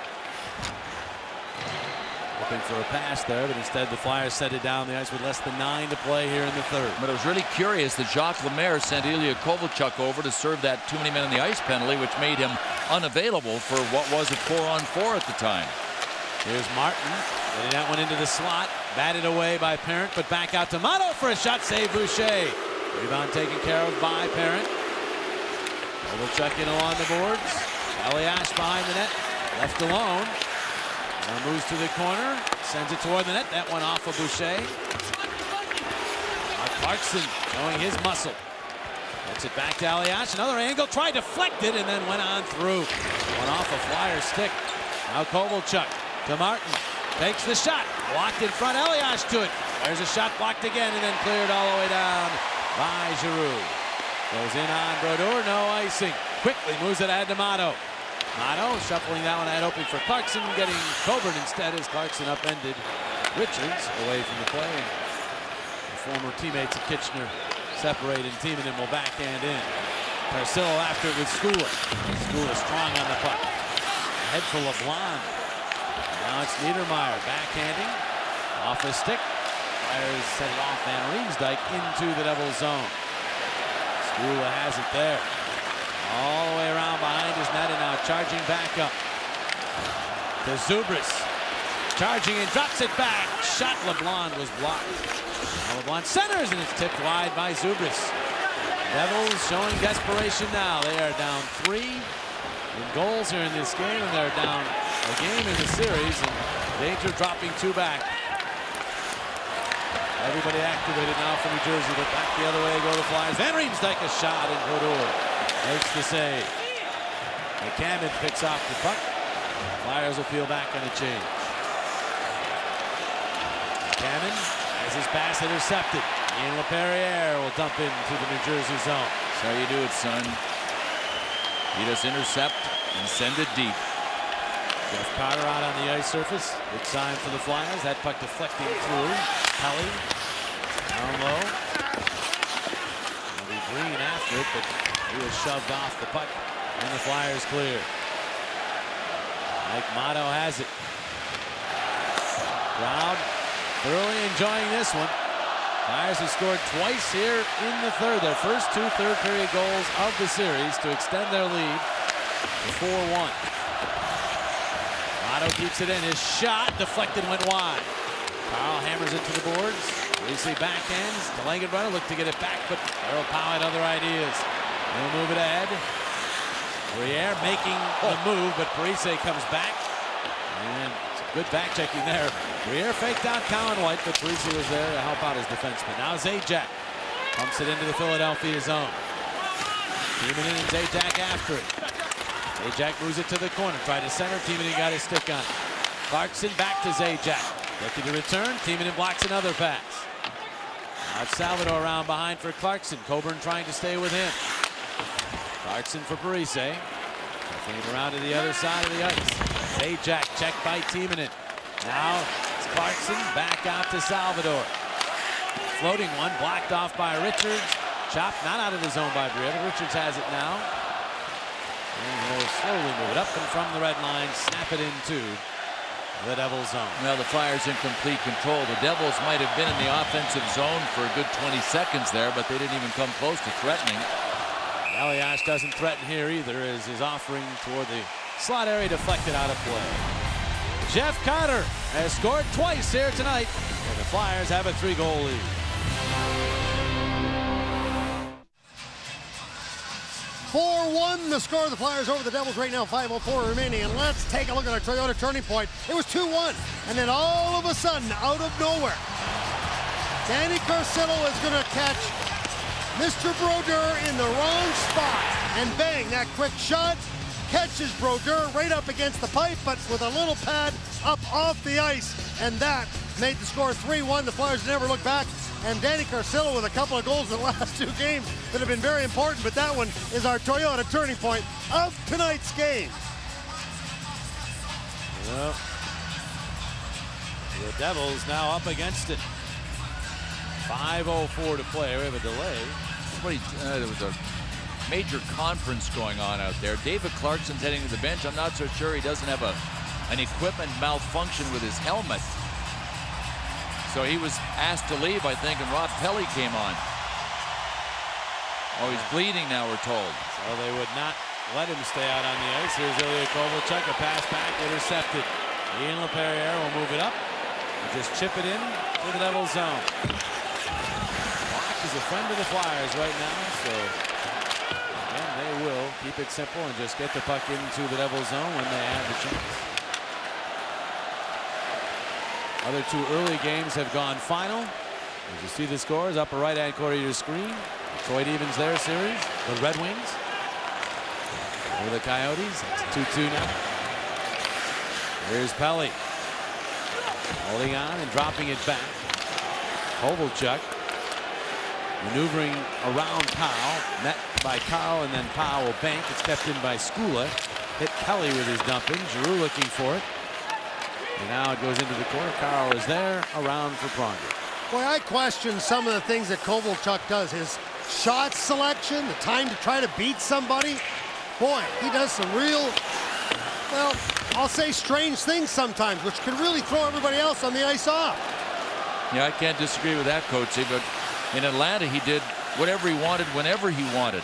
looking for a pass there, but instead the Flyers set it down the ice with less than 9 to play here in the third. But it was really curious that Jacques Lemaire sent Ilya Kovalchuk over to serve that too many men on the ice penalty, which made him unavailable for what was a 4-on-4 at the time. Here's Martin, getting that one into the slot, batted away by Parent, but back out to Motto for a shot, save Boucher. Rebound taken care of by Parent. Kovalchuk in along the boards. Elias behind the net, left alone. Now moves to the corner, sends it toward the net. That one off of Boucher. Clarkson showing his muscle. Gets it back to Elias. Another angle, tried to deflect it, and then went on through. One off a Flyer stick. Now Kovalchuk to Martin. Takes the shot. Blocked in front. Elias to it. There's a shot blocked again, and then cleared all the way down by Giroux. Goes in on Brodeur. No icing. Quickly moves it ahead to Motto. Motto shuffling that one ahead, hoping for Clarkson, getting Coburn instead as Clarkson upended Richards away from the play. And the former teammates of Kitchener separate, and Timonen will backhand in. Carcillo after it with Skula. Skula strong on the puck. A head full of blonde. Now it's Niedermeyer backhanding off the stick. Flyers set it off Van Riemsdyk into the Devils zone. Skula has it there. All the way around behind his net, and now charging back up to Zubris. Charging and drops it back. Shot LeBlanc was blocked. Now LeBlanc centers, and it's tipped wide by Zubris. Devils showing desperation now. They are down 3 in goals here in this game, and they're down a game in the series, and danger dropping 2 back. Everybody activated now for New Jersey, but back the other way go the Flyers. Van Riemsdyk a shot, and Brodeur makes the save. McCammon picks off the puck. Flyers will peel back on a change. McCammon has his pass intercepted. Ian LaPerriere will dump into the New Jersey zone. That's how you do it, son. You just intercept and send it deep. Jeff Carter out on the ice surface. Good sign for the Flyers. That puck deflecting through. Kelly down low. It'll be Green after it, but he was shoved off the puck, and the Flyers clear. Mike Motto has it. Crowd thoroughly enjoying this one. Flyers have scored twice here in the third. Their first 2 third-period goals of the series to extend their lead to 4-1. Motto keeps it in. His shot deflected, went wide. Carl hammers it to the boards. Briefly backhands to Langenbrunner. Look to get it back, but Earl Powell had other ideas. They'll move it ahead. Briere making the move, but Parise comes back. And good back checking there. Briere faked out Colin White, but Parise was there to help out his defenseman. Now Zajac pumps it into the Philadelphia zone. Timonen and Zajac after it. Zajac moves it to the corner, tried to center. Timonen got his stick on it. Clarkson back to Zajac. Looking to return. Timonen blocks another pass. Now it's Salvador around behind for Clarkson. Coburn trying to stay with him. Clarkson for Parise. Came around to the other side of the ice. Zajac checked by Timonen. Now it's Clarkson back out to Salvador. Floating one blocked off by Richards. Chopped not out of the zone by Briere, but Richards has it now. And he'll slowly move it up and from the red line, snap it into the Devils zone. Well, the Flyers in complete control. The Devils might have been in the offensive zone for a good 20 seconds there, but they didn't even come close to threatening. Elias doesn't threaten here either, as his offering toward the slot area deflected out of play. Jeff Carter has scored twice here tonight, and the Flyers have a 3-goal lead. (4-1) the score of the Flyers over the Devils right now, 5:04 remaining. And let's take a look at our Toyota turning point. It was 2-1, and then all of a sudden, out of nowhere, Danny Carcillo is going to catch Mr. Brodeur in the wrong spot. And bang, that quick shot catches Brodeur right up against the pipe, but with a little pad up off the ice. And that made the score 3-1. The Flyers never look back. And Danny Carcillo with a couple of goals in the last 2 games that have been very important, but that one is our Toyota turning point of tonight's game. Well, the Devils now up against it. 5:04 to play. We have a delay. There was a major conference going on out there. David Clarkson's heading to the bench. I'm not so sure he doesn't have an equipment malfunction with his helmet. So he was asked to leave, I think, and Rob Pelly came on. Oh, he's bleeding now, we're told. So they would not let him stay out on the ice. Here's Ilya Kovalchuk, a pass back, intercepted. Ian LaPerriere will move it up and just chip it in to the Devils zone. Block is a friend of the Flyers right now, so again, they will keep it simple and just get the puck into the Devils zone when they have the chance. Other 2 early games have gone final. As you see the scores, upper right-hand corner of your screen. Detroit evens their series. The Red Wings over the Coyotes. It's 2-2 now. Here's Pelly holding on and dropping it back. Kovalchuk maneuvering around Powell. Met by Carl, and then Powell will bank. It's kept in by Skula. Hit Pelly with his dumping. Giroux looking for it. And now it goes into the corner. Carl is there, around for Pronger. Boy, I question some of the things that Kovalchuk does. His shot selection, the time to try to beat somebody. Boy, he does some real, well, I'll say strange things sometimes, which can really throw everybody else on the ice off. Yeah, I can't disagree with that, Coachy, but in Atlanta, he did whatever he wanted, whenever he wanted.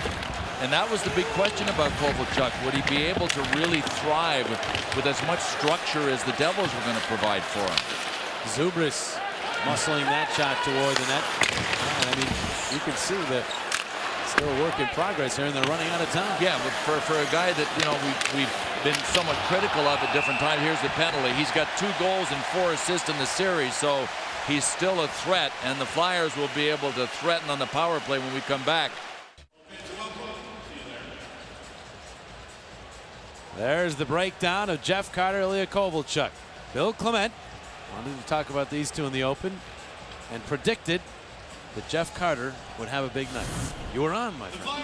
And that was the big question about Kovalchuk. Would he be able to really thrive with as much structure as the Devils were going to provide for him? Zubris muscling that shot toward the net. I mean, you can see that still a work in progress here, and they're running out of time. Yeah, but for a guy that, you know, we've been somewhat critical of at different times, here's the penalty. He's got 2 goals and 4 assists in the series, so he's still a threat, and the Flyers will be able to threaten on the power play when we come back. There's the breakdown of Jeff Carter, Ilya Kovalchuk. Bill Clement wanted to talk about these two in the open and predicted that Jeff Carter would have a big night. You were on, my friend.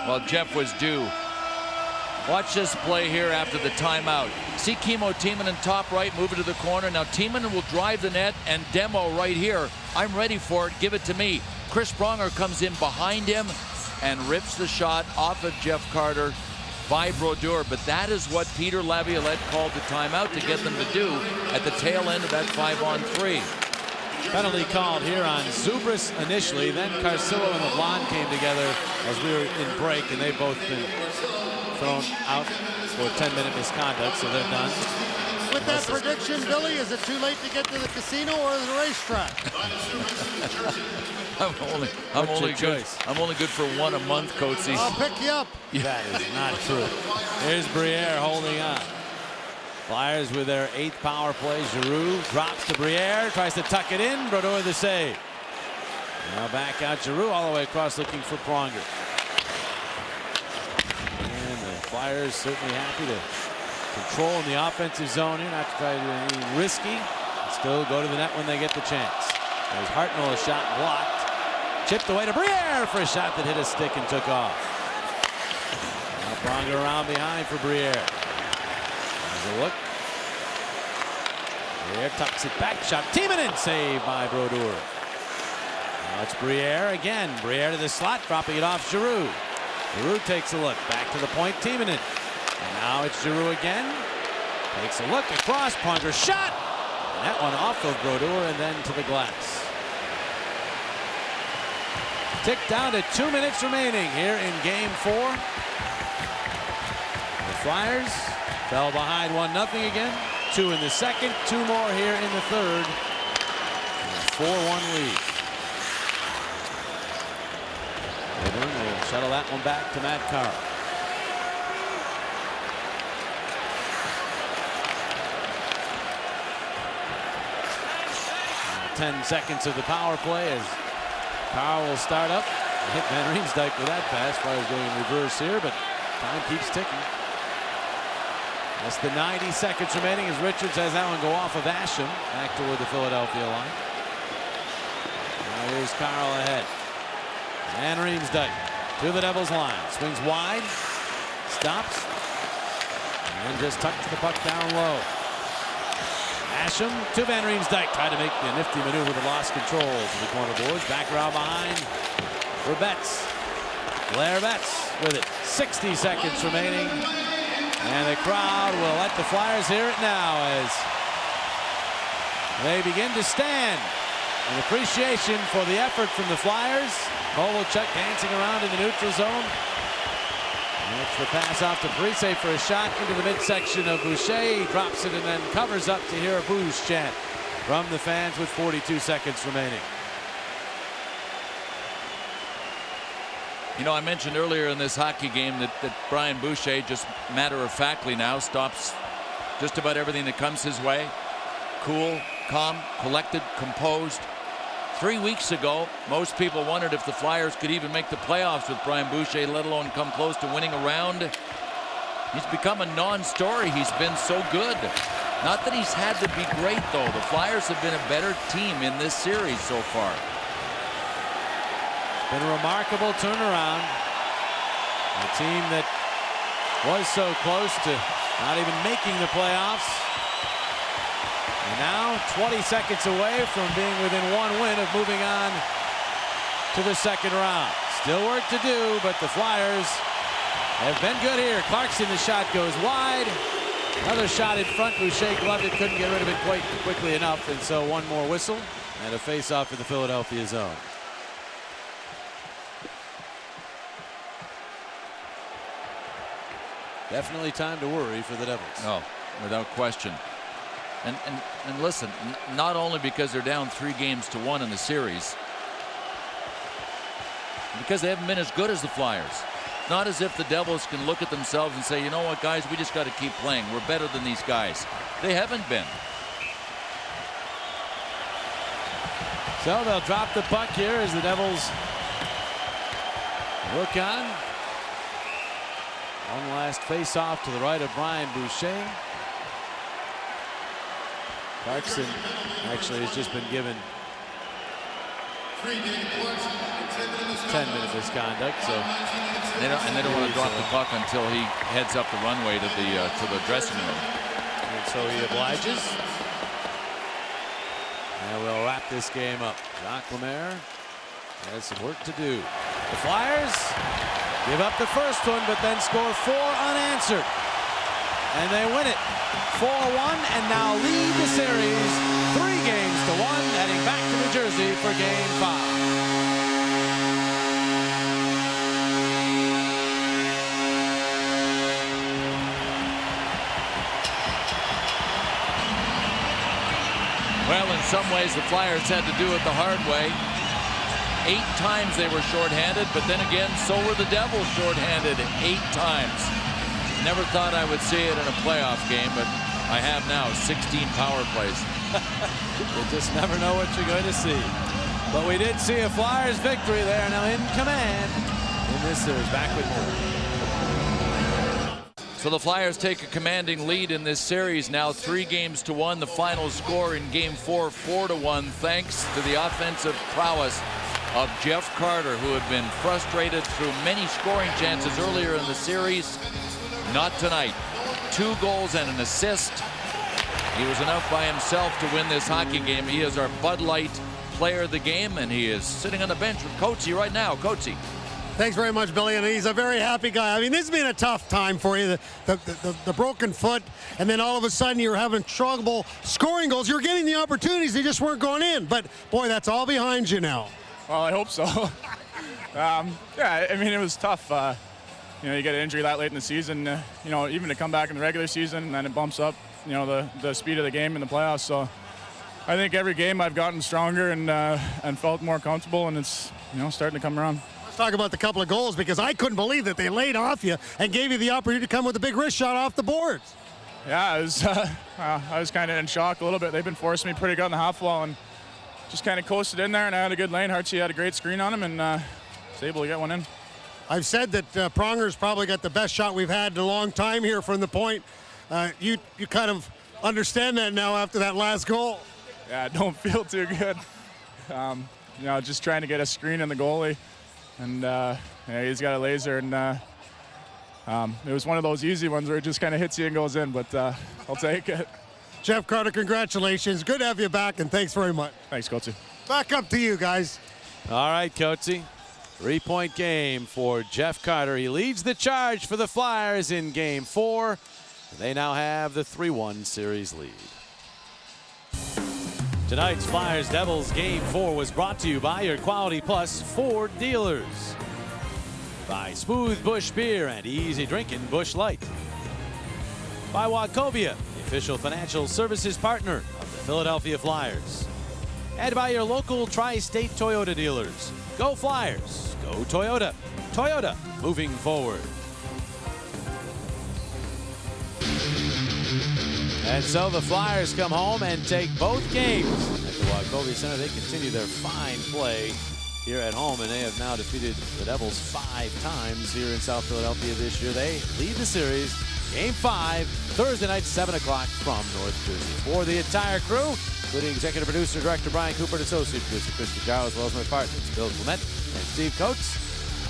Well, Jeff was due. Watch this play here after the timeout. See Kimmo Timonen top right, move it to the corner. Now Timonen will drive the net and demo right here. I'm ready for it. Give it to me. Chris Pronger comes in behind him and rips the shot off of Jeff Carter by Brodeur, but that is what Peter Laviolette called the timeout to get them to do at the tail end of that 5-on-3. Penalty called here on Zubris initially, then Carcillo and LeBlanc came together as we were in break, and they've both been thrown out for 10-minute misconduct, so they're done. With that prediction, Billy? Is it too late to get to the casino or the racetrack? I'm only good for one a month, Coatsy. I'll pick you up. That is not true. Here's Briere holding on. Flyers with their 8th power play. Giroux drops to Briere, tries to tuck it in. Brodeur the save. Now back out Giroux all the way across looking for Pronger. And the Flyers certainly happy to control in the offensive zone here, not to try to do anything risky. Still go to the net when they get the chance. There's Hartnell, a shot blocked. Chipped away to Briere for a shot that hit a stick and took off. Now Pronger around behind for Briere. There's a look. Briere tucks it back. Shot Timonen, saved by Brodeur. Now it's Briere again. Briere to the slot, dropping it off Giroux. Giroux takes a look. Back to the point, Timonen. And now it's Giroux again. Takes a look across. Pronger shot. And that one off of Brodeur and then to the glass. Tick down to 2 minutes remaining here in game 4. The Flyers fell behind 1-0 again. 2 in the second, 2 more here in the third. 4-1 lead. We'll shuttle that one back to Matt Carl. 10 seconds of the power play as Carl will start up. Hit Van Riemsdyk with that pass. Flyers going in reverse here, but time keeps ticking. That's the 90 seconds remaining as Richards has that one go off of Asham back toward the Philadelphia line. Now here's Carl ahead. Van Riemsdyk to the Devils line. Swings wide. Stops. And just tucks the puck down low. Asham to Van Riemsdyk. Tried to make the nifty maneuver but lost control to the corner boards. Back around behind for Betts. Blair Betts with it. 60 seconds remaining. And the crowd will let the Flyers hear it now as they begin to stand in appreciation for the effort from the Flyers. Kovalchuk dancing around in the neutral zone. That's the pass off to Parise for a shot into the midsection of Boucher. He drops it and then covers up to hear a booze chant from the fans with 42 seconds remaining. You know, I mentioned earlier in this hockey game that Brian Boucher just matter-of-factly now stops just about everything that comes his way. Cool, calm, collected, composed. 3 weeks ago, most people wondered if the Flyers could even make the playoffs with Brian Boucher, let alone come close to winning a round. He's become a non-story. He's been so good. Not that he's had to be great, though. The Flyers have been a better team in this series so far. Been a remarkable turnaround. A team that was so close to not even making the playoffs. And now 20 seconds away from being within 1 win of moving on to the second round. Still work to do, but the Flyers have been good here. Clarkson, the shot goes wide. Another shot in front. Boucher gloved it, couldn't get rid of it quite quickly enough, and so one more whistle and a face-off in the Philadelphia zone. Definitely time to worry for the Devils. Oh, without question. And listen, not only because they're down 3-1 in the series, because they haven't been as good as the Flyers. Not as if the Devils can look at themselves and say, you know what, guys, we just got to keep playing. We're better than these guys. They haven't been. So they'll drop the puck here as the Devils look on. One last face-off to the right of Brian Boucher. Clarkson actually has just been given 10-minute misconduct, so they don't want to drop the puck until he heads up the runway to the dressing room. And so he obliges. And we'll wrap this game up. Jacques Lemaire has some work to do. The Flyers give up the first one, but then score 4 unanswered. And they win it 4-1 and now lead the series 3-1, heading back to New Jersey for Game 5. Well, in some ways, the Flyers had to do it the hard way. 8 times they were shorthanded, but then again, so were the Devils shorthanded 8 times. Never thought I would see it in a playoff game, but I have now 16 power plays. You just never know what you're going to see. But we did see a Flyers victory there. Now in command in this series. Back with more. So the Flyers take a commanding lead in this series now, 3-1. The final score in Game 4, 4-1, thanks to the offensive prowess of Jeff Carter, who had been frustrated through many scoring chances earlier in the series. Not tonight. 2 goals and an assist. He was enough by himself to win this hockey game. He is our Bud Light player of the game, and he is sitting on the bench with Coatsy right now. Coatsy. Thanks very much, Billy, and he's a very happy guy. I mean, this has been a tough time for you, the broken foot, and then all of a sudden you're having trouble scoring goals. You're getting the opportunities, they just weren't going in. But, boy, that's all behind you now. Well, I hope so. Yeah, I mean, it was tough. You get an injury that late in the season, even to come back in the regular season, and then it bumps up, the speed of the game in the playoffs. So I think every game I've gotten stronger and felt more comfortable, and it's, starting to come around. Talk about the couple of goals, because I couldn't believe that they laid off you and gave you the opportunity to come with a big wrist shot off the boards. Yeah, I was kind of in shock a little bit. They've been forcing me pretty good on the half wall, and just kind of coasted in there, and I had a good lane. Hartsey had a great screen on him, and was able to get one in. I've said that Pronger's probably got the best shot we've had in a long time here from the point. You kind of understand that now after that last goal. Yeah, I don't feel too good. Just trying to get a screen in the goalie. And he's got a laser, and it was one of those easy ones where it just kind of hits you and goes in, but I'll take it. Jeff Carter, congratulations. Good to have you back, and thanks very much. Thanks, Coatsy. Back up to you, guys. All right, Coatsy. 3-point game for Jeff Carter. He leads the charge for the Flyers in Game 4. They now have the 3-1 series lead. Tonight's Flyers Devils Game 4 was brought to you by your Quality Plus Ford dealers. By Smooth Bush Beer and Easy Drinking Bush Light. By Wachovia, the official financial services partner of the Philadelphia Flyers. And by your local Tri-State Toyota dealers. Go Flyers, go Toyota. Toyota, moving forward. And so the Flyers come home and take both games at the Wachovia Center. They continue their fine play here at home, and they have now defeated the Devils 5 times here in South Philadelphia this year. They lead the series, Game 5, Thursday night, 7 o'clock from North Jersey. For the entire crew, including executive producer, director Brian Cooper, and associate producer Chris Pajaro, as well as my partners, Bill Clement and Steve Coates.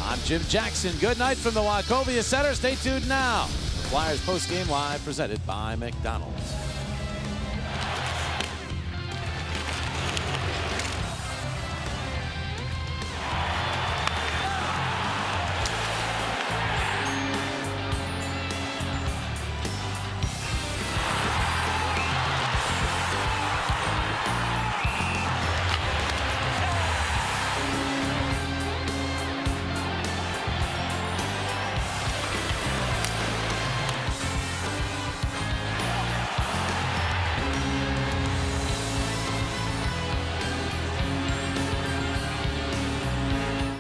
I'm Jim Jackson. Good night from the Wachovia Center. Stay tuned now. Flyers post-game live presented by McDonald's.